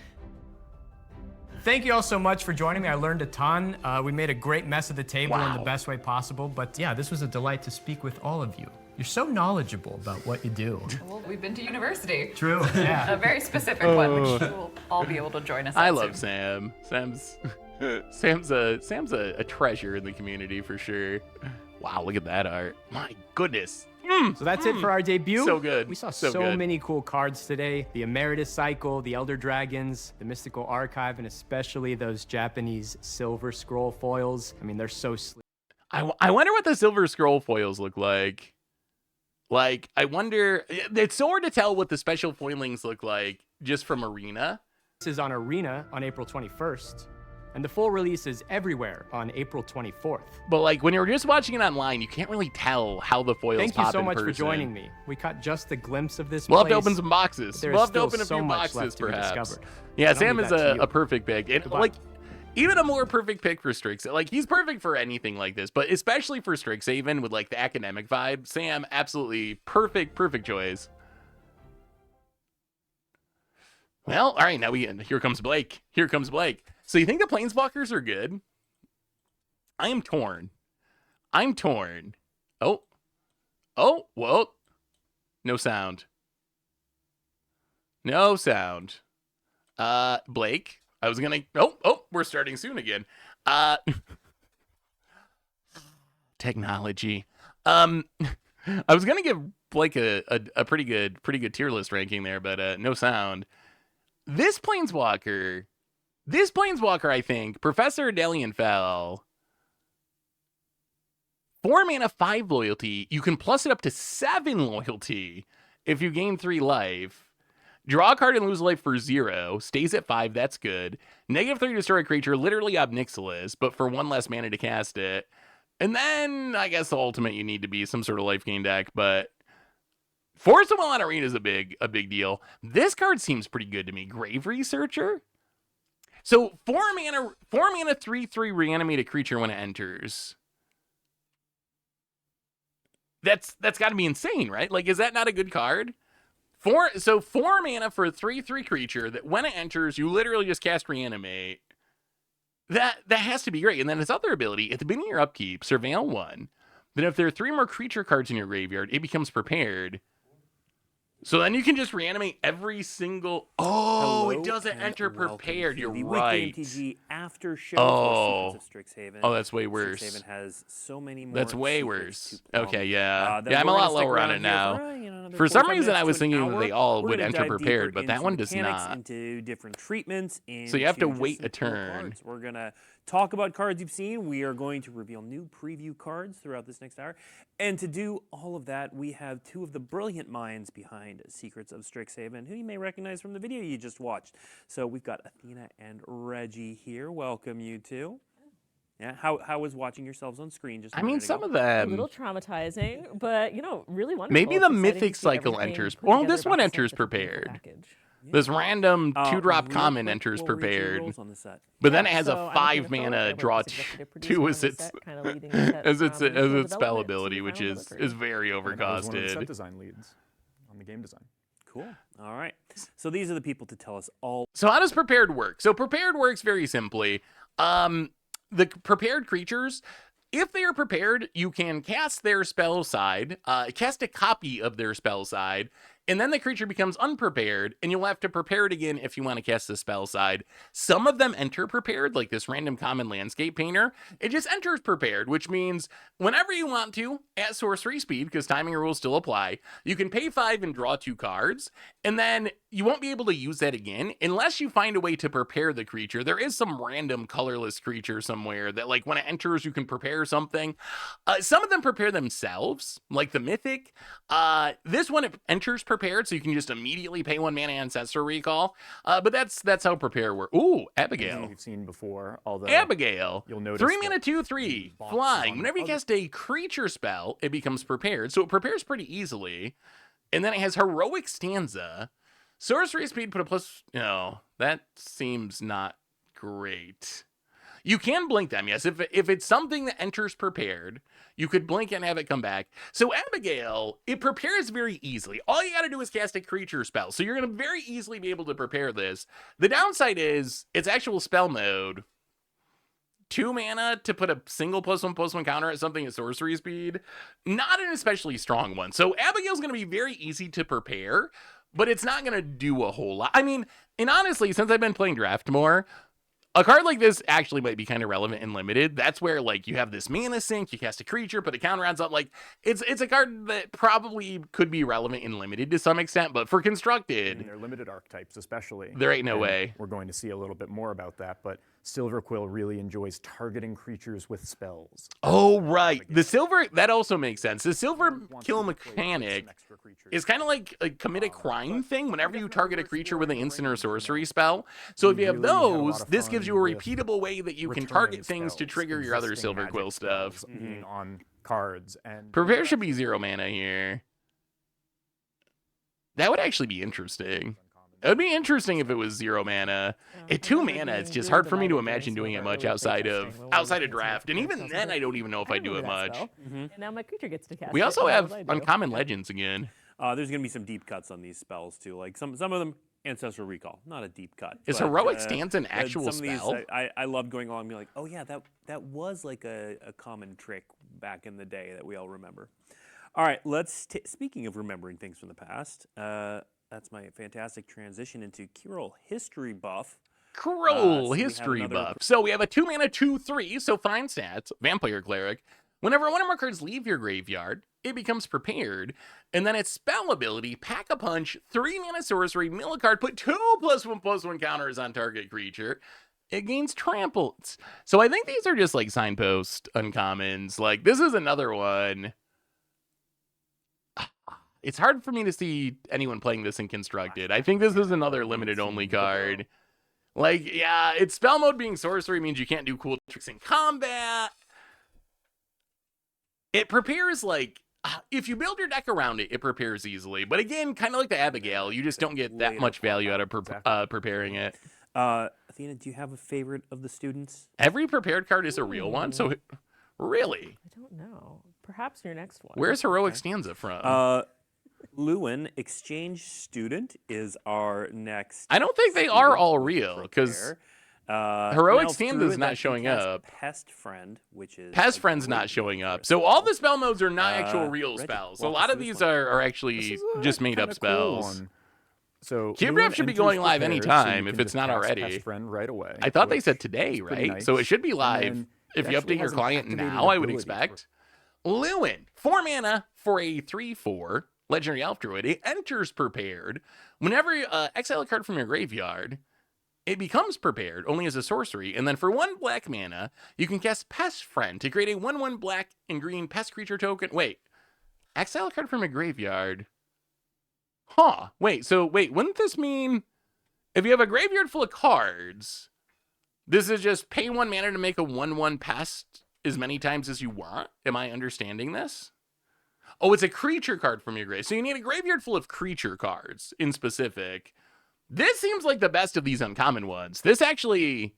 Thank you all so much for joining me. I learned a ton. We made a great mess of the table in the Wow. best way possible. But yeah, this was a delight to speak with all of you. You're so knowledgeable about what you do. Well, we've been to university. True, yeah. A very specific one, which you'll all be able to join us I at love soon. Sam. Sam's a treasure in the community for sure. Wow, look at that art. My goodness. So that's it for our debut. So good. We saw So so good. many cool cards today. The Emeritus Cycle, the Elder Dragons, the Mystical Archive, and especially those Japanese Silver Scroll foils. I mean, they're so sleek. I wonder what the Silver Scroll foils look like. Like, I wonder. It's so hard to tell what the special foilings look like just from Arena. This is on Arena on April 21st, and the full release is everywhere on April 24th. But like when you're just watching it online, you can't really tell how the foils Thank you pop so in much for person. joining me. We caught just a glimpse of this We'll have to place, open some boxes. but there We'll is have to still open a so few much boxes, left to be perhaps. discovered. Yeah, But I'll Sam leave is that to a you. perfect pick. And Goodbye. like, even a more perfect pick for Strix. Like, he's perfect for anything like this, but especially for Strixhaven with like the academic vibe. Sam, absolutely perfect choice. Well, all right, now here comes Blake. Here comes Blake. So you think the Planeswalkers are good? I am torn. Oh, whoa. No sound. Blake, I was gonna, we're starting soon again. Technology. I was gonna give Blake a pretty good tier list ranking there, but no sound. This Planeswalker, I think, Professor Adelian Fell, 4 mana, 5 loyalty. You can plus it up to 7 loyalty if you gain 3 life. Draw a card and lose life for 0. Stays at 5, that's good. -3 destroy a creature, literally Ob Nixilis, but for 1 less mana to cast it. And then, I guess the ultimate you need to be some sort of life gain deck, but Force of Will on Arena is a big deal. This card seems pretty good to me. Grave Researcher. So 4 mana, 3/3 reanimate a creature when it enters. That's got to be insane, right? Like, is that not a good card? 4 mana for a 3/3 creature that when it enters, you literally just cast Reanimate. that has to be great. And then its other ability, at the beginning of your upkeep, Surveil 1. Then if there are 3 more creature cards in your graveyard, it becomes prepared. So then you can just reanimate every single... Oh, it doesn't enter prepared. You're right. MTG after show Oh. for Secrets of Strixhaven. Oh, that's way worse. Strixhaven has so many more. That's way secrets worse. to plumb. Okay, yeah. Then Yeah, I'm a we're gonna lot stick lower on around it here now. for, another For some 45 reason, I was minutes to an thinking that they hour. all We're would gonna enter dive prepared, deeper but that into one does mechanics, not. Into different treatments. So you have to into wait just a some cool turn. cards. We're going to talk about cards you've seen. We are going to reveal new preview cards throughout this next hour. And to do all of that, we have 2 of the brilliant minds behind Secrets of Strixhaven, who you may recognize from the video you just watched. So we've got Athena and Reggie here. Welcome, you two. Yeah, how was watching yourselves on screen? Just I mean, some of A them. little traumatizing, but really wonderful. Maybe It's the exciting mythic to see cycle everything enters. put Well, together this one about enters such a beautiful prepared. package. This random 2-drop real common quick, enters what were each of your prepared. roles on the set? But then it Yeah, has so a I'm 5 Athena Phillip. I mana work draw as executive producer 2 on as the its set, kinda leading the set as its from initial spell development to ability, which final is delivery. very And I was one of the set overcosted. design leads on the game design. Cool. All right. So these are the people to tell us all. So how does prepared work? So prepared works very simply. The prepared creatures, if they are prepared, you can cast their spell side, cast a copy of their spell side, and then the creature becomes unprepared, and you'll have to prepare it again if you want to cast the spell side. Some of them enter prepared, like this random common landscape painter. It just enters prepared, which means whenever you want to, at sorcery speed, because timing rules still apply, you can pay 5 and draw 2 cards, and then you won't be able to use that again unless you find a way to prepare the creature. There is some random colorless creature somewhere that, like, when it enters, you can prepare something. Some of them prepare themselves, like the mythic. This one, it enters prepared, so you can just immediately pay 1 mana Ancestor Recall. But that's how prepare works. Ooh, Abigail. You've seen before, although Abigail. you'll notice 3 that mana, 2/3, flying. Whenever you cast a creature spell, it becomes prepared. So it prepares pretty easily. And then it has Heroic Stanza. Sorcery speed, put a plus. No, that seems not great. You can blink them, yes. If it's something that enters prepared, you could blink and have it come back. So Abigail, it prepares very easily. All you got to do is cast a creature spell. So you're going to very easily be able to prepare this. The downside is its actual spell mode. 2 mana to put a single +1/+1 counter at something at sorcery speed. Not an especially strong one. So Abigail's going to be very easy to prepare, but it's not going to do a whole lot. I mean, and honestly, since I've been playing Draft more, a card like this actually might be kind of relevant in Limited. That's where, like, you have this mana sink, you cast a creature, put a counter on something. Like, it's a card that probably could be relevant in Limited to some extent, but for Constructed, they're limited archetypes, especially. there ain't no And way. We're going to see a little bit more about that, but Silverquill really enjoys targeting creatures with spells. Oh, right. The silver, that also makes sense. The silver kill mechanic is kind of like a commit a crime thing whenever you target a creature with an instant or sorcery spell. So if you have those, this gives you a repeatable way that you can target things to trigger your other Silverquill stuff. Being on cards and Prepare should be 0 mana here. That would actually be interesting. It would be interesting if it was 0 mana. At 2 mana, it's just hard for me to imagine doing it much outside of Draft. And even then, I don't even know if I do it much. And now my creature gets to cast We it, also as have I do. Uncommon Legends again. There's going to be some deep cuts on these spells too. Like some of them, Ancestral Recall, not a deep cut. Is but, Heroic Stance an but actual some of these, spell? I love going along and being like, oh yeah, that was like a common trick back in the day that we all remember. All right, speaking of remembering things from the past, that's my fantastic transition into Kirill History Buff. Cruel History Buff. So we have a 2 mana 2/3, so fine stats, Vampire Cleric. Whenever one or more cards leave your graveyard, it becomes prepared, and then its spell ability, Pack a Punch, 3 mana sorcery, mill a card, put 2 +1/+1 counters on target creature. It gains tramples. So I think these are just like signpost uncommons. Like, this is another one. It's hard for me to see anyone playing this in Constructed. I think this is another limited only card. Like, yeah, its spell mode being sorcery means you can't do cool tricks in combat. It prepares, like, if you build your deck around it, it prepares easily. But again, kind of like the Abigail, you just don't get that much value out of preparing it. Athena, do you have a favorite of the students? Every prepared card is a real one, so really? I don't know. Perhaps your next one. Where's Heroic Stanza from? Lewin, Exchange Student, is our next. I don't think they are all real, because Heroic now Stand through is it, not that showing can cast up. Pest Friend, which is Pest a Friend's great not name showing for up. a So all the spell modes are not actual real Reggie, spells. A walk lot us of through this these one. are actually just made up Kinda spells. One. So Cube Luin Draft should be enters going live prepared, so anytime you if can it's just not cast already. Pest Friend right away. I thought they which said today, is pretty right? nice. So it should be And live. then If it you actually update your has an client activated now, I would ability expect. Luin, 4 mana for a 3/4 Legendary Elf Druid. It enters prepared. Whenever you exile a card from your graveyard, it becomes prepared only as a sorcery. And then for 1 black mana, you can cast Pest Friend to create a 1/1 black and green pest creature token. Wait, exile a card from a graveyard. Huh. Wait, wouldn't this mean if you have a graveyard full of cards, this is just pay 1 mana to make a 1/1 pest as many times as you want? Am I understanding this? Oh, it's a creature card from your grave. So you need a graveyard full of creature cards in specific. This seems like the best of these uncommon ones. This actually,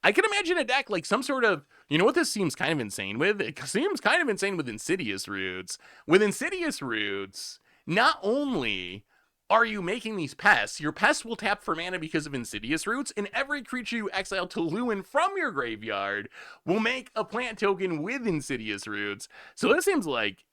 I can imagine a deck like some sort of, you know what this seems kind of insane with? It seems kind of insane with Insidious Roots. With Insidious Roots, not only are you making these pests, your pests will tap for mana because of Insidious Roots, and every creature you exile to Luin from your graveyard will make a plant token with Insidious Roots. So this seems like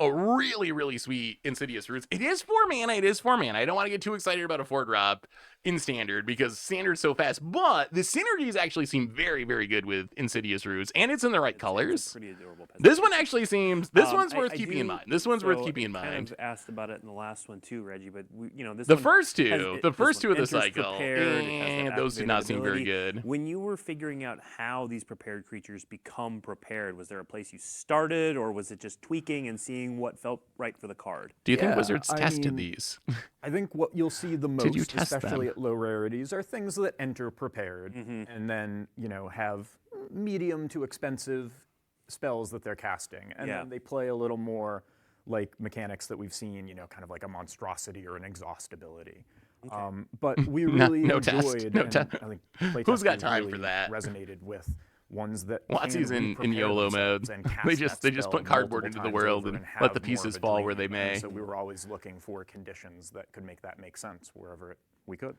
a really, really sweet Insidious Roots. It is 4 mana. It is 4 mana. I don't want to get too excited about a 4-drop in Standard because Standard's so fast, but the synergies actually seem very, very good with Insidious Roots, and it's in the right colors. Pretty adorable. This one actually seems, this one's worth I keeping do- in mind. This one's worth so keeping in I kind mind. of asked about it in the last one too, Reggie, but this The one first two, has- the this first one two of the enters cycle, prepared, it has that those do not activated seem very ability. good. When you were figuring out how these prepared creatures become prepared, was there a place you started, or was it just tweaking and seeing what felt right for the card? Do you think Yeah, Wizards I tested mean, these? I think what you'll see the most, Did you test especially them? at low rarities, are things that enter prepared and then, have medium to expensive spells that they're casting. And Yeah. then they play a little more like mechanics that we've seen, kind of like a monstrosity or an exhaust ability. But we really No enjoyed, test. No and test. I think Who's got playtesters time really for that? resonated with ones that Watsy's can in re-prepare YOLO themselves mode. and cast They that just spell put cardboard multiple into the times world over and have let the more pieces of a fall where dream. they And may. so we were always looking for conditions that could make that make sense wherever we could.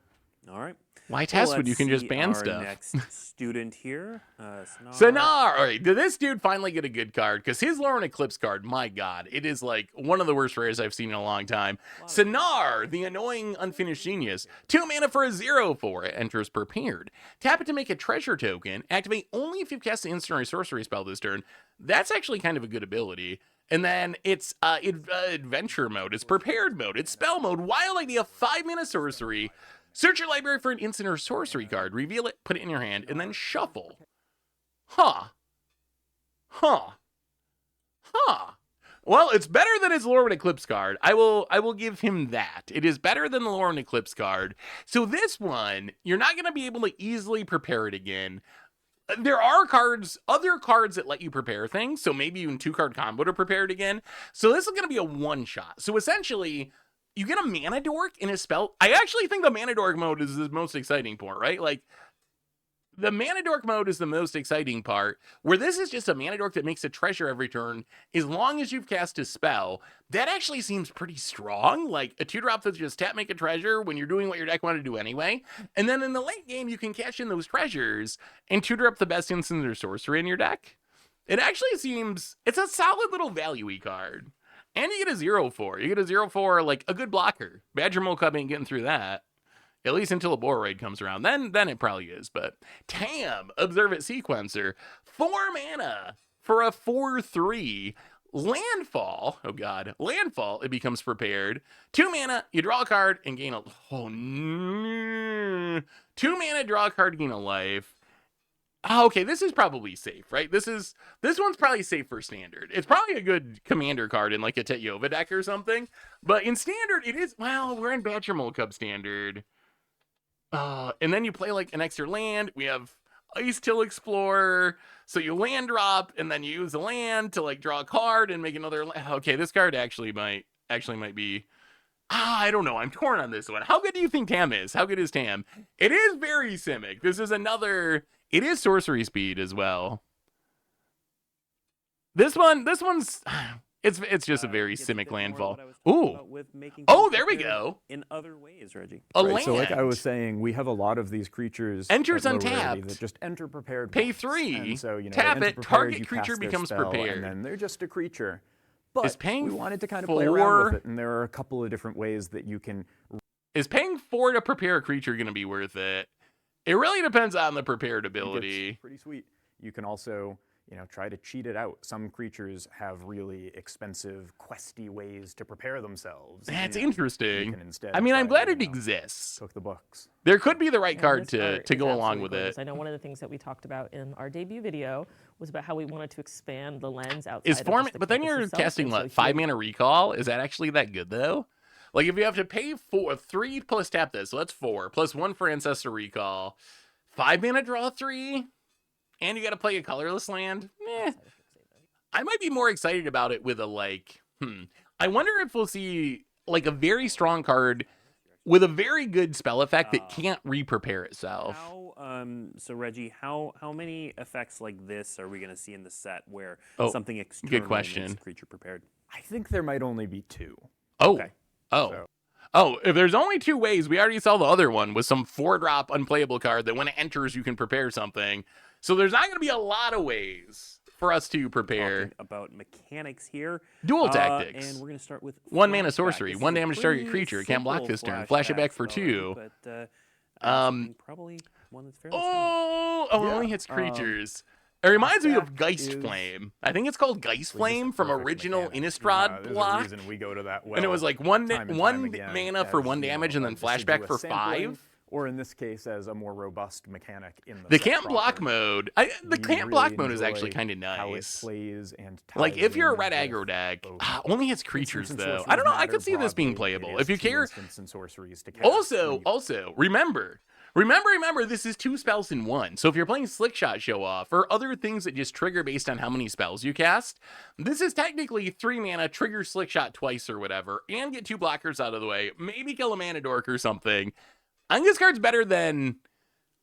All right. Why test when you let's can just see ban our stuff? Next student here, Sanar. All right, did this dude finally get a good card? Because his Lauren Eclipse card, my God, it is like one of the worst rares I've seen in a long time. Sanar, the annoying unfinished genius. 2 mana for a 0/4. It enters prepared. Tap it to make a treasure token. Activate only if you've cast an instant or a sorcery spell this turn. That's actually kind of a good ability. And then it's adventure mode. It's prepared mode. It's spell mode. Wild idea, 5 mana sorcery. Search your library for an instant or sorcery card, reveal it, put it in your hand, and then shuffle. Huh. Well, it's better than his Lorwyn Eclipse card. I will give him that. It is better than the Lorwyn Eclipse card. So this one, you're not going to be able to easily prepare it again. There are other cards that let you prepare things, so maybe even 2-card combo to prepare it again. So this is going to be a one-shot. So essentially, you get a mana dork in a spell. I actually think the mana dork mode is the most exciting part, right? Like, the mana dork mode is the most exciting part, where this is just a mana dork that makes a treasure every turn, as long as you've cast a spell. That actually seems pretty strong. Like, a 2-drop that's just tap, make a treasure when you're doing what your deck wanted to do anyway. And then in the late game, you can cash in those treasures and 2-drop the best instant or sorcery in your deck. It actually seems, it's a solid little value-y card. And you get a 0/4. You get a 0/4, like a good blocker. Badger Mole Cub ain't getting through that. At least until a Boar Raid comes around. Then it probably is. But Tam, Observe It Sequencer. 4 mana for a 4/3. Landfall. Oh, God. Landfall. It becomes prepared. 2 mana. You draw a card and gain a... Oh, no. 2 mana, draw a card, gain a life. Oh, okay, this is probably safe, right? This one's probably safe for Standard. It's probably a good commander card in like a Tethyova deck or something. But in Standard, it is, well, we're in Badger Mole Cub Standard. And then you play like an extra land. We have Ice Till Explorer. So you land drop, and then you use the land to like draw a card and make another. Okay, this card actually might be. I don't know. I'm torn on this one. How good do you think Tam is? How good is Tam? It is very Simic. This is another. It is sorcery speed as well. This one's. It's just a very Simic landfall. Ooh. With making Oh, there we go. In other ways, Reggie. Right, so like I was saying, we have a lot of these creatures Enters at low rarity untapped. that just enter prepared. Pay once. 3. And so, you know, Tap they enter it, prepared, target you creature cast their becomes spell, prepared. And then they're just a creature. But Is paying we wanted to kind of play around 4 with it, and there are a couple of different ways that you can. Is paying 4 to prepare a creature going to be worth it? It really depends on the prepared ability. It's pretty sweet. You can also, you know, try to cheat it out. Some creatures have really expensive, questy ways to prepare themselves. That's You know, interesting. you can instead I mean, I'm try glad to, it you know, exists. cook the books. There could be the right And card this to art go is along absolutely with gorgeous. it. I know one of the things that we talked about in our debut video was about how we wanted to expand the lens outside Is of form, just the but then campus you're itself, casting and so what? here- 5 mana recall? Is that actually that good though? Like if you have to pay 3 plus tap this, so that's 4 plus 1 for ancestor recall, 5 mana draw 3, and you got to play a colorless land. I might be more excited about it with a like. I wonder if we'll see like a very strong card with a very good spell effect that can't re-prepare itself. So Reggie, how many effects like this are we going to see in the set where Oh, something good external question. makes a creature prepared? I think there might only be 2. Oh. Okay. Oh, if there's only 2 ways, we already saw the other one with some 4-drop unplayable card that when it enters, you can prepare something. So there's not going to be a lot of ways for us to prepare. Talking about mechanics here. Dual tactics. And we're going to start with 1 mana flashback. sorcery, This 1 is a damage target pretty creature. Can't block simple this turn. Flash it back for spell, 2. But probably one that's fairly Oh, it only hits creatures. It reminds me of Geist Flame. I think it's called Geist Flame from original Innistrad There's block. a reason we go to that well. And it was like one time and one time again mana for as, 1 you know, damage and then flashback for deciduous sampling, 5. Or in this case, as a more robust mechanic in the The set can't block proper. mode. The You can't block really mode is actually enjoy kind of how it nice. plays and Like ties if you're a in red with aggro deck, both only hits creatures and though. sorceries I don't know. I matter could see this being broadly. It playable is if you 2 care. instants and sorceries to cast. Also, remember, this is 2 spells in 1. So if you're playing Slick Shot Show Off or other things that just trigger based on how many spells you cast, this is technically 3 mana, trigger Slick Shot twice or whatever, and get 2 blockers out of the way, maybe kill a mana dork or something. I think this card's better than,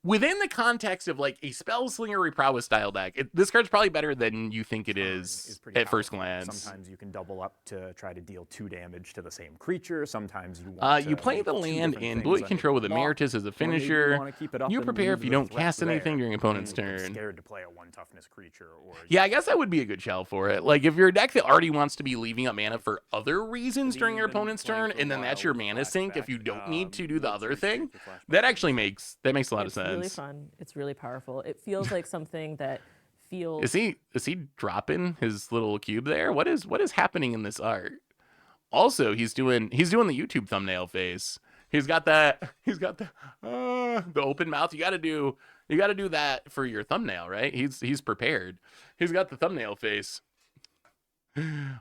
within the context of like a spell slinger prowess style deck, this card's probably better than you think it is pretty at first powerful. glance. Sometimes you can double up to try to deal 2 damage to the same creature. Sometimes you want You to play make the 2 land different in things Blue under Control with the block, Emeritus as a or maybe finisher. wanna keep it up You and prepare leave if you the don't threat cast anything there. during opponent's You're turn. scared to play a 1 toughness creature, or Yeah, I guess that would be a good shell for it. Like, if you're a deck that already wants to be leaving up mana for other reasons during your opponent's turn, and then that's your mana sink if you don't need to do the other thing, that actually makes a lot of It's sense. really fun. It's really powerful. It feels like something that feels. Is he dropping his little cube there? What is happening in this art? Also, he's doing the YouTube thumbnail face. He's got the open mouth. You got to do that for your thumbnail, right? He's prepared. He's got the thumbnail face.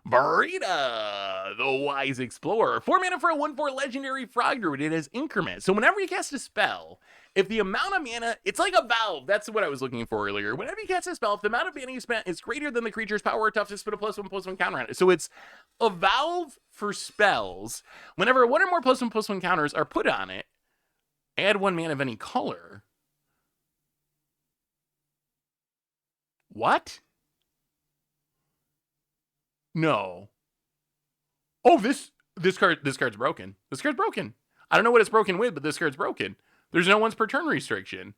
Barita, the Wise Explorer. 4 mana for a 1/4 legendary frog druid. It has increment. So whenever you cast a spell, if the amount of mana, it's like a valve. That's what I was looking for earlier. Whenever you cast a spell, if the amount of mana you spent is greater than the creature's power or toughness, put a +1/+1 counter on it. So it's a valve for spells. Whenever 1 or more +1/+1 counters are put on it, add 1 mana of any color. What? No. Oh, this card's broken. This card's broken. I don't know what it's broken with, but this card's broken. There's no once per turn restriction.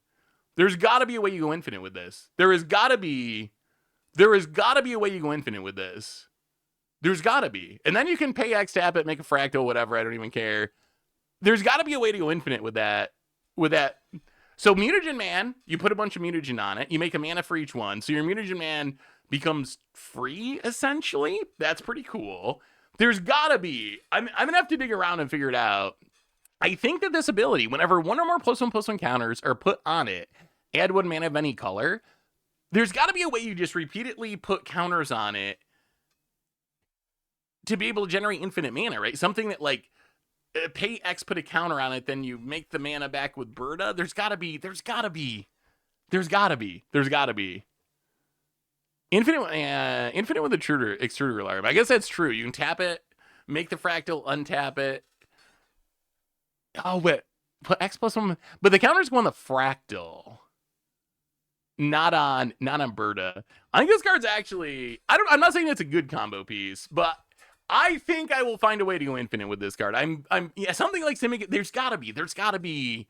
There's got to be a way you go infinite with this. There has got to be a way you go infinite with this. There's got to be. And then you can pay X, tap it, make a fractal, whatever. I don't even care. There's got to be a way to go infinite with that. So Mutagen Man, you put a bunch of Mutagen on it. You make a mana for each one. So your Mutagen Man becomes free, essentially. That's pretty cool. There's got to be. I'm going to have to dig around and figure it out. I think that this ability, whenever 1 or more +1/+1 counters are put on it, add 1 mana of any color, there's got to be a way you just repeatedly put counters on it to be able to generate infinite mana, right? Something that, like, pay X, put a counter on it, then you make the mana back with Berta. There's got to be. Infinite with extruder alarm. I guess that's true. You can tap it, make the fractal, untap it. Oh, wait. Put X +1. But the counters go on the fractal. not on Berta. I think this card's actually, I'm not saying it's a good combo piece, but I think I will find a way to go infinite with this card. Yeah, something like Simic, there's gotta be,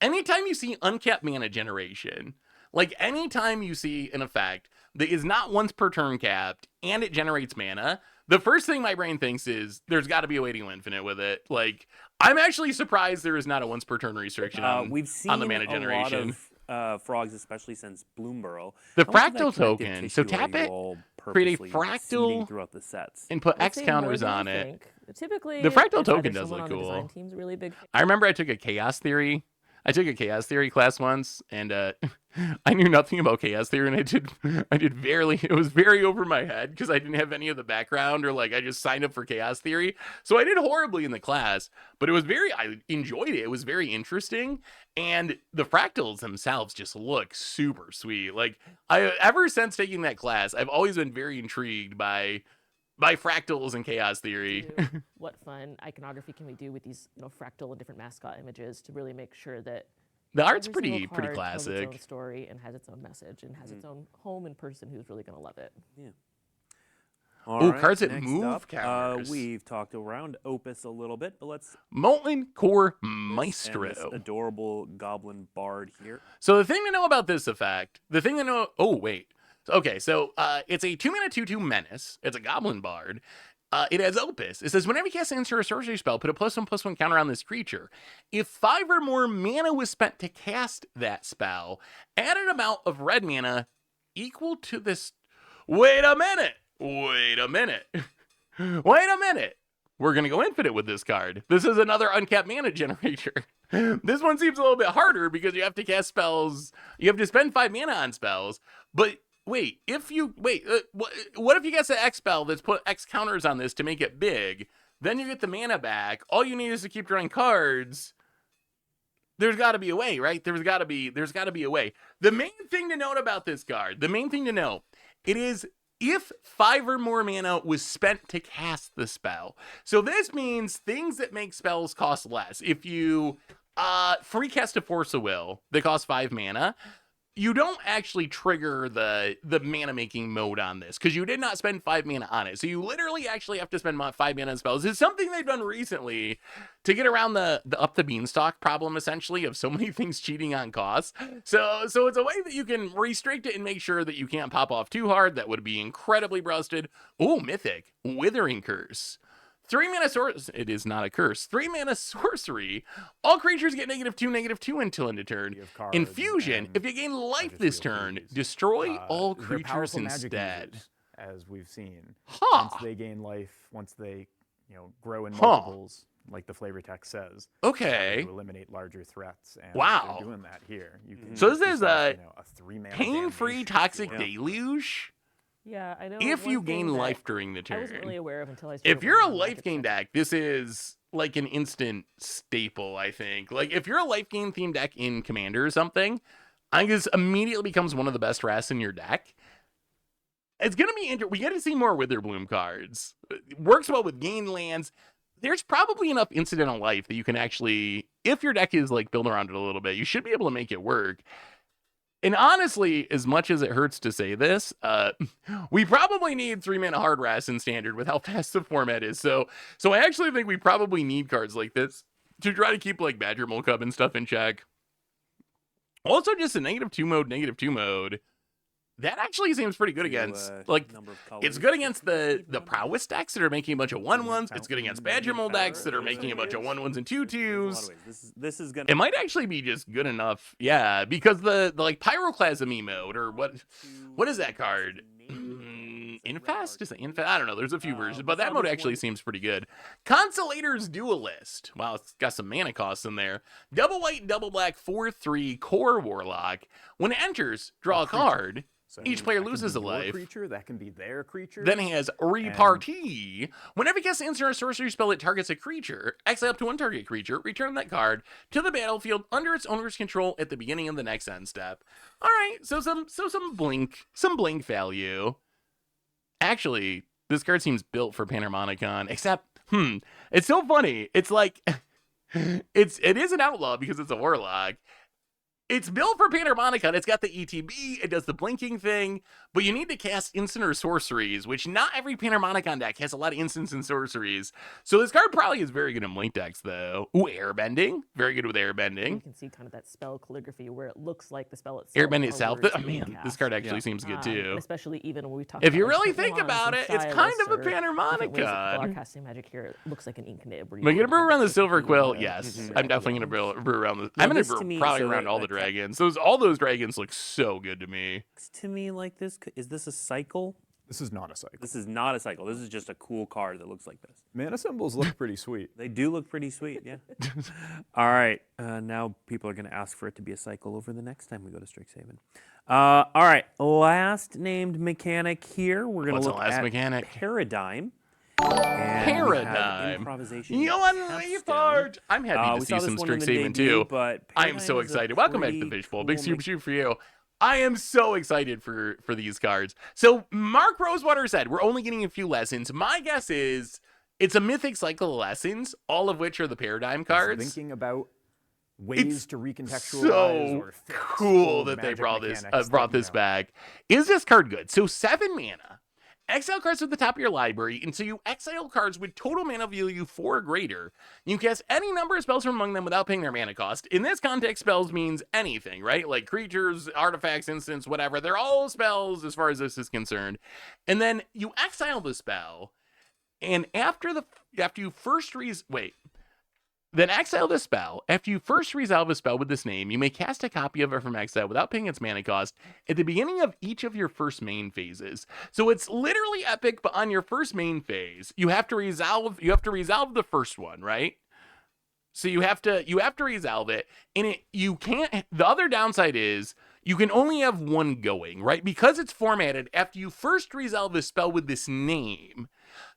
anytime you see uncapped mana generation, like anytime you see an effect that is not once per turn capped and it generates mana, the first thing my brain thinks is there's got to be a way to go infinite with it. Like, I'm actually surprised there is not a once per turn restriction we've seen on the mana generation. A lot of frogs, especially since Bloomburrow. The How much of fractal that connective token. So tissue are tap you it, all create a purposely fractal, seeding throughout the sets? and put I'd X say counters more than on you it. think. Typically, The fractal it's either token does someone look on the design cool. team's really big. I remember I took a chaos theory. I took a chaos theory class once, and I knew nothing about chaos theory, and I did barely. It was very over my head because I didn't have any of the background, or like I just signed up for chaos theory, so I did horribly in the class. But I enjoyed it. It was very interesting, and the fractals themselves just look super sweet. Like ever since taking that class, I've always been very intrigued by fractals and chaos theory. What fun iconography can we do with these, fractal and different mascot images to really make sure that The art's every single pretty card tells its classic. own story and has its own message and has its own home and person who's really going to love it. Yeah. Ooh, cards that next move up, counters. We've talked around Opus a little bit, but let's Molten Core and Maestro. this adorable goblin bard here. So the thing to know about this effect, oh wait. Okay, so it's a 2-mana 2/2 menace. It's a goblin bard. It has Opus. It says, whenever you cast an instant or sorcery spell, put a +1/+1 counter on this creature. If 5 or more mana was spent to cast that spell, add an amount of red mana equal to this. Wait a minute. We're going to go infinite with this card. This is another uncapped mana generator. This one seems a little bit harder because you have to cast spells. You have to spend 5 mana on spells. But wait, what if you cast an X spell that's put X counters on this to make it big? Then you get the mana back. All you need is to keep drawing cards. There's got to be a way, right? There's got to be a way. The main thing to note about this card, it is if 5 or more mana was spent to cast the spell. So this means things that make spells cost less. If you free cast a Force of Will that costs 5 mana, you don't actually trigger the mana making mode on this because you did not spend 5 mana on it. So you literally actually have to spend 5 mana on spells. It's something they've done recently to get around the up the beanstalk problem, essentially, of so many things cheating on costs. So it's a way that you can restrict it and make sure that you can't pop off too hard. That would be incredibly busted. Oh, Mythic Withering Curse. 3 mana source. It is not a curse. 3 mana sorcery. All creatures get -2/-2 until end of turn. Infusion. If you gain life this turn, destroy all They're creatures powerful magic instead. users, as we've seen. Huh. Once they gain life, once they grow in multiples, like the flavor text says. Okay. To eliminate larger threats. And Wow. they're doing that here. You can So this use is a a 3-mana pain-free toxic deluge. Yeah, I know. If one you thing gain that life during the I turn. wasn't really aware of until I started If you're a working on life Magic gain deck, this is like an instant staple, I think. Like if you're a life gain themed deck in Commander or something, I think this immediately becomes one of the best wraths in your deck. It's gonna be interesting. We get to see more Witherbloom cards. It works well with gain lands. There's probably enough incidental life that you can actually, if your deck is like built around it a little bit, you should be able to make it work. And honestly, as much as it hurts to say this, we probably need 3 mana hard wraths in Standard with how fast the format is. So I actually think we probably need cards like this to try to keep like Badger Mole Cub and stuff in check. Also, just a -2 mode. That actually seems pretty good against, it's good against the prowess decks that are making a bunch of 1/1s. It's good against Badger Mole decks that are making a bunch of 1/1s and 2/2s. This is gonna. It might actually be just good enough, yeah, because the like Pyroclasm mode, or what is that card? Infast? Is it Infast? I don't know. There's a few versions, but that mode actually seems pretty good. Consolator's Duelist. Wow, it's got some mana costs in there. Double white, double black, 4/3 Core Warlock. When it enters, draw a card. So Each player that can loses be a your life. creature, that can be their creature. Then he has Repartee. Whenever you cast an instant or sorcery spell that targets a creature, exile up to one target creature, return that card to the battlefield under its owner's control at the beginning of the next end step. All right, so some blink value. Actually, this card seems built for Panharmonicon, except it's so funny. It's like it is an outlaw because it's a warlock. It's built for Panharmonicon. It's got the ETB, it does the blinking thing, but you need to cast instant or sorceries, which not every Panharmonicon deck has a lot of instants and sorceries. So this card probably is very good in blink decks, though. Ooh, airbending. Very good with airbending. You can see kind of that spell calligraphy where it looks like the spell itself. Airbending itself. Oh, man, this card actually seems good, too. And especially even when we talk if about you really think about it, it's kind of a Panharmonicon. Casting magic here, it looks like an Inknit. Am I going to brew around the Silver Quill? Yes. I'm definitely going to brew around the... I'm going to brew probably around all the dragons. All those dragons look so good to me. To me, like this, is this a cycle? This is not a cycle. This is not a cycle. This is just a cool card that looks like this. Mana symbols look pretty sweet. They do look pretty sweet, yeah. All right, now people are going to ask for it to be a cycle over the next time we go to Strixhaven. All right, last named mechanic here. We're going to look at mechanic? Paradigm. Paradigm. You unleafed. I'm happy to see some Strixhaven too. I am so excited. Welcome back to Fishbowl. Big super shoot for you. I am so excited for these cards. So Mark Rosewater said we're only getting a few lessons. My guess is it's a mythic cycle of lessons, all of which are the Paradigm cards. Thinking about ways to recontextualize so or fix cool that they brought this back. Is this card good? So 7 mana. Exile cards at the top of your library, and so you exile cards with total mana value 4 or greater. You cast any number of spells from among them without paying their mana cost. In this context, spells means anything, right? Like creatures, artifacts, instants, whatever. They're all spells as far as this is concerned. And then you exile the spell, and after you first then exile the spell. After you first resolve a spell with this name, you may cast a copy of it from exile without paying its mana cost at the beginning of each of your first main phases. So it's literally epic, but on your first main phase, you have to resolve the first one, right? So you have to resolve it, and you can't. The other downside is you can only have one going, right? Because it's formatted after you first resolve a spell with this name,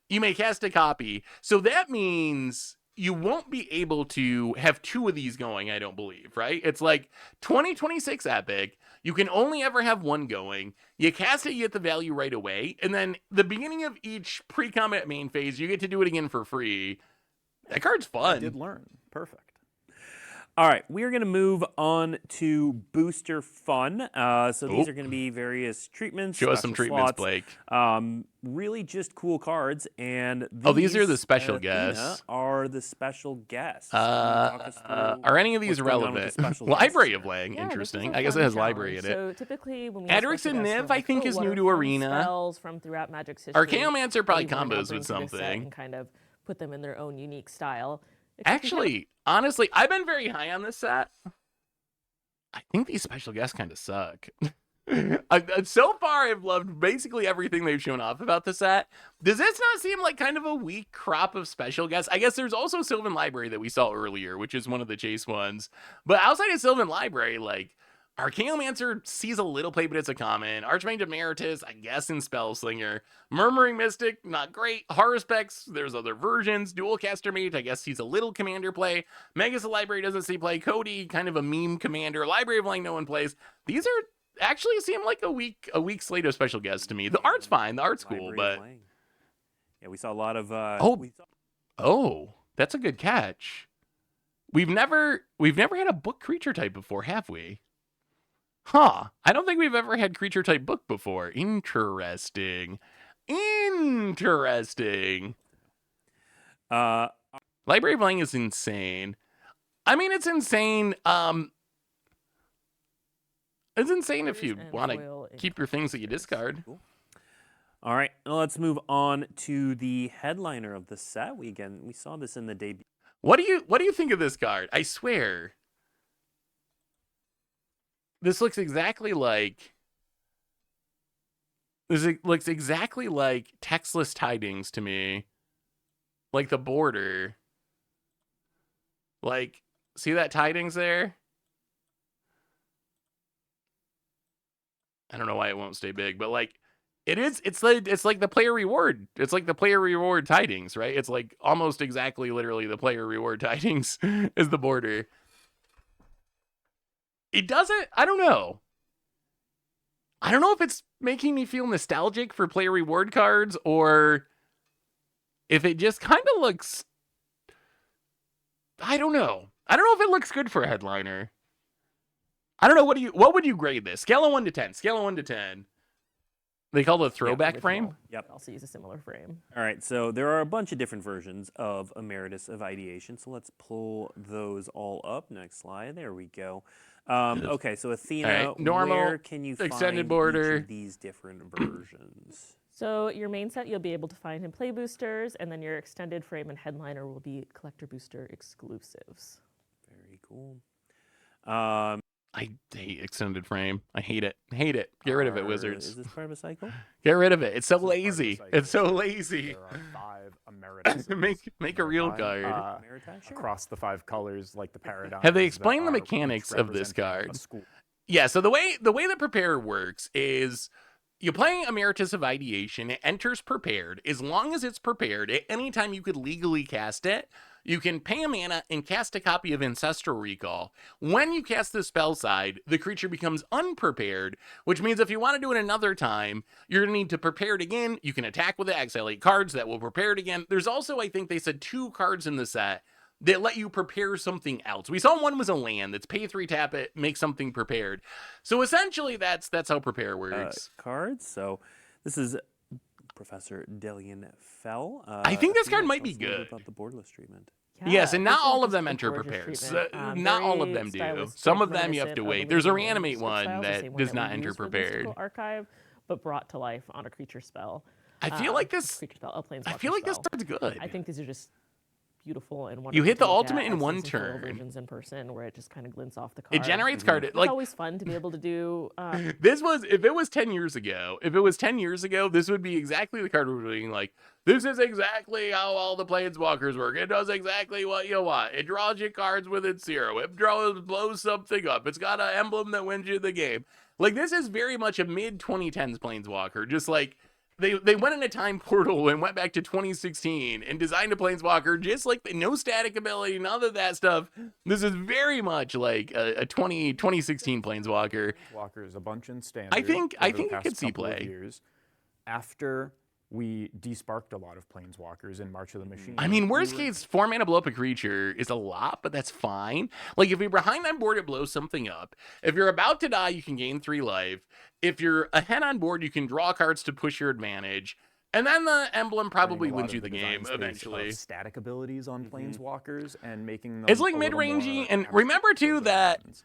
you may cast a copy. So that means you won't be able to have 2 of these going, I don't believe, right? It's like 2026 Epic. You can only ever have 1 going. You cast it, you get the value right away. And then the beginning of each pre-combat main phase, you get to do it again for free. That card's fun. I did learn. Perfect. All right, we are going to move on to Booster Fun. So these are going to be various treatments. Show us some treatments, slots. Blake. Really just cool cards. And these are the special guests. Are the special guests. Are any of these relevant? Library of Lang, interesting. I guess it has library in it. So typically, when we Adrix and Niv, I think, is new to Arena. Spells from throughout Magic's history. Archaeomancer probably combos with something. And kind of put them in their own unique style. Actually, honestly, I've been very high on this set. I think these special guests kind of suck. So far, I've loved basically everything they've shown off about the set. Does this not seem like kind of a weak crop of special guests? I guess there's also Sylvan Library that we saw earlier, which is one of the chase ones. But outside of Sylvan Library, like, Archaeomancer sees a little play, but it's a common. Archmage Emeritus, I guess, in Spellslinger. Murmuring Mystic, not great. Haruspex, there's other versions. Dualcaster Mate, I guess he's a little commander play. Magus the Library doesn't see play. Cody, kind of a meme commander. Library of Lang, no one plays. These are actually seem like a weak slate of special guests to me. The art's fine, the art's cool, but yeah, we saw a lot of. That's a good catch. We've never had a book creature type before, have we? Huh. I don't think we've ever had creature type book before. Interesting. Library of Lang is insane. I mean, it's insane. It's insane if you want to keep your things that you discard. All right, let's move on to the headliner of the set. We saw this in the debut. What do you think of this card? I swear. This looks exactly like Textless Tidings to me. Like the border. Like, see that Tidings there? I don't know why it won't stay big, but like it's like the player reward. It's like the player reward Tidings, right? It's like almost exactly literally the player reward Tidings is the border. It doesn't, I don't know if it's making me feel nostalgic for player reward cards or if it just kind of looks, I don't know if it looks good for a headliner. I don't know. What would you grade this? Scale of 1 to 10. Scale of 1 to 10. They call it a throwback frame? Yep. I also use a similar frame. All right, so there are a bunch of different versions of Emeritus of Ideation, so let's pull those all up. Next slide. There we go. Okay, so Athena, right, normal, where can you extended find border. each of these different versions? So your main set you'll be able to find in play boosters, and then your extended frame and headliner will be collector booster exclusives. Very cool. I hate extended frame. I hate it. Hate it. Get rid of it, Wizards. Is this part of a cycle? Get rid of it. It's so lazy. It's so lazy. There are 5 Emeritus. make a real card. Across the 5 colors, like the paradigm. Have they explained the mechanics of this card? Yeah, so the way that Prepare works is you play Emeritus of Ideation, it enters prepared. As long as it's prepared, at any time you could legally cast it, you can pay a mana and cast a copy of Ancestral Recall. When you cast the spell side, the creature becomes unprepared, which means if you want to do it another time, you're going to need to prepare it again. You can attack with it, exile 8 cards that will prepare it again. There's also, I think they said, 2 cards in the set that let you prepare something else. We saw one was a land that's pay 3, tap it, make something prepared. So essentially that's how Prepare works. Cards. So this is Professor Delian Fell. I think this card might be good. About the borderless treatment. Yes, and not this all is of them just a enter gorgeous prepared. treatment. Not all of Very them do. stylistic, Some of them you have reminiscent to of wait. the There's a Living reanimate Switch one styles, the that same does that not we enter use for the prepared. Mystical Archive, but brought to life on a creature spell. I feel like this. Creature spell, a planeswalker I feel like this spell. card's good. I think these are just beautiful and wonderful. You hit to the look ultimate at. in I've one seen some foil turn. versions in person where it just kind of glints off the card. It generates card. It's Like always fun to be able to do. this was if it was 10 years ago. If it was 10 years ago, this would be exactly the card we're doing. Like this is exactly how all the planeswalkers work. It does exactly what you want. It draws you cards with its 0. It blows something up. It's got an emblem that wins you the game. Like this is very much a mid 2010s planeswalker. Just like. They went in a time portal and went back to 2016 and designed a planeswalker just like no static ability, none of that stuff. This is very much like a 2016 planeswalker. Planeswalker is a bunch in standard. I think over the it past could see couple of play. years. After we desparked a lot of planeswalkers in March of the Machine. I mean, worst case, 4 mana blow up a creature is a lot, but that's fine. Like, if you're behind on board, it blows something up. If you're about to die, you can gain 3 life. If you're ahead on board, you can draw cards to push your advantage. And then the emblem probably wins you the game eventually. Static abilities on planeswalkers and making them It's like a little mid-rangey, more and remember too that we think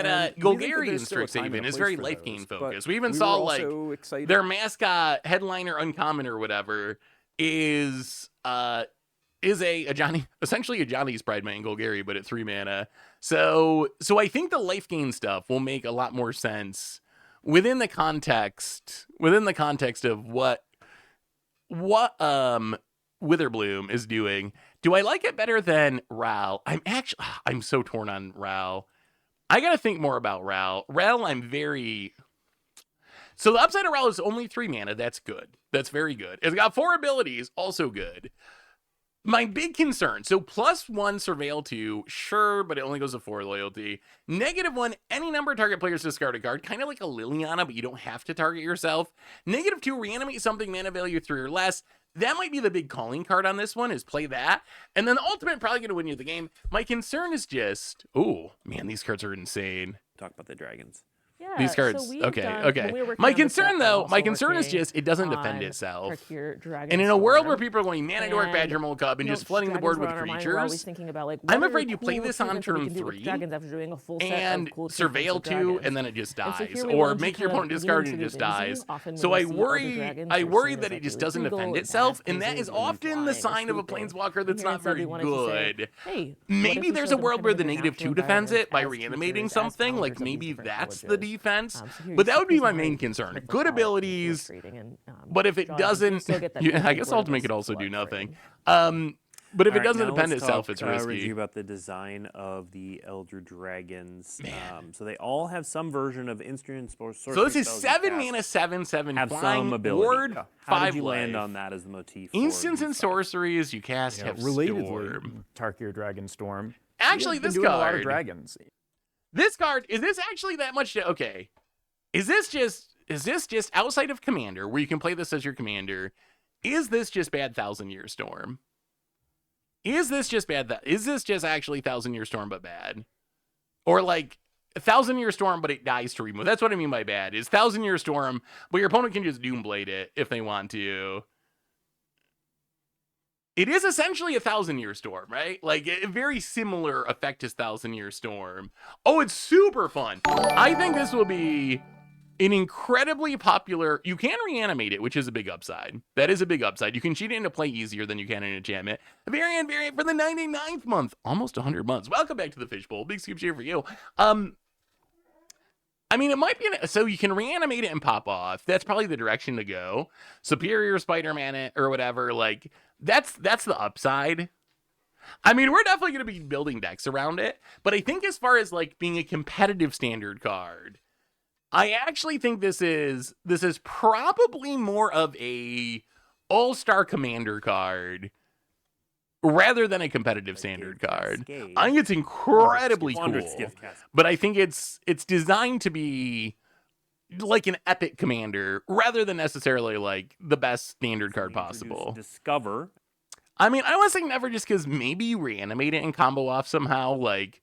that Golgarian there's still a time and Strixhaven a is place very for life those, gain but focused. We even we saw were like also excited- their mascot, headliner, uncommon or whatever, is essentially a Johnny's Pride Man Golgari, but at 3 mana. So I think the life gain stuff will make a lot more sense within the context of what Witherbloom is doing. Do I like it better than Ral? I'm so torn on Ral. I gotta think more about Ral. Ral, so the upside of Ral is only 3 mana. That's good. That's very good. It's got 4 abilities, also good. My big concern, so +1 Surveil 2, sure, but it only goes to 4 loyalty. -1, any number of target players discard a card, kind of like a Liliana, but you don't have to target yourself. -2, reanimate something, mana value 3 or less. That might be the big calling card on this one, is play that. And then the ultimate, probably going to win you the game. My concern is just, oh, man, these cards are insane. Talk about the dragons. Yeah, These cards, so okay. We were My on this set, concern, we're though, also my concern is working just it doesn't defend on itself. Tarkir Dragon And in a world Storm. where people are going Mana Dork, And, Badger Mole Cub, and you know, just flooding the board with dragons were on our mind. We're always creatures, thinking about, like, I'm what are afraid you play cool this on treatments that we turn can do with 3 dragons after doing a full set and of cool treatments Surveil with 2, dragons. and then it just And so dies. here we Or wanted to make your kind of opponent discard lean and it into just the whimsy. dies. Often So when I we see other worry dragons, I they're worry seen that as, it like, just really doesn't frugal defend or itself, bad and that because is they're really often the flying or sign of a stupid. planeswalker And that's here not instead we very wanted to say, good. hey, Maybe there's a world where the -2 defends it by reanimating as something, like founders of these maybe different that's the villages. defense. So here But you that see would be my Prism main Light, concern. Critical Good Power, abilities, and, but if it drawing, you doesn't, still get that yeah, I big guess borderless ultimate could also do blood nothing. frame. But if All it doesn't now defend let's itself, talk, it's risky. review about the design of the Elder Dragons. So they all have some version of instant sorcery. So this is spells 7 you cast mana, 7/7 have flying some ability. ward, How 5 did you land life. on that as the motif? for Instants these and five? sorceries you cast have relatedly, Storm. Tarkir Dragonstorm. Actually, We have this been doing a lot of card, dragons. This card, is this actually that much? Okay, is this just outside of Commander, where you can play this as your commander? Is this just bad 1,000-Year Storm? Is this just bad? Is this just actually 1,000-Year Storm but bad? Or like, 1,000 Year Storm, but it dies to remove. That's what I mean by bad. Is 1,000 Year Storm, but your opponent can just Doomblade it if they want to. It is essentially a 1,000 Year Storm, right? Like a very similar effect as 1,000 Year Storm. Oh, it's super fun. I think this will be an incredibly popular. You can reanimate it, which is a big upside. That is a big upside. You can cheat it into play easier than you can in enchantment. A variant for the 99th month, almost 100 months. Welcome back to the Fishbowl. Big scoop cheer for you. I mean, it might be so you can reanimate it and pop off. That's probably the direction to go. Superior Spider-Man it or whatever. Like that's the upside. I mean, we're definitely going to be building decks around it, but I think as far as like being a competitive standard card, I actually think this is probably more of a all-star commander card rather than a competitive standard card. I think it's incredibly cool, but I think it's designed to be like an epic commander rather than necessarily like the best standard card possible. Discover. I mean, I was saying never just because maybe you reanimate it and combo off somehow. Like,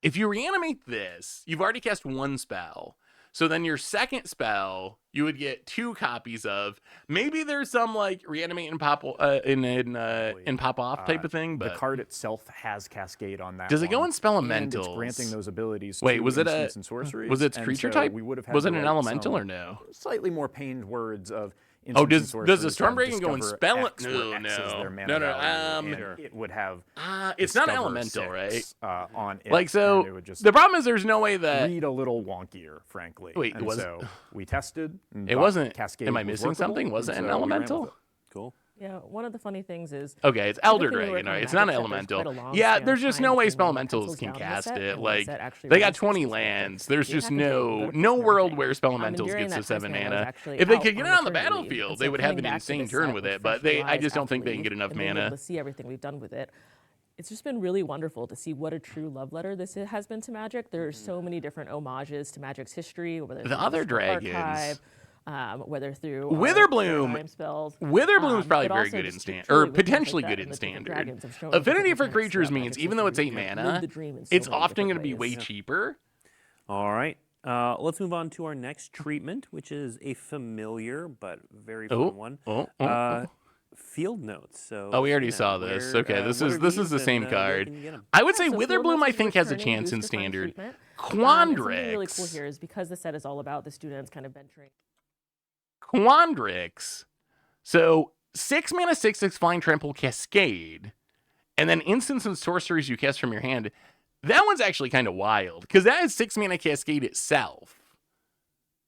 if you reanimate this, you've already cast one spell. So then your second spell, you would get 2 copies of. Maybe there's some like reanimate and pop in pop off type of thing. But the card itself has Cascade on that. Does it go in Spell and Elementals? It's granting those abilities. Wait, to was it instants and sorceries. Was it and creature so type? We would have had Was to it an write elemental some or no? Slightly more pained words of. Oh, does the Stormbreaking Stormbreaking go in Spell? X, where X is their mana No. value, and it would have. It's not Discover elemental, 6, right? On it, like so. and it would just The problem is there's no way that read a little wonkier, frankly. Wait, and was so we tested. And it thought wasn't. Cascade Am I was missing workable, something? Was it and an so we ran with elemental? it. Cool. Yeah, one of the funny things is Okay, it's Elder typically Dragon, working right? on It's not an Magic set, there's quite a elemental. long Yeah, span there's of just time no way between when it Spellelementals pencils can down the cast set it. and when the Like set actually they got releases 20 its lands. There's You just have to take a no bit of no time world everything. where And Spellelementals during gets to that 7 time span, I was mana. actually If they out could get on it on the maternity leave, battlefield, and they so would have coming an back to insane this turn set with with it. But fresh new I eyes just don't after think they can leave get enough and being able mana. to see everything we've done with it. It's just been really wonderful to see what a true love letter this has been to Magic. There are so many different homages to Magic's history, whether The other dragons. Archive, whether through Witherbloom. spells. Witherbloom's probably but very also good in just standard, truly or with things potentially like good that in and the different standard. dragons have shown Affinity different for mechanics creatures throughout means Magic's even though it's history, 8 you can mana, live the dream in so it's many often going different to be way ways. cheaper. All right. Let's move on to our next treatment, which is a familiar but very fun one. Field notes. So. Oh, we already saw this. Okay, this is the same card. I would say So Field Witherbloom, Notes I is think, has a returning chance in booster fun standard. treatment. Something really cool Quandrix. here is because the set is all about the students kind of venturing. Quandrix. So 6 mana, 6/6 flying trample Cascade, and then instants and sorceries you cast from your hand. That one's actually kind of wild because that is 6 mana Cascade itself,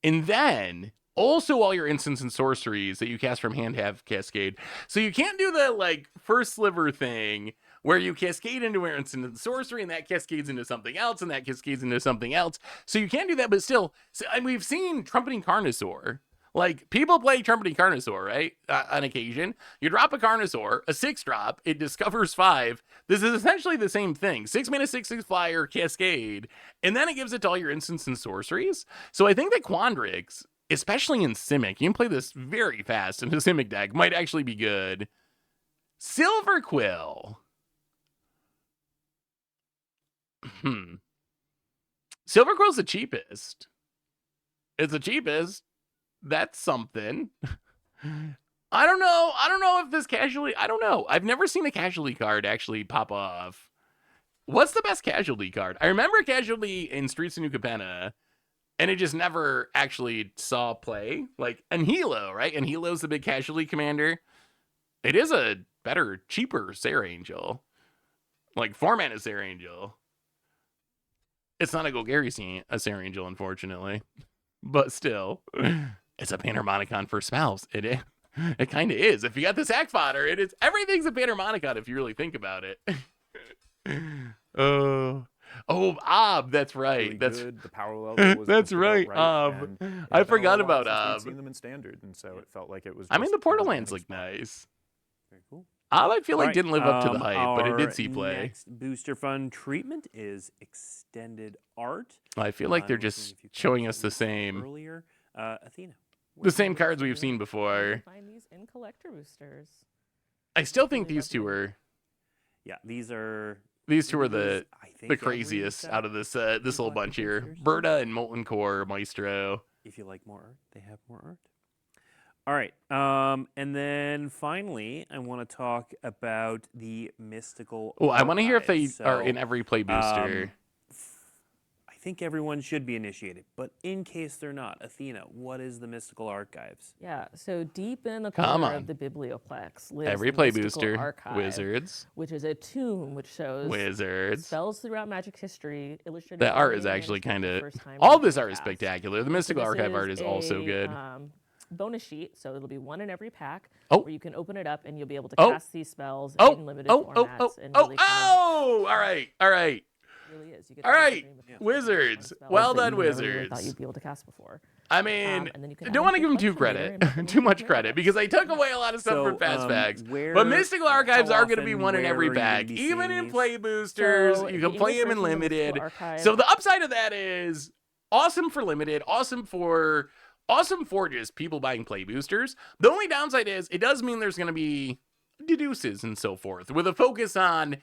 and then also all your instants and sorceries that you cast from hand have Cascade. So you can't do the like first sliver thing where you cascade into an instant and sorcery and that cascades into something else and that cascades into something else. So you can't do that, but still, and we've seen Trumpeting Carnosaur. Like, people play Trumpeting Carnosaur, right? On occasion. You drop a Carnosaur, a 6-drop, it discovers 5. This is essentially the same thing. 6 mana, 6/6 flyer, Cascade, and then it gives it to all your instants and sorceries. So I think that Quandrix, especially in Simic, you can play this very fast in a Simic deck, might actually be good. Silver Quill. Silver Quill's the cheapest. It's the cheapest. That's something. I don't know if this casualty. I don't know. I've never seen a casualty card actually pop off. What's the best casualty card? I remember casualty in Streets of New Capenna, and it just never actually saw play. Like Anhilo, right? Anhilo's the big casualty commander. It is a better, cheaper Sarah Angel. Like 4 mana Sarah Angel. It's not a Golgari a Sarah Angel, unfortunately. But still. It's a Panharmonicon for spells. It kind of is. If you got the sack fodder, it is. Everything's a Panharmonicon if you really think about it. Ob. That's right. Really that's good. The power level was that's just about right. Ob. I forgot about Ob. Ob. We'd seen them in standard, and so it felt like it was. I mean, just the Portal a Lands landing look nice. Very cool. Ob, I feel like All right, didn't live up to the hype, but it did our see play. Next booster fun treatment is extended art. I feel like they're just showing us the same. Earlier, Athena. The same cards we've seen before. Find these in collector boosters. I still think these two are. Yeah, these are These two are the think craziest out of this this whole bunch here. posters. Berta and Molten Core Maestro. If you like more art, they have more art. All right. And then finally, I want to talk about the mystical. Oh, I want to hear if they Archives. are in every play booster. I think everyone should be initiated, but in case they're not, Athena, what is the mystical archives? Yeah, so deep in the Come corner on. of the Biblioplex lives Every the play Mystical booster, Archive, Wizards. which is a tomb which shows Wizards. spells throughout Magic history, illustrated. The art by is Ian actually Smith kind the of... first time All in this the art is past. spectacular. The So Mystical this Archive art is also a, good. Bonus sheet, so it'll be one in every pack, Oh. where you can open it up and you'll be able to Oh. cast these spells Oh, in limited oh, oh, formats. oh, and oh, really kind oh! All right, all right. of really is. You get All to play the right, game with Wizards. spells Well that done, you never really Wizards. thought you'd be able to cast before. I mean, and then you can I add don't them want to to give them your too collection later credit, and make them too into much your credit, because they took away a lot of stuff from Fast Facts. But Mystical Archives how are going to be often, one in where every are you gonna pack, be even seeing in these? play boosters. So you the can play English them in version of the Mystical limited. Archive- So the upside of that is awesome for limited, awesome for just people buying play boosters. The only downside is it does mean there's going to be deduces and so forth, with a focus on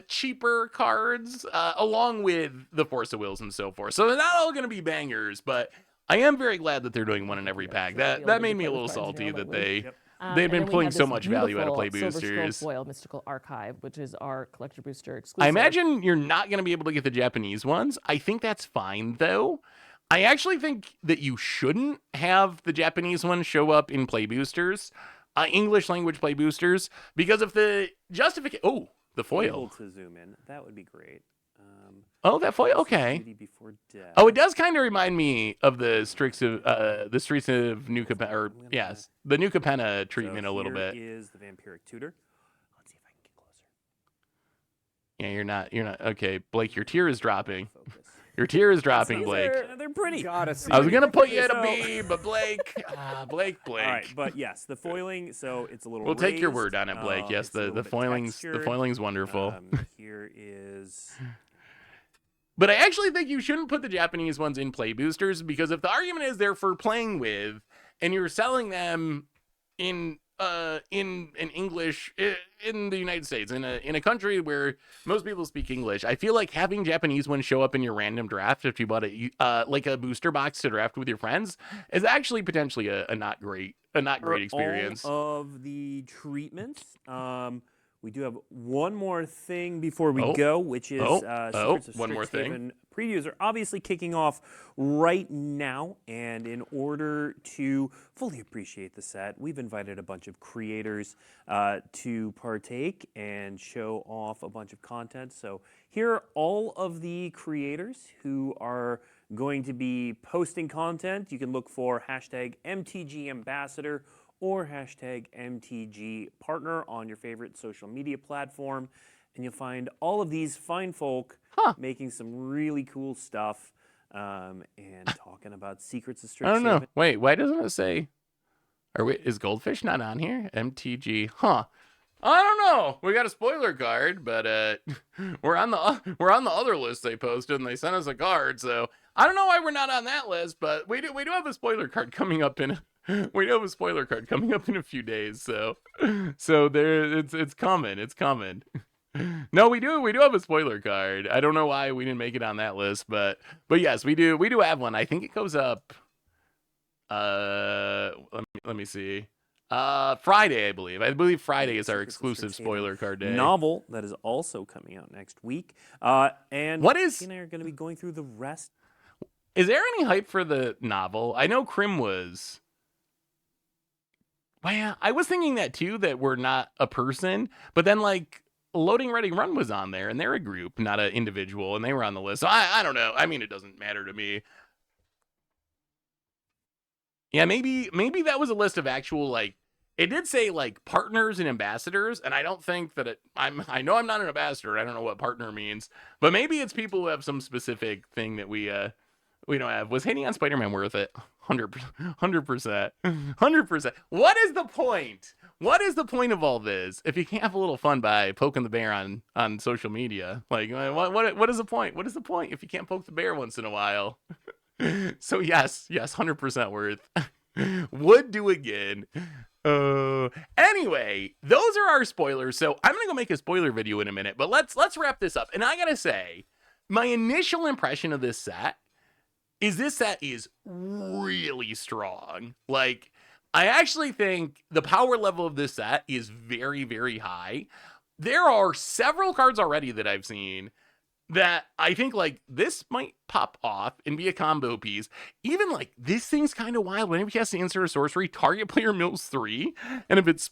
cheaper cards along with the Force of Wills and so forth. So they're not all going to be bangers, but I am very glad that they're doing one in every pack. That made me a little salty that they've And been then we pulling have so this much value out of play beautiful Silver Scroll boosters. foil Mystical Archive, which is our collector booster exclusive. I imagine you're not going to be able to get the Japanese ones. I think that's fine, though. I actually think that you shouldn't have the Japanese ones show up in play boosters, English language play boosters, because if the justification... Oh, the foil. Able to zoom in, that would be great. Oh, that foil. Okay. Beauty Before Death. Oh, it does kind of remind me of the Streets of New Capenna, or yes, the New Capenna treatment a little bit. Here is the Vampiric Tutor. Let's see if I can get closer. Yeah, you're not. Okay, Blake, your tear is dropping. Your tear is dropping, Blake. They're pretty. Gotta see. I was gonna put you at a B, but Blake, Blake. All right, but yes, the foiling. So it's a little. We'll take your raised, word on it, Blake. Yes, it's a little the bit foiling's textured. wonderful. Here is. But I actually think you shouldn't put the Japanese ones in play boosters, because if the argument is they're for playing with, and you're selling them in English in the United States, in a country where most people speak English, I feel like having Japanese ones show up in your random draft if you bought like a booster box to draft with your friends is actually potentially a not great experience. All of the treatments. We do have one more thing before we go, which is Secrets of one more thing. Strixhaven previews are obviously kicking off right now, and in order to fully appreciate the set, we've invited a bunch of creators to partake and show off a bunch of content. So here are all of the creators who are going to be posting content. You can look for hashtag MTG Ambassador or hashtag MTG Partner on your favorite social media platform. And you'll find all of these fine folk making some really cool stuff and talking about Secrets of Strixhaven. I don't know. Wait, why doesn't it say? Is Goldfish not on here? MTG, huh? I don't know. We got a spoiler card, but we're on the other list they posted, and they sent us a card. So I don't know why we're not on that list, but we do have a spoiler card coming up in. We have a spoiler card coming up in a few days, so there it's coming. It's coming. No, we do have a spoiler card. I don't know why we didn't make it on that list, but yes, we do have one. I think it goes up let me see. Friday, I believe. I believe Friday is our exclusive spoiler card day. Novel that is also coming out next week. And what is? Tina are going to be going through the rest. Is there any hype for the novel? I know Krim was. Well, I was thinking that too, that we're not a person, but then like Loading Ready Run was on there, and they're a group, not an individual, and they were on the list. So I don't know. I mean, it doesn't matter to me. Yeah, maybe that was a list of actual like. It did say like partners and ambassadors, and I don't think that I know I'm not an ambassador. I don't know what partner means, but maybe it's people who have some specific thing that we don't have. Was hating on Spider-Man worth it? 100%. 100%. What is the point? What is the point of all this if you can't have a little fun by poking the bear on social media? Like, what is the point? What is the point if you can't poke the bear once in a while? So yes, 100% worth. Would do again. Anyway, those are our spoilers. So I'm gonna go make a spoiler video in a minute, but let's wrap this up. And I gotta say, my initial impression of this set is really strong. Like, I actually think the power level of this set is very, very high. There are several cards already that I've seen that I think, like, this might pop off and be a combo piece. Even, like, this thing's kind of wild. Whenever he has to insert a sorcery, target player mills 3, and if it's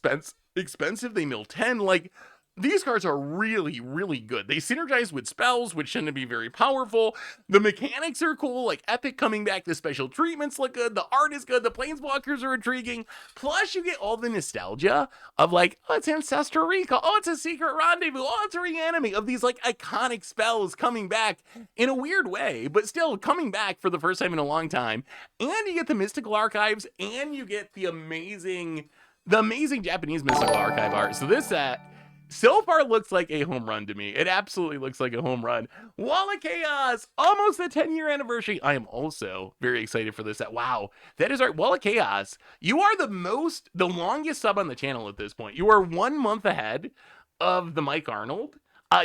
expensive, they mill 10. Like, these cards are really, really good. They synergize with spells, which tend to be very powerful. The mechanics are cool, like Epic coming back. The special treatments look good. The art is good. The planeswalkers are intriguing. Plus, you get all the nostalgia of, like, oh, it's Ancestor Recall. Oh, it's a Secret Rendezvous. Oh, it's a Reanimate, of these, like, iconic spells coming back in a weird way, but still coming back for the first time in a long time. And you get the Mystical Archives, and you get the amazing Japanese Mystical Archive art. So this set, so far, looks like a home run to me. It absolutely looks like a home run. Wall of Chaos, almost the 10-year anniversary. I am also very excited for this set. Wow, that is right. Wall of Chaos, you are the longest sub on the channel at this point. You are 1 month ahead of the Mike Arnold.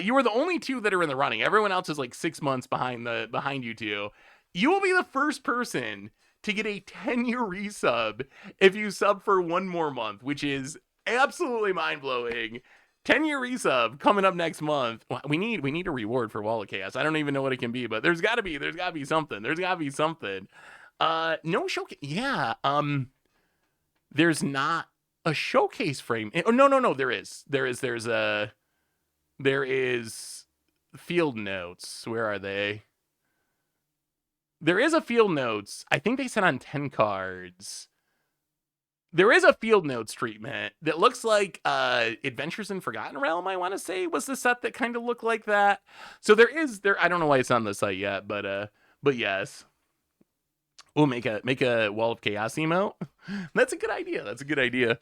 You are the only two that are in the running. Everyone else is like 6 months behind you two. You will be the first person to get a 10-year resub if you sub for 1 more month, which is absolutely mind-blowing. 10-year resub coming up next month. We need a reward for Wall of Chaos. I don't even know what it can be, but there's gotta be something. No showcase. Yeah. There's not a showcase frame. Oh, no. There is field notes. Where are they? There is a field notes. I think they said on 10 cards. There is a field notes treatment that looks like Adventures in Forgotten Realm, I want to say, was the set that kind of looked like that. So there. I don't know why it's on the site yet, but yes. We'll make a Wall of Chaos emote. That's a good idea.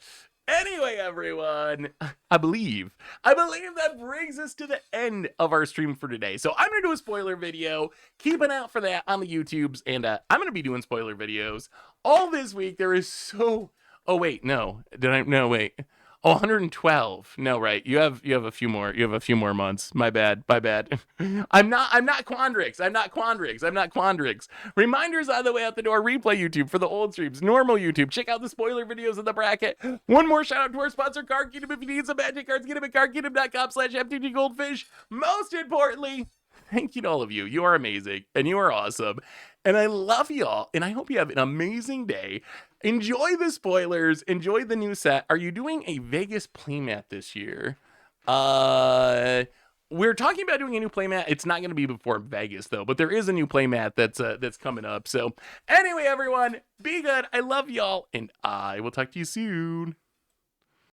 Anyway, everyone, I believe that brings us to the end of our stream for today. So I'm going to do a spoiler video. Keep an eye out for that on the YouTubes, and I'm going to be doing spoiler videos all this week. There is so... Oh, wait, no. No, wait. Oh, 112. No, right. You have a few more. You have a few more months. My bad. I'm not Quandrix. Reminders on the way out the door. Replay YouTube for the old streams. Normal YouTube. Check out the spoiler videos in the bracket. One more shout out to our sponsor, Card Kingdom. If you need some magic cards, get them at cardkingdom.com/MTGGoldfish. Most importantly, thank you to all of you. You are amazing and you are awesome. And I love y'all. And I hope you have an amazing day. Enjoy the spoilers. Enjoy the new set. Are you doing a Vegas playmat this year? We're talking about doing a new playmat. It's not going to be before Vegas, though. But there is a new playmat that's coming up. So anyway, everyone, be good. I love y'all. And I will talk to you soon.